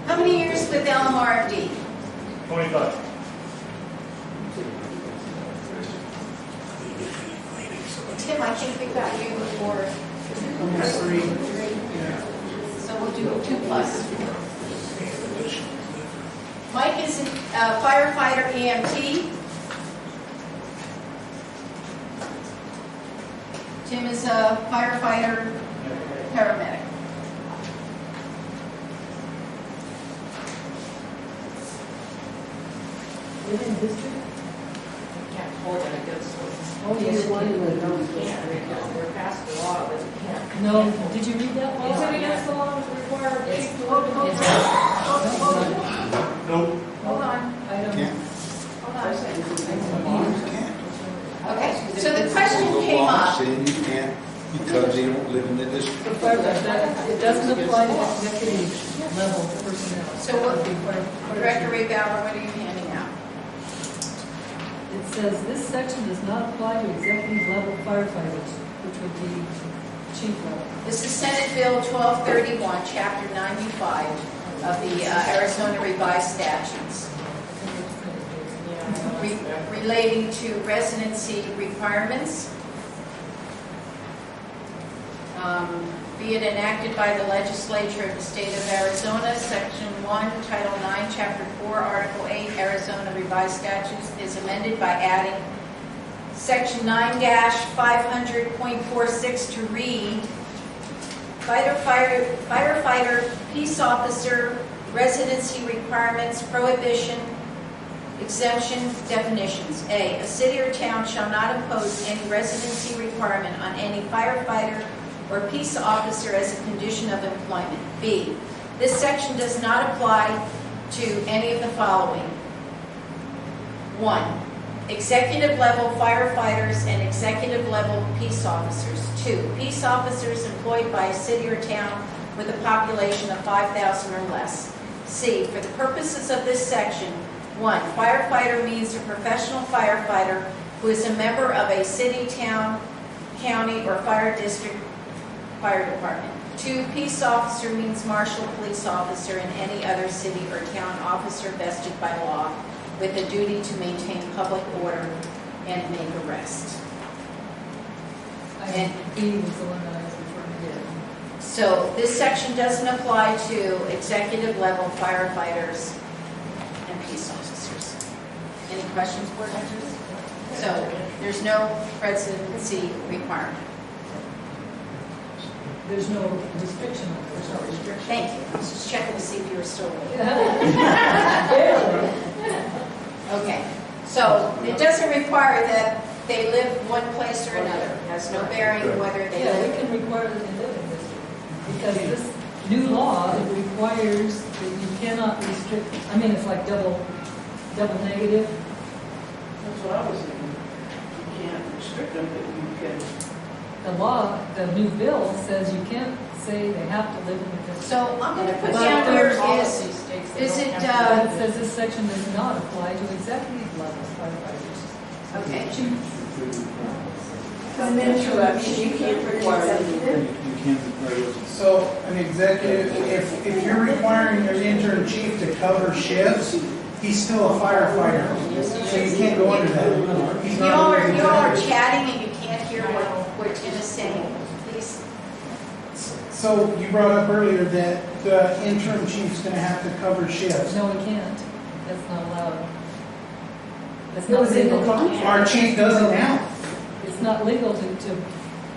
How many years with LMRFD? 25. Tim, I think we got you for, so we'll do 2 plus. Mike is a firefighter EMT. Tim is a firefighter paramedic. Live in district? Can't hold it against them. Oh, yes. You can't, because we're past the law, but you can't. No, did you read that? Is it against the law to require a chief to live in It's- Nope. Hold on, Item, Can't. hold on. Can't. Okay, so the question The came law up. saying you can't because they don't live in the district. the firefighter, it doesn't apply to executive level personnel. So what- It'd be fire- Director Ray Bauer, what are you handing out? It says this section does not apply to executive level firefighters, which would be chief level. This is Senate Bill 1231, Chapter 95 of the Arizona Revised Statutes, relating to residency requirements. Be it enacted by the legislature of the state of Arizona, Section 1, Title 9, Chapter 4, Article 8, Arizona Revised Statutes is amended by adding Section 9-500.46 to read, firefighter, peace officer, residency requirements, prohibition, exemption, definitions. A city or town shall not impose any residency requirement on any firefighter or peace officer as a condition of employment. B, this section does not apply to any of the following. 1, executive level firefighters and executive level peace officers. 2, peace officers employed by a city or town with a population of 5,000 or less. C, for the purposes of this section, 1, firefighter means a professional firefighter who is a member of a city, town, county, or fire district fire department. 2, peace officer means marshal, police officer, and any other city or town officer vested by law with a duty to maintain public order and make arrests. Item B was the one that I was referring to. So this section doesn't apply to executive level firefighters and peace officers. Any questions, board members? So there's no residency requirement. There's no restriction on it. There's no restriction. Thank you. I was just checking to see if you were still with me. Okay, so it doesn't require that they live one place or another. It has no bearing whether they Yeah, we live. can require that they live in this, because this new law requires that you cannot restrict, I mean, it's like double negative. That's what I was thinking. You can't restrict them, but you can. The law, the new bill says you can't say they have to live in the district. So I'm going to put But down here Policy is states they it, don't have to- It says this section does not apply to executive level firefighters. okay. And then you can't require them. You can't require those. So an executive, if you're requiring an intern chief to cover shifts, he's still a firefighter. So you can't go under that. He's You not all an are executive. chatting and you can't hear what Tim is saying. Please. So you brought up earlier that the interim chief's gonna have to cover shifts. No, we can't. That's not allowed. That's not legal. Our chief does it now. It's not legal to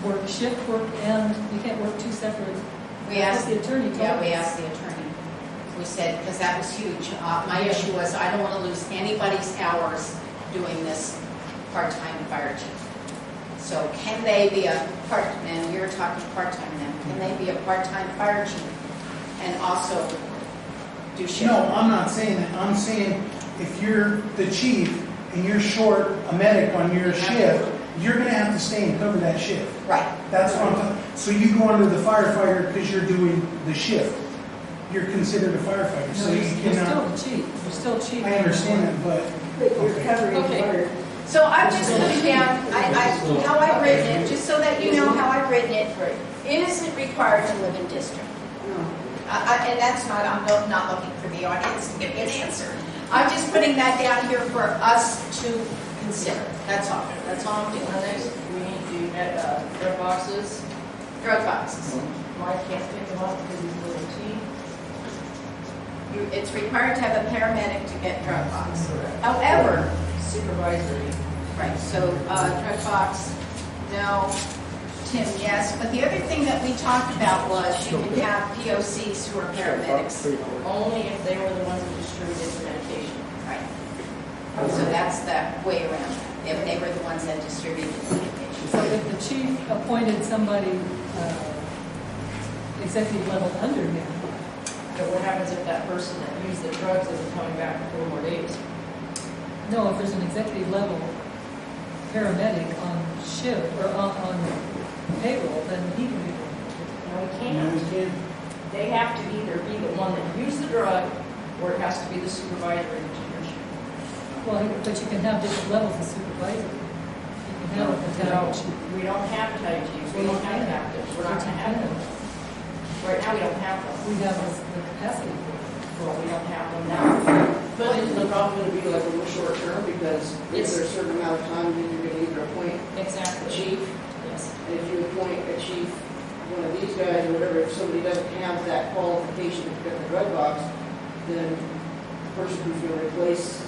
work shift work, and you can't work two separate. We asked, The attorney told yeah, we us. asked the attorney. We said, because that was huge. My issue was I don't want to lose anybody's hours doing this part-time fire chief. So can they be a and we were talking part-time now, can they be a part-time fire chief and also do shift? No, I'm not saying that. I'm saying if you're the chief and you're short a medic on your shift, you're gonna have to stay and cover that shift. Right. That's what I'm talking. So you go under the firefighter because you're doing the shift. You're considered a firefighter, so No, you you're still cannot. the chief. You're still chief. I understand that, but But you're covering Okay. for So I'm just putting down, how I've written it, just so that you know how I've written it. Is it required to live in district? And that's not, I'm not looking for the audience to give me an answer. I'm just putting that down here for us to consider. That's all. That's all I'm doing. Next, we need to drug boxes. Drug boxes. Mike can't pick them up because he's a little T. It's required to have a paramedic to get drug box. However, Supervisory. right, so drug box, no. Tim, yes. But the other thing that we talked about was you can have POCs who are paramedics. Only if they were the ones who distributed the medication. Right. So that's the way around that, if they were the ones that distributed the medication. So if the chief appointed somebody executive level under him, But what happens if that person that used the drugs isn't coming back for 4 more days? no, if there's an executive level paramedic on shift or on payroll, then he can be. No, he can't. They have to either be the one that used the drug, or it has to be the supervisor in position. Well, but you can have different levels of supervisor. You can have a battalion chief. We don't have battalion chiefs, we don't have captains, we're not gonna have them. Right now, we don't have them. We have the capacity for it. Well, we don't have them now. But isn't the problem going to be like a little short term, because if there's a certain amount of time, then you're going to either appoint a Exactly. chief, Yes. and if you appoint a chief, one of these guys or whatever, if somebody doesn't have that qualification to get the drug box, then the person who's going to replace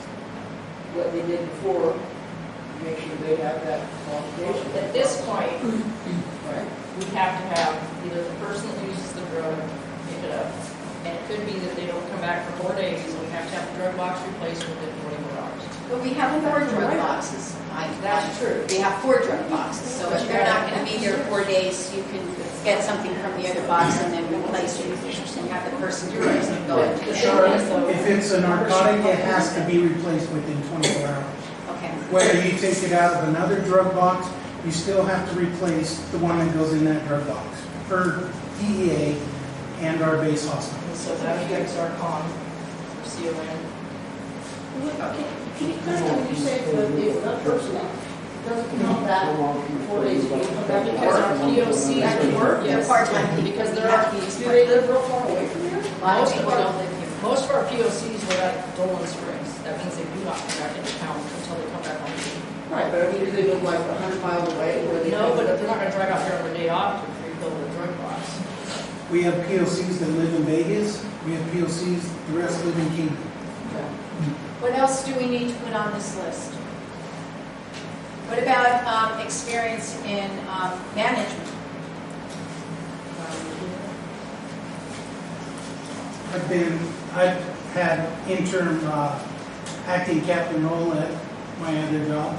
what they did before, make sure they have that qualification. At this point, Right. we have to have either the person that uses the drug pick it up, and it could be that they don't come back for 4 days, and we have to have the drug box replaced within 24 hours. But we have 4 drug boxes. That's true. We have 4 drug boxes, so if they're not going to be there 4 days, you can get something from the other box and then replace it and have the person who is going to If it's a narcotic, it has to be replaced within 24 hours. Okay. Whether you take it out of another drug box, you still have to replace the one that goes in that drug box per DEA and our base hospital. So that affects our CON, CON. Okay, can you clarify what you said, if that person doesn't come back for 4 days, can you come back to Because our work? POCs Back to work, they're part-time people. Because there are, Do they live real far away from here? A lot of people don't live here. most of our POCs were at Dolan Springs. That means they do not come back into town until they come back on duty. Right, but I mean, do they live like 100 miles away, or they? No, but they're not gonna drive out here on their day off to refill their drug box. We have POCs that live in Vegas, we have POCs, the rest live in Kingman. What else do we need to put on this list? What about experience in management? I've had interim acting captain role at my other job.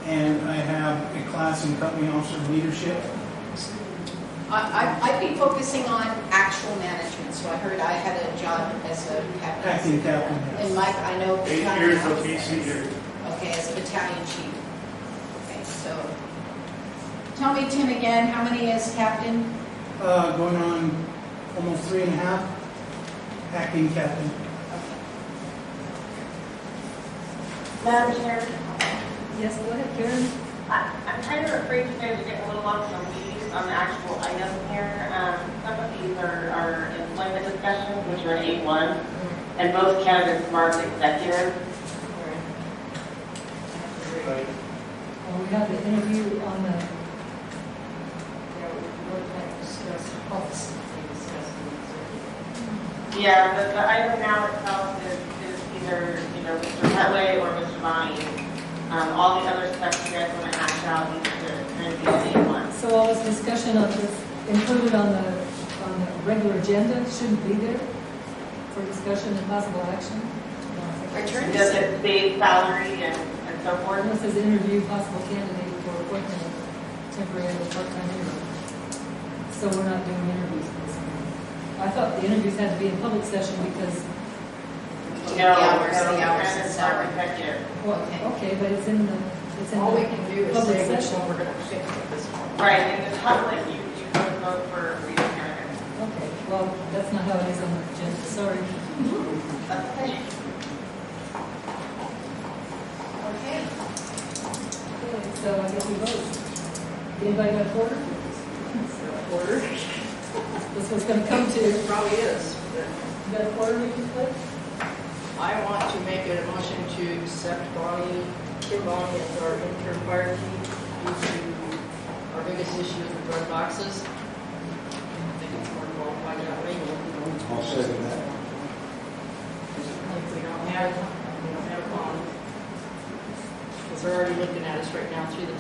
And I have a class in company officer leadership. I'd be focusing on actual management, so I heard I had a job as a captain. Acting captain, yes. And Mike, I know. 8 years of PC here. Okay, as a battalion chief. Okay, so, tell me, Tim, again, how many as captain? Going on almost 3.5, acting captain. Madam Chair, Yes, go ahead, Karen. I'm kind of afraid you guys are getting a little off the weeds on the actual item here. Some of these are employment discussions, which are in A1, and most candidates marked executive. Right. Well, we have the interview on the, Yeah, we really can't discuss policy, we discuss the executive. Yeah, the item now itself is either Mr. Petway or Mr. Bonnie. All the other stuff you guys want to hash out needs to kind of be in A1. so all this discussion of this included on the regular agenda shouldn't be there for discussion and possible action? Return to Does center. it state salary and so forth? This says interview possible candidate for appointment of temporary or part-time interview. So we're not doing interviews for this one. I thought the interviews had to be in public session because, The hours and candidates salary. marked executive. well, okay, but it's in the All we can do is public say which session. one we're gonna pick at this point. Right, in the public, you could vote for either candidate. Okay, well, that's not how it is on the agenda, sorry. Okay. so I guess we vote. Anybody got a quarter? Order? That's what it's gonna come to. It probably is. You got a quarter you can put? I want to make a motion to accept Kim Bonnie as our intern fire chief due to our biggest issue is the drug boxes. I think it's more qualified that way. I'll second that. If we don't have a bond. Because they're already looking at us right now through the,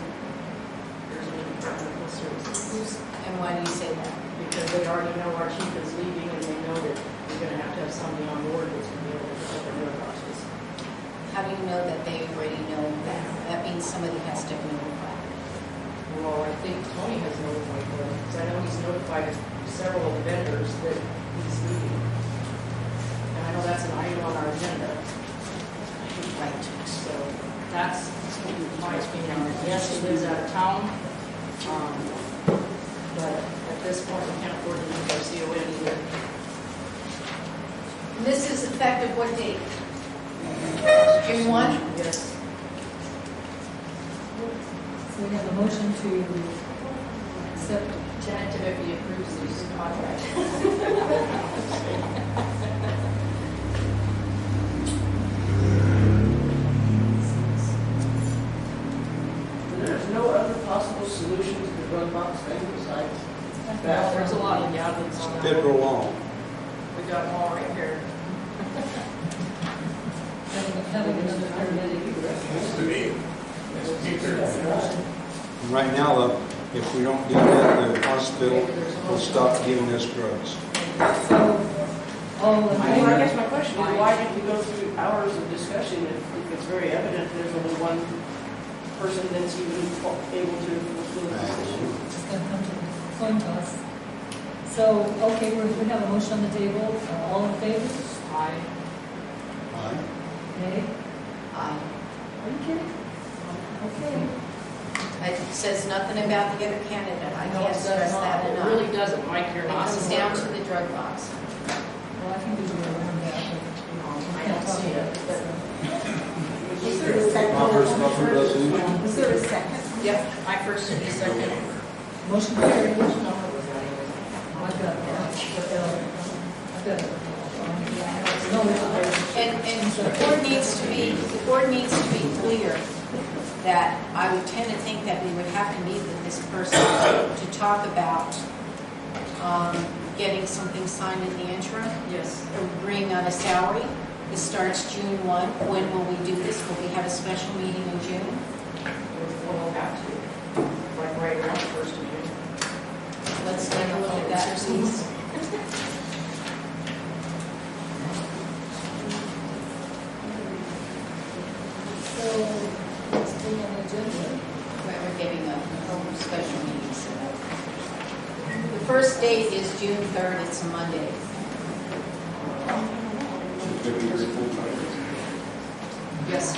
there's a new Department of Health Services. And why do you say that? Because they already know our chief is leaving and they know that we're gonna have to have somebody on board that's gonna be able to protect our drug boxes. How do you know that they already know that? That means somebody has to notify. Well, I think Tony has notified them, because I know he's notified several of the vendors that he's leaving. And I know that's an item on our agenda. Right. So that's my opinion on it. Yes, he lives out of town, but at this point, we can't afford to lose our CON either. And this is effective what date? June 1? Yes. So we have a motion to accept. Tentative if he approves this contract. There's no other possible solution to the drug box thing besides Well, there's a lot of gadgets on that. Bid roll on. We got them all right here. Having another paramedic. Has to be. Has to be there. Right now, though, if we don't do that, the hospital will stop giving us drugs. So, all in I favor? guess my question is, why did we go through hours of discussion if it's very evident there's only one person that's even able to fulfill this issue? It's gonna come to the coin toss. So, okay, we have a motion on the table. All in favor? Aye. Aye. Nay? Aye. Are you kidding? Okay. It says nothing about the other candidate. I No, can't it stress does that not. It enough. really doesn't, Mike, you're It not. comes down to the drug box. Well, I think we can around that. I don't see it, but Is there a second? Robert's buffer resolution. Is there a second? yep, I first and second. Motion carried. Which number was that? I've got it. I've got it. No, it's And the board needs to be clear that I would tend to think that we would have to meet with this person to talk about getting something signed in the interim, Yes. agreeing on a salary. This starts June 1. When will we do this? Will we have a special meeting in June? We'll have to, like right around the first of June. Let's take a look at that, please. So, next thing on the agenda. We're getting a special meeting set up. The first date is June 3rd. It's a Monday. Yes.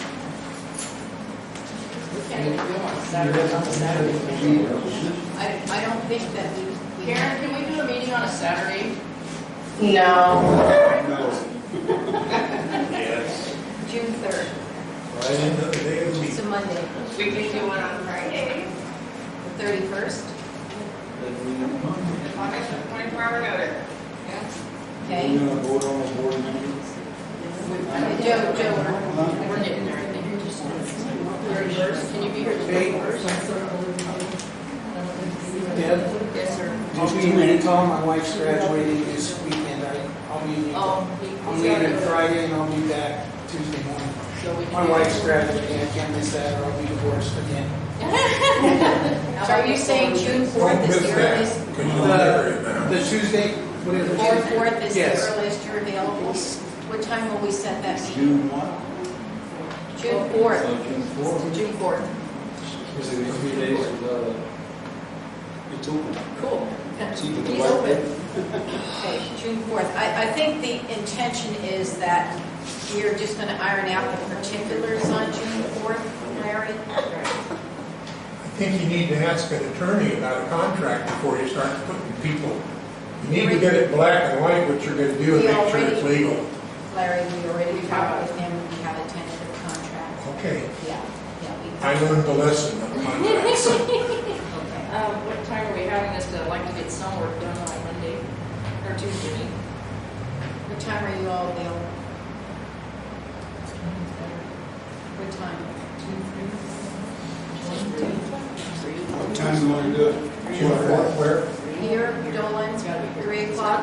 We can't even do them on Saturday, on Saturday. I don't think that we Karen, can we do a meeting on a Saturday? No. Yes. June 3rd. Right in the day of the It's a week. Monday. We can do one on Friday. The 31st. As long as it's 24-hour notice. Okay. We're gonna vote on the board meeting. Joe, We're getting there, I think. 31st, can you be here the 31st? Deb, Yes, sir. just be me, Tom, my wife's graduating this weekend. I'll be, Oh, I'm leaving Friday and I'll be back Tuesday morning. So we can. My wife's graduating, I can't miss that or I'll be divorced again. So are you saying June 4th is the earliest? Because you never remember. The Tuesday, what is it? June 4th is the Yes. earliest you're available? What time will we set that meeting? June what? June 4th. June 4th. June 4th. Is it 3 days? It's open. Cool. See, the He's light- open. Okay, June 4th. I think the intention is that we're just going to iron out the particulars on June 4th, Larry. I think you need to ask an attorney about a contract before you start putting people. You need to get it black and white what you're gonna do and We make sure it's already- legal. Larry, we already talked with him. We have a tentative contract. Okay, Yeah, yeah. I learned the lesson. contracts. What time are we having this? I'd like to get some work done on Monday or Tuesday. What time are you all available? What time? What time do you want to do it? Where? Here, Dolan, It's gotta be here. 3 o'clock?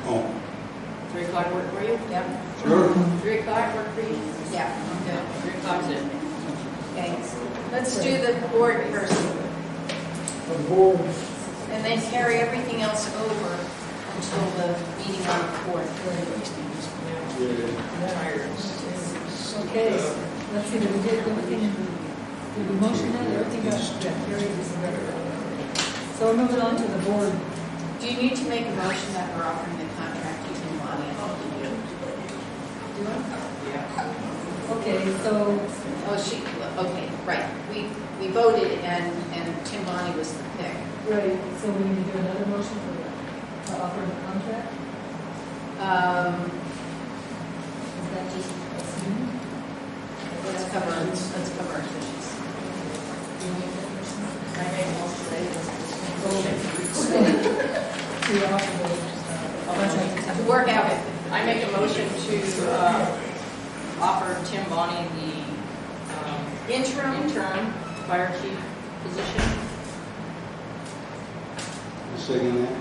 Oh, 3 o'clock work for you? Yep. sure. 3 o'clock work for you? Yeah, I'm good. 3 o'clock's it. Okay, let's do the board person, The board, and then carry everything else over until the meeting on the 4th. Okay, let's see, did we get everything, did we motion that, everything got carried? So we're moving on to the board. Do you need to make a motion that we're offering the contract to Tim Bonnie? Do I? Okay, so, Oh, okay, right. We voted and Tim Bonnie was the pick. right, so we need to do another motion for the, to offer the contract? Is that just assumed? Let's cover our efficiencies. Do you make that motion? Can I make a motion today? To offer the, contract to To work out it. I make a motion to offer Tim Bonnie the interim fire chief position. Second that.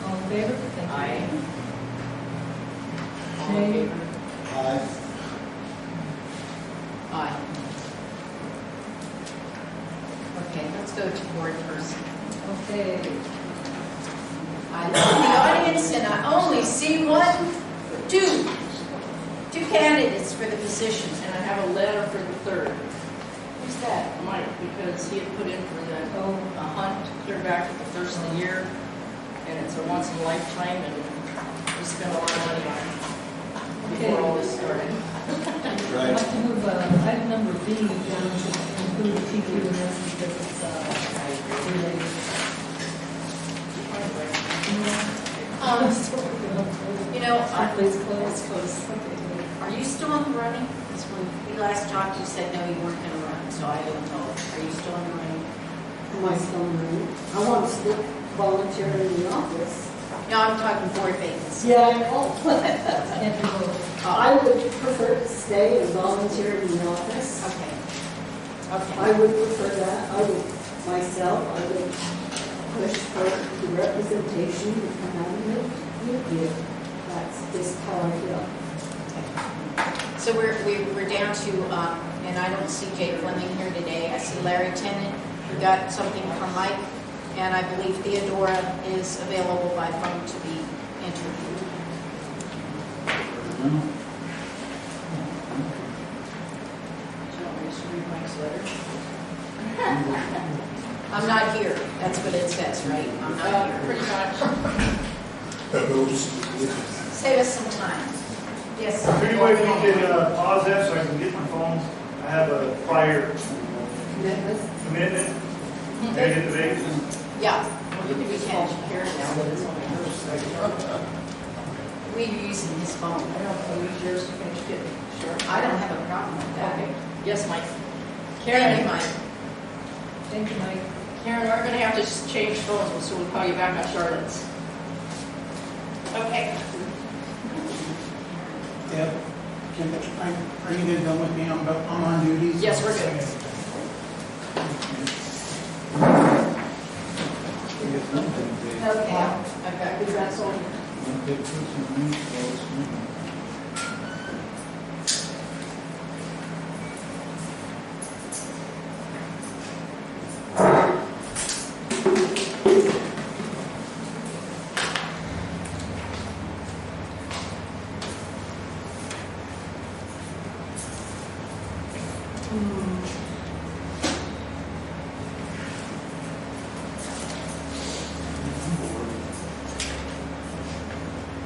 All in favor? Thank you. Aye. All in Nay. favor? Aye. Aye. Okay, let's go to board person. Okay. I look at the audience and I only see two candidates for the position. And I have a letter for the third, Who's that? Mike, because he had put in for the a hunt clear back at the first of the year, and it's a once in a lifetime, and we spent a lot of money on it before all this started. I'd Right. like to move item number B down to include TQ&S because it's related. You know, Please close. are you still in the running? Because when we last talked, you said no, you weren't going to run, so I don't know. Are you still in the running? Am I still in the room? I want to still volunteer in the office. No, I'm talking board vacancy. Yeah, I know. Can't do both. Oh, I would prefer to stay and volunteer in the office. okay. I Okay. would prefer that. I would, myself, I would push for the representation to come out of it. That's just how I feel. So we're down to, and I don't see Jay Fleming here today. I see Larry Tennant. We got something from Mike, and I believe Theodora is available by phone to be interviewed. Do you want me to read Mike's letter? I'm not here. That's what it says, right? I'm not here. Pretty much. The moves. Save us some time. Yes. Anyway, if you can pause that so I can get my phone. I have a prior commitment. Can I get the vacancy? Yeah, Well, you can just call Karen now, but it's only hers. we're using his phone. I don't know, use yours to finish getting, sure. I don't have a problem with that. Okay. Yes, Mike. Thank you, Karen, Mike. Thank you, Mike. Karen, we're gonna have to change phones, so we'll call you back on Charlotte's. Okay. Deb, are you guys done with me? I'm on duty. Yes, we're good. Okay, I've got good rest on.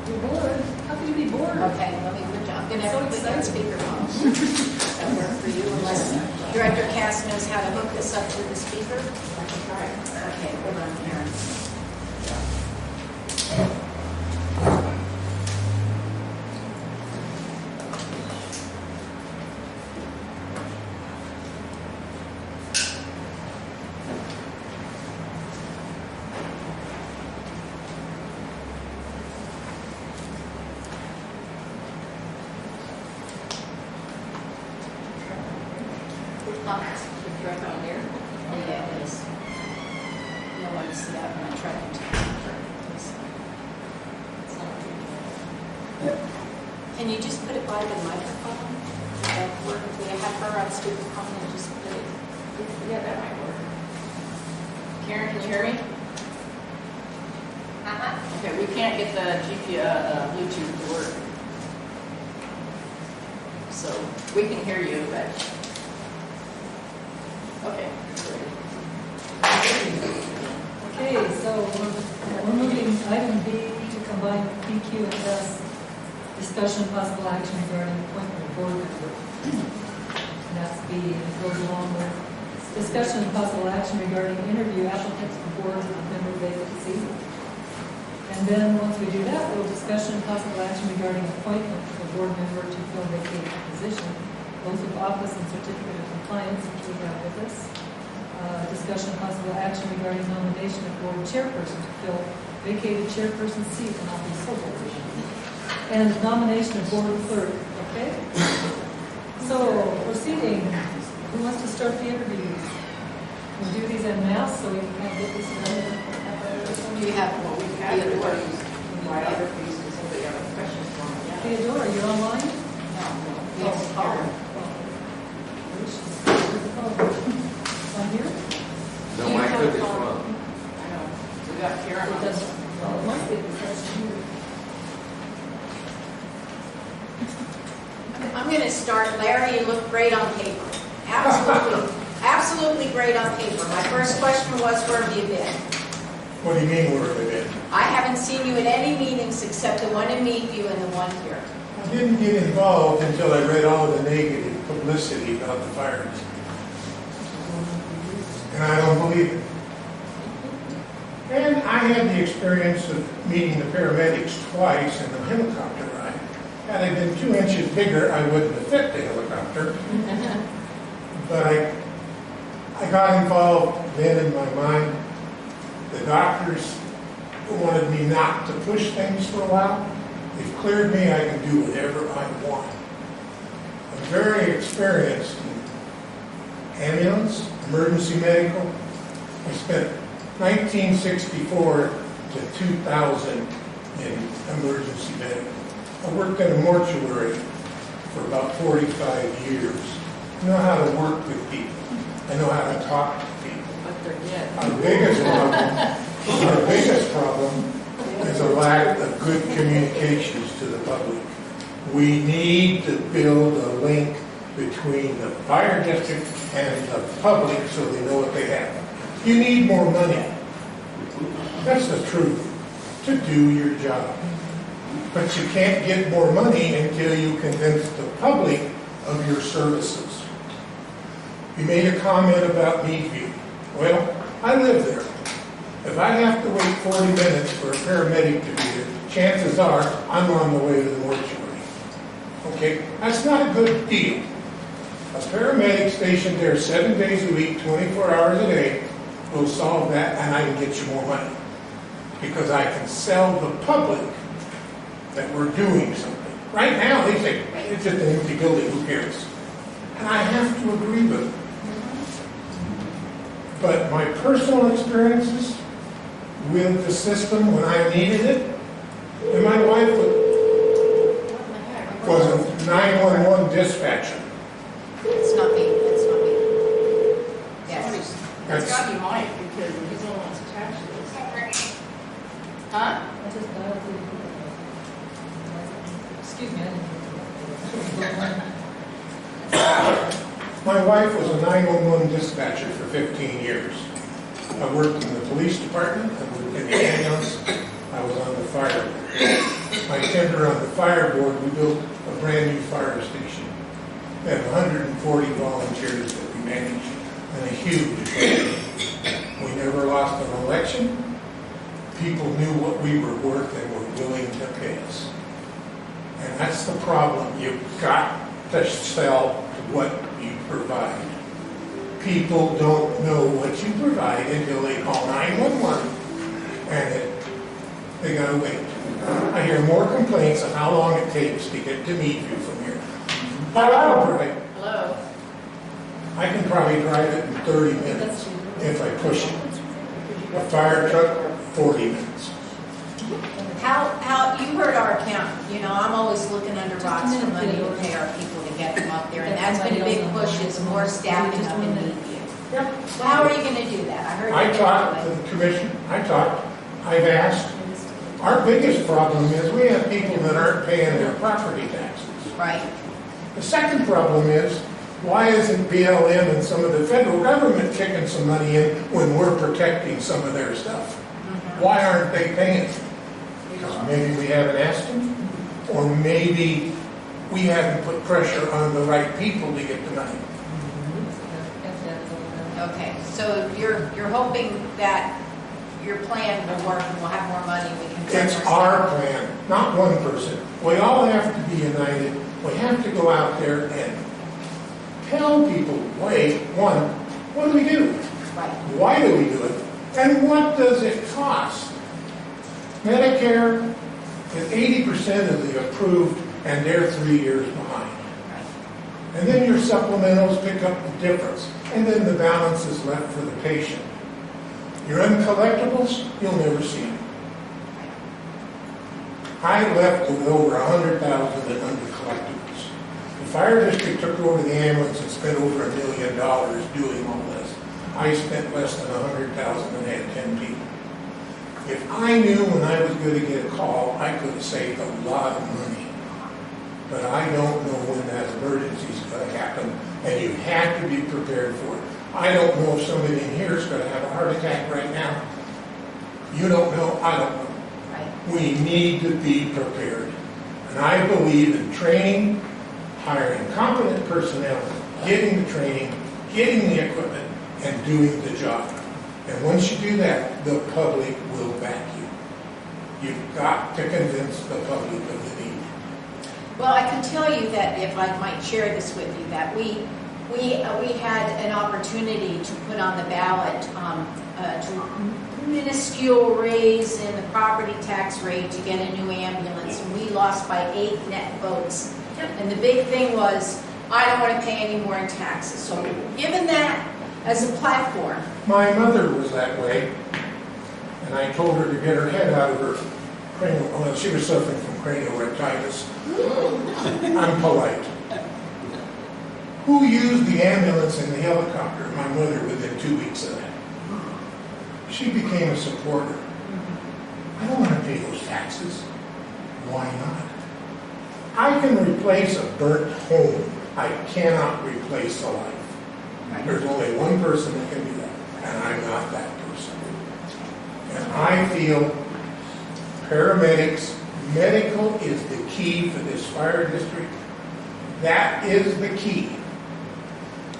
You're bored? How can you be bored? Okay, let me, I'm gonna have to put that speakerphone. Does that work for you unless Director Cass knows how to hook this up to the speaker? I can try. Okay, hold on, Karen. comments? It's right down here. Oh, yeah, it is. You don't want to see that when I try to. Can you just put it by the microphone? That work, if we have her on speakerphone and just put it. Yeah, that might work. Karen, can you hear me? Okay, we can't get the Bluetooth to work. So we can hear you, but. Okay. Okay, so we're moving item B to combine PQ and S, discussion of possible action regarding appointment of board member. And that's B, and it goes along with discussion of possible action regarding interview applicants for board member vacancy. And then, once we do that, we'll discussion of possible action regarding appointment of a board member to fill vacant position, oath of office and certificate of compliance, which we have with us. Discussion of possible action regarding nomination of board chairperson to fill vacated chairperson seat in office so board. And nomination of board clerk, okay? So, proceeding, who wants to start the interviews? We'll do these en masse so we can kind of get this done. Do you have, Well, we have the biographies, and somebody have questions for me. Yeah. Theodora, you're online? no, Yes, Karen. On here? No, my clip is wrong. I know. We got Karen It on. doesn't, well, it must be because here. I'm going to start. Larry, you look great on paper. Absolutely, absolutely great on paper. My first question was, where have you been? What do you mean, where have they been? I haven't seen you at any meetings except the one in Meadview and the one here. I didn't get involved until I read all the negative publicity about the fires. And I don't believe it. And I had the experience of meeting the paramedics twice in a helicopter ride. Had I been 2 inches bigger, I wouldn't have fit the helicopter. But I got involved then in my mind. The doctors wanted me not to push things for a while. They've cleared me, I can do whatever I want. I'm very experienced in ambulance, emergency medical. I spent 1964 to 2000 in emergency medical. I worked in a mortuary for about 45 years. I know how to work with people. I know how to talk to people. But they're dead. Our biggest problem is a lack of good communications to the public. We need to build a link between the fire district and the public so they know what they have. You need more money. That's the truth, to do your job. But you can't get more money until you convince the public of your services. You made a comment about Meadview. Well, I live there. If I have to wait 40 minutes for a paramedic to be there, chances are I'm on the way to the mortuary. Okay? That's not a good deal. A paramedic stationed there 7 days a week, 24 hours a day, will solve that, and I can get you more money. Because I can sell the public that we're doing something. Right now, they say, it's just an empty building, who cares? And I have to agree with them. But my personal experiences with the system when I needed it, and my wife was a 911 dispatcher. It's not me, it's not me. Yes. It's got to be Mike, because he's the one that's attached to this. Huh? I just dialed the. Excuse me, I didn't. My wife was a 911 dispatcher for 15 years. I worked in the police department, I worked in the ambulance, I was on the fire board. My tenure on the fire board, we built a brand new fire station. We have 140 volunteers that we manage and a huge budget. We never lost an election. People knew what we were worth and were willing to pay us. And that's the problem. You've got to sell what you provide. People don't know what you provide until they call 911 and they gotta wait. I hear more complaints of how long it takes to get to Meadview from here. Hello. Right. Hello. I can probably drive it in 30 minutes if I push it. A fire truck, 40 minutes. How, you heard our account, I'm always looking under rocks for money to pay our people to get them up there, and that's been a big push, is more staffing up in Meadview. Well, how are you gonna do that? I heard. I talked to the commission, I've asked. Our biggest problem is we have people that aren't paying their property taxes. Right. The second problem is, why isn't BLM and some of the federal government kicking some money in when we're protecting some of their stuff? Why aren't they paying? Because maybe we haven't asked them, or maybe we haven't put pressure on the right people to get the money. Okay, so you're hoping that your plan will work and we'll have more money, we can. It's our plan, not one person. We all have to be united. We have to go out there and tell people, wait, one, what do we do? Right. Why do we do it? And what does it cost? Medicare is 80% of the approved, and they're 3 years behind. And then your supplementals pick up the difference, and then the balance is left for the patient. Your uncollectibles, you'll never see them. I left with over 100,000 in undercollectibles. The fire district took over the ambulance and spent over $1 million doing all this. I spent less than 100,000 and had 10 people. If I knew when I was going to get a call, I could have saved a lot of money. But I don't know when that emergency is going to happen, and you have to be prepared for it. I don't know if somebody in here is going to have a heart attack right now. You don't know, I don't know. We need to be prepared. And I believe in training, hiring competent personnel, getting the training, getting the equipment, and doing the job. And once you do that, the public will back you. You've got to convince the public of the need. Well, I can tell you that, if I might share this with you, that we had an opportunity to put on the ballot to minuscule raise in the property tax rate to get a new ambulance, and we lost by 8 net votes. And the big thing was, I don't want to pay any more in taxes. So given that as a platform. My mother was that way, and I told her to get her head out of her cranial, well, she was suffering from cranioretitis. I'm polite. Who used the ambulance and the helicopter? My mother, within 2 weeks of that. She became a supporter. I don't want to pay those taxes. Why not? I can replace a burnt home. I cannot replace a life. There's only one person that can do that, and I'm not that person. And I feel paramedics, medical is the key for this fire district. That is the key.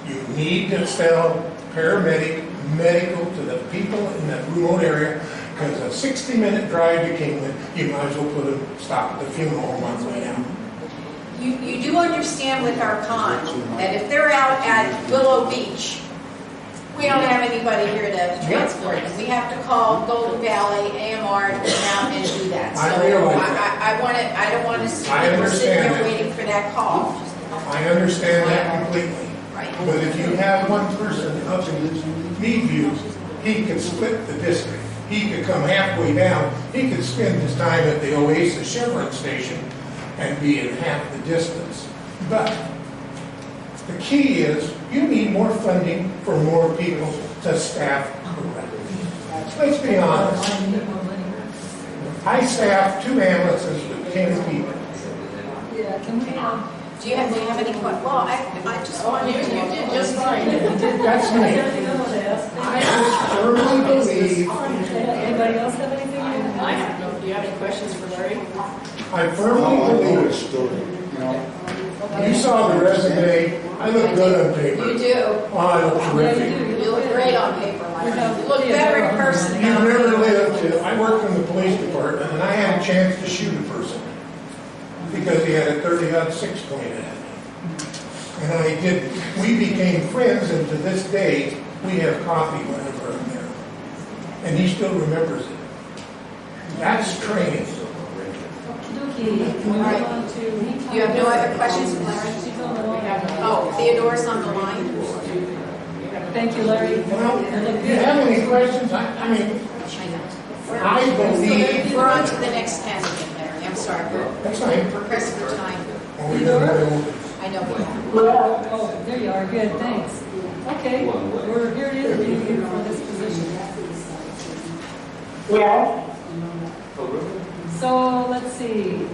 You need to sell paramedic, medical to the people in that remote area, because a 60-minute drive to Kingman, you might as well stop at the funeral home on the way down. You do understand with our con that if they're out at Willow Beach, we don't have anybody here to transport them. We have to call Golden Valley, AMR, to come out and do that. So I realize I don't want to sit there waiting for that call. I understand that completely. Right. But if you have one person up in Meadview, he could split the district. He could come halfway down. He could spend his time at the Oasis Chevron station and be in half the distance. But the key is you need more funding for more people to staff correctly. Let's be honest. I staff 2 ambulances with 10 people. Yeah, can we, Do you have any questions? Well, I just want You did just fine. That's me. I firmly believe, anybody else have anything? I have no, do you have any questions for Larry? I firmly believe, you saw the resume, I look good on paper. You do. Oh, I look terrific. You look great on paper, Mike. You look better in person. You never lived, I worked in the police department, and I had a chance to shoot a person because he had a .30-06 pointed at me. And I didn't. We became friends, and to this day, we have coffee whenever I'm there. And he still remembers it. That's training. Do you have You have no other questions, Larry? Oh, Theodore's on the line. Thank you, Larry. Well, You look if you have good. any questions, I mean, I believe. We're on to the next candidate, Larry. I'm sorry, That's fine. we're pressed for time. Well, we don't know. I know we have. Oh, there you are, good, thanks. Okay, we're here to interview you for this position. Yeah. So, let's see.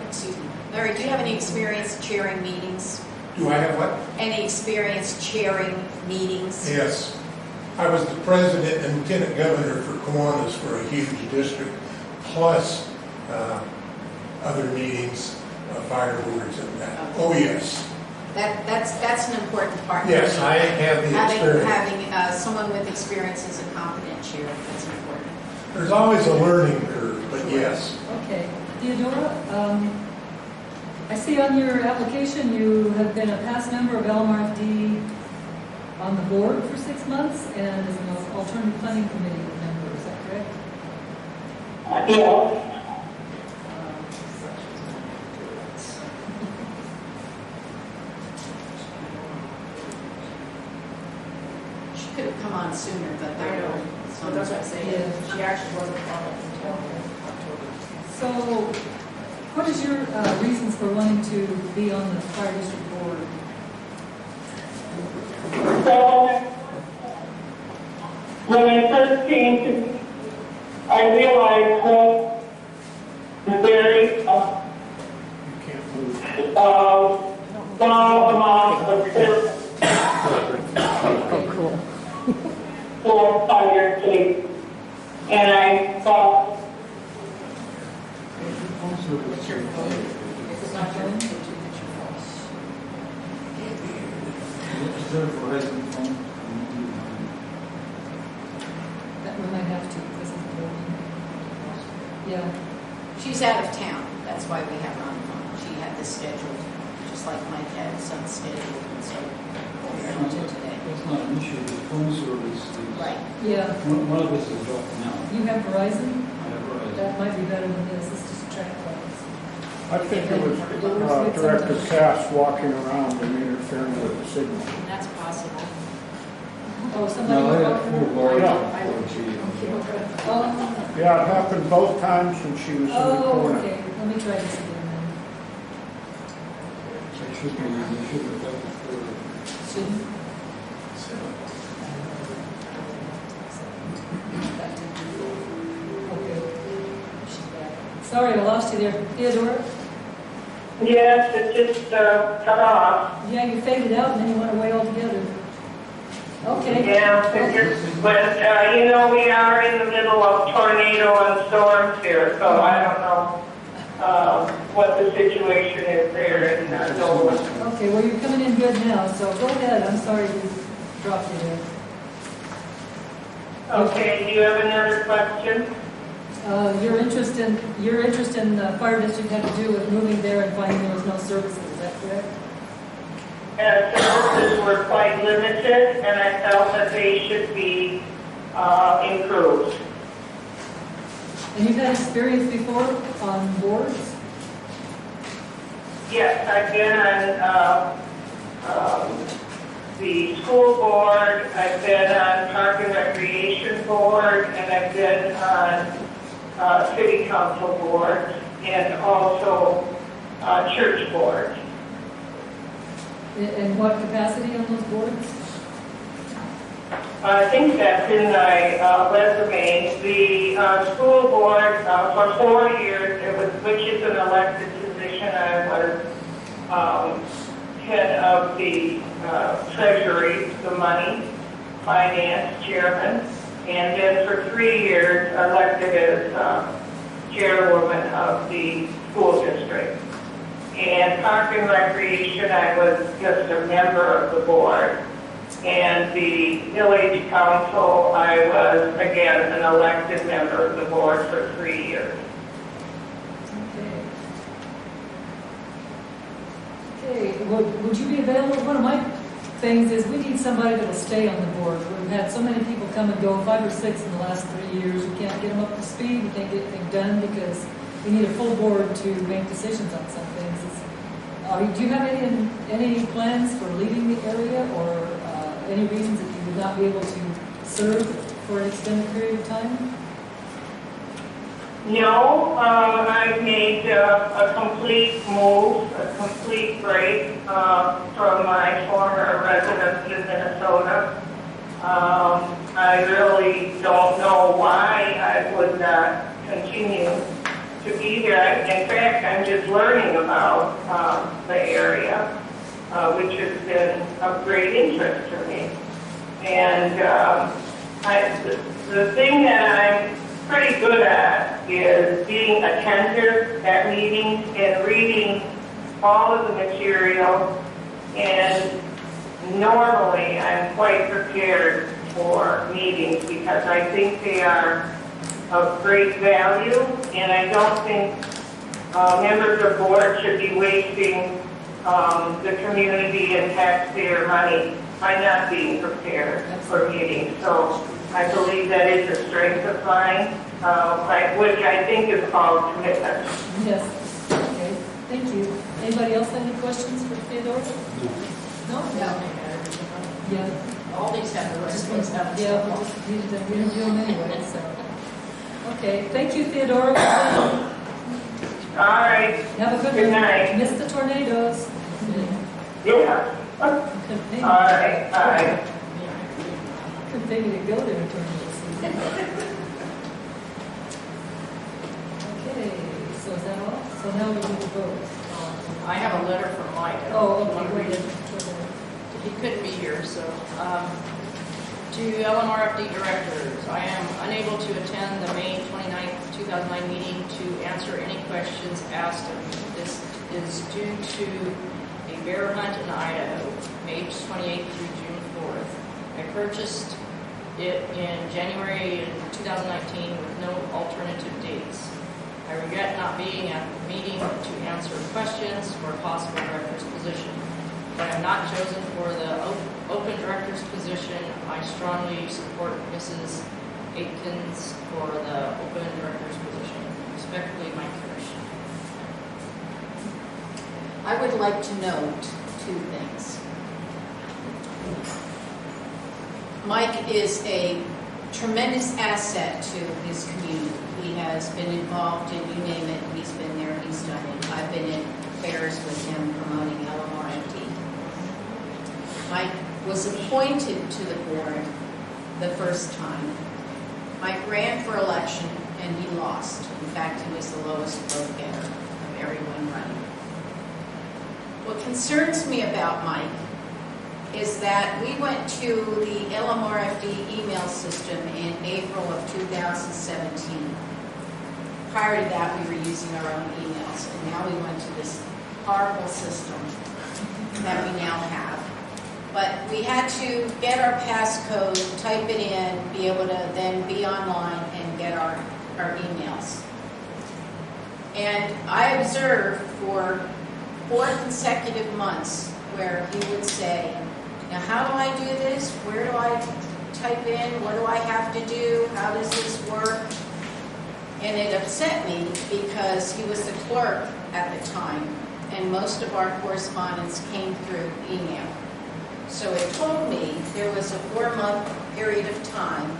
Excuse me. Larry, do you have any experience chairing meetings? Do I have what? Any experience chairing meetings? Yes. I was the president and lieutenant governor for Kiwanis for a huge district, plus other meetings, fire boards and that. Oh, yes. That's an important part. Yes, I have the experience. Having someone with experience as a competent chair, that's important. There's always a learning curve, but yes. Okay, Theodora, I see on your application you have been a past member of LMRFD on the board for 6 months and as an alternative planning committee member, is that correct? Yeah. She could have come on sooner, but I know. So that's what I'm saying. Yeah. She actually wasn't on it until October. So, what is your reasons for wanting to be on the fire district board? So, when I first came to, I realized that the very small amount of service for fire safety. And I thought, It's not your That we might have to because of the building. Yeah. she's out of town. That's why we have her on the phone. She had this scheduled, just like Mike had his son scheduled, and so we're on to today. That's not an issue, the phone service is. Right. Yeah. One of us is dropping out. You have Verizon? I have Verizon. That might be better than this. It's just track calls. I think it was Director Cass walking around and interfering with the signal. That's possible. Oh, somebody. No, I had four bars Yeah. on 4G. Oh, Yeah, it happened both times when she was in the oh, corner. okay. Let me try this again then. It should be, you should have left it for. Shouldn't? Okay. She's back. Sorry, I lost you there. Theodora? yes, it just cut off. Yeah, you faded out and then you went away altogether. Okay. Yeah, but you know, we are in the middle of tornado and storms here, so I don't know what the situation is there in Nolan. Okay, well, you're coming in good now, so go ahead. I'm sorry to drop you there. Okay, do you have another question? Your interest in the fire district had to do with moving there and finding there was no services, is that correct? Services were quite limited, and I felt that they should be improved. And you've had experience before on boards? Yes, I've been on the school board, I've been on Park and Recreation board, and I've been on city council board, and also church board. In what capacity on those boards? I think that's in my resume. The school board, for 4 years, which is an elected position, I was head of the treasury, the money, finance chairman, and then for 3 years elected as chairwoman of the school district. And Park and Recreation, I was just a member of the board. And the village council, I was, again, an elected member of the board for 3 years. Okay. Okay, would you be available? One of my things is we need somebody that will stay on the board. We've had so many people come and go, 5 or 6 in the last 3 years. We can't get them up to speed, we can't get anything done because we need a full board to make decisions on some things. Do you have any plans for leaving the area, or any reasons that you would not be able to serve for an extended period of time? No, I've made a complete move, a complete break from my former residence in Minnesota. I really don't know why I would not continue to be here. In fact, I'm just learning about the area, which has been of great interest to me. And the thing that I'm pretty good at is being attentive at meetings and reading all of the material, and normally I'm quite prepared for meetings because I think they are of great value, and I don't think members of board should be wasting the community and taxpayer money by not being prepared for meetings. So I believe that is a strength of mine, which I think is called commitment. Yes. Okay. Thank you. Anybody else have any questions for Theodore? No? Yeah. All these have the rest of us have. Yeah, we just needed to interview them anyway, so. Okay, thank you, Theodore. All right. Have a good Good night. Miss the tornadoes. Yeah. All right. Bye. Couldn't pay me to go there in tornado season. Okay, so is that all? So now we need to vote. I have a letter from Mike. Oh, You want to okay. read it? He couldn't be here, so. To LMRFD directors, I am unable to attend the May 29th, 2009 meeting to answer any questions asked of me. This is due to a bear hunt in Idaho, May 28th through June 4th. I purchased it in January 2019 with no alternative dates. I regret not being at the meeting to answer questions for a possible director's position. If I am not chosen for the open director's position, I strongly support Mrs. Aitkins for the open director's position. Respectfully, Mike Kirsch. I would like to note two things. Mike is a tremendous asset to his community. He has been involved in, you name it, he's been there, he's done it. I've been in fairs with him promoting LMRFD. Mike was appointed to the board the first time. Mike ran for election and he lost. In fact, he was the lowest vote getter of everyone running. What concerns me about Mike is that we went to the LMRFD email system in April of 2017. Prior to that, we were using our own emails, and now we went to this horrible system that we now have. But we had to get our passcode, type it in, be able to then be online and get our emails. And I observed for 4 consecutive months where he would say, now how do I do this? Where do I type in? What do I have to do? How does this work? And it upset me because he was the clerk at the time, and most of our correspondence came through email. So it told me there was a 4-month period of time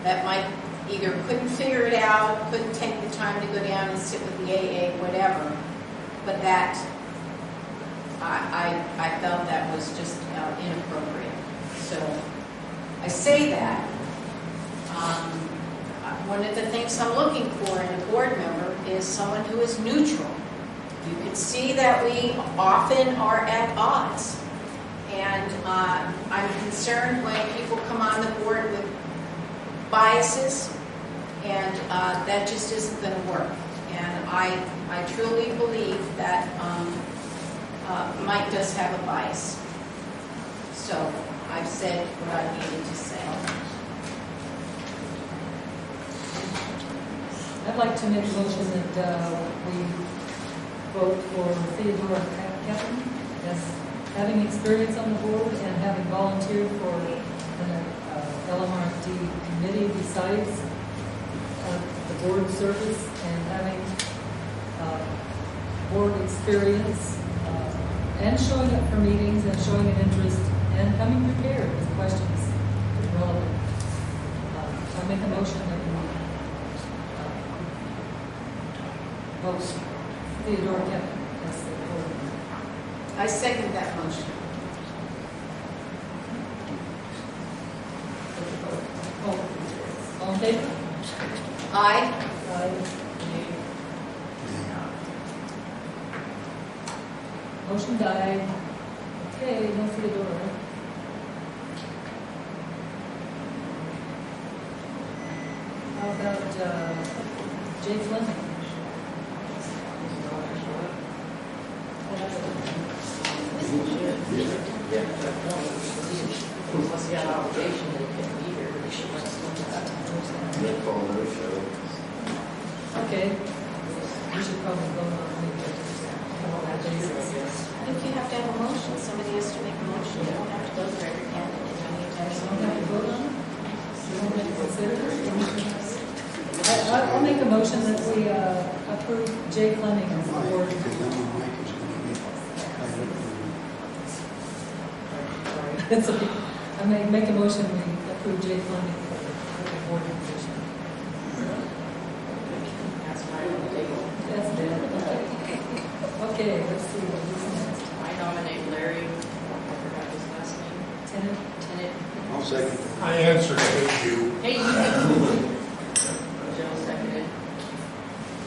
that Mike either couldn't figure it out, couldn't take the time to go down and sit with the AA, whatever, but that I felt that was just inappropriate. So I say that. One of the things I'm looking for in a board member is someone who is neutral. You can see that we often are at odds. And I'm concerned when people come on the board with biases, and that just isn't going to work. And I truly believe that Mike does have a bias. So I've said what I needed to say. I'd like to make a motion that we vote for Theodore Kaplan as having experience on the board and having volunteered for an LMRFD committee besides the board service, and having board experience, and showing up for meetings and showing an interest and coming prepared with questions that are relevant. So I make a motion that we vote Theodore Kevin as the board member. I second that motion. All in favor? Aye. Aye. Motion died. Okay, no Theodore. How about Jay Fleming? Unless he got an obligation that he couldn't be here, but he should let us know that. Okay. We should probably vote on that basis. I think you have to have a motion. Somebody has to make a motion. You don't have to go for every candidate. So don't have to vote on it? You don't have to consider it? I'll make a motion that we approve Jay Fleming as the board. It's okay. I make a motion we approve Jay Fleming for the board position. That's mine on the table. That's dead. Okay, let's see what this next. I nominate Larry, I forgot his last name, Tenant. I'll second. I answered it, you. Hey, you. Joe seconded.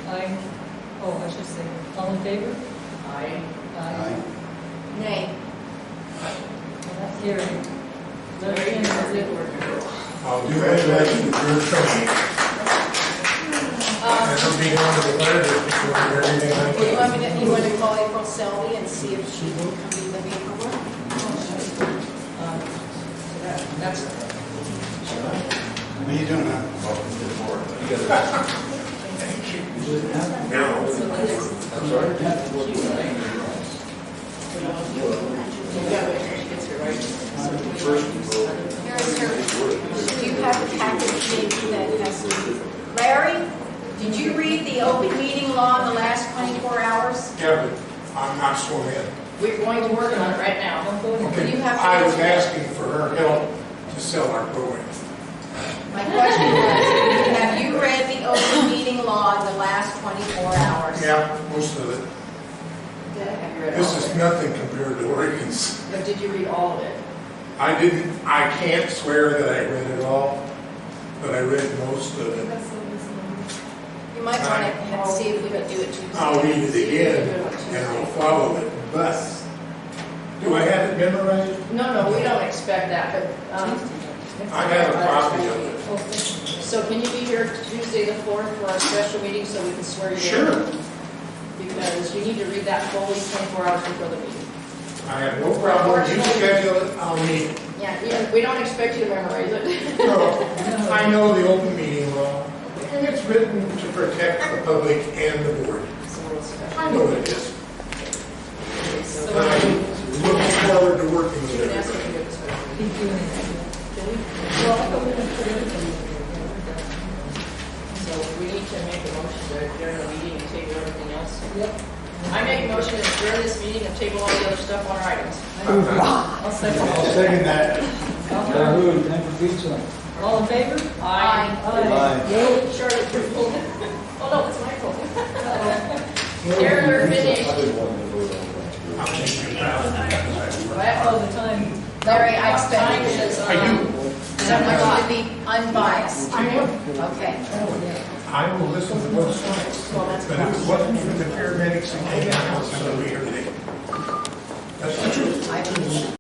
Aye. Oh, I should say, all in favor? Aye. Aye. Nay. Well, that's carried. Larry, Larry, you're is the it? board member. I'll do that next with your training. Never be on to the fire district, doing everything I You want can. you want to call April Selby and see if she will come do the paperwork? That's, What are you doing now? Now, Do you have a package maybe that has to... Larry, did you read the open meeting law in the last 24 hours? yeah, but I'm not sworn in. we're going to work on it right now. Okay, You have to- I was asking for her help to sell our program. My question was, have you read the open meeting law in the last 24 hours? Yeah, most of it. Have you read This all of is it? nothing compared to Oregon's. But did you read all of it? I can't swear that I read it all, but I read most of it. You might want to see if we could do it Tuesday. I'll read it again and I'll follow it, but do I have it memorized? No, we don't expect that, but, I have a copy of it. so can you be here Tuesday the 4th for our special meeting so we can swear you in? Sure, Because you need to read that fully 24 hours before the meeting. I have no problem. You schedule it, I'll meet it. Yeah, we don't expect you to memorize it. No, I know the open meeting law, and it's written to protect the public and the board. So we'll special. I know what it is. So And I'm looking forward to working you can with ask you. me to do the special meeting. Keep doing it. Can we? Well, I thought we were going to put everything in there. So we need to make a motion to adjourn the meeting and table everything else. Yep. I make a motion to adjourn this meeting and table all the other stuff on our items. I'll second I'll that. second that. All Time for pizza. in favor? Aye. Aye. Charlotte, you're full. Oh, no, it's my fault. Karen, we're finished. All the time. Larry, I expect Time you is, to, I do. someone to be unbiased. I am. Okay. I will listen to both sides. But it wasn't even the paramedics that came out, so we here today. That's the truth. I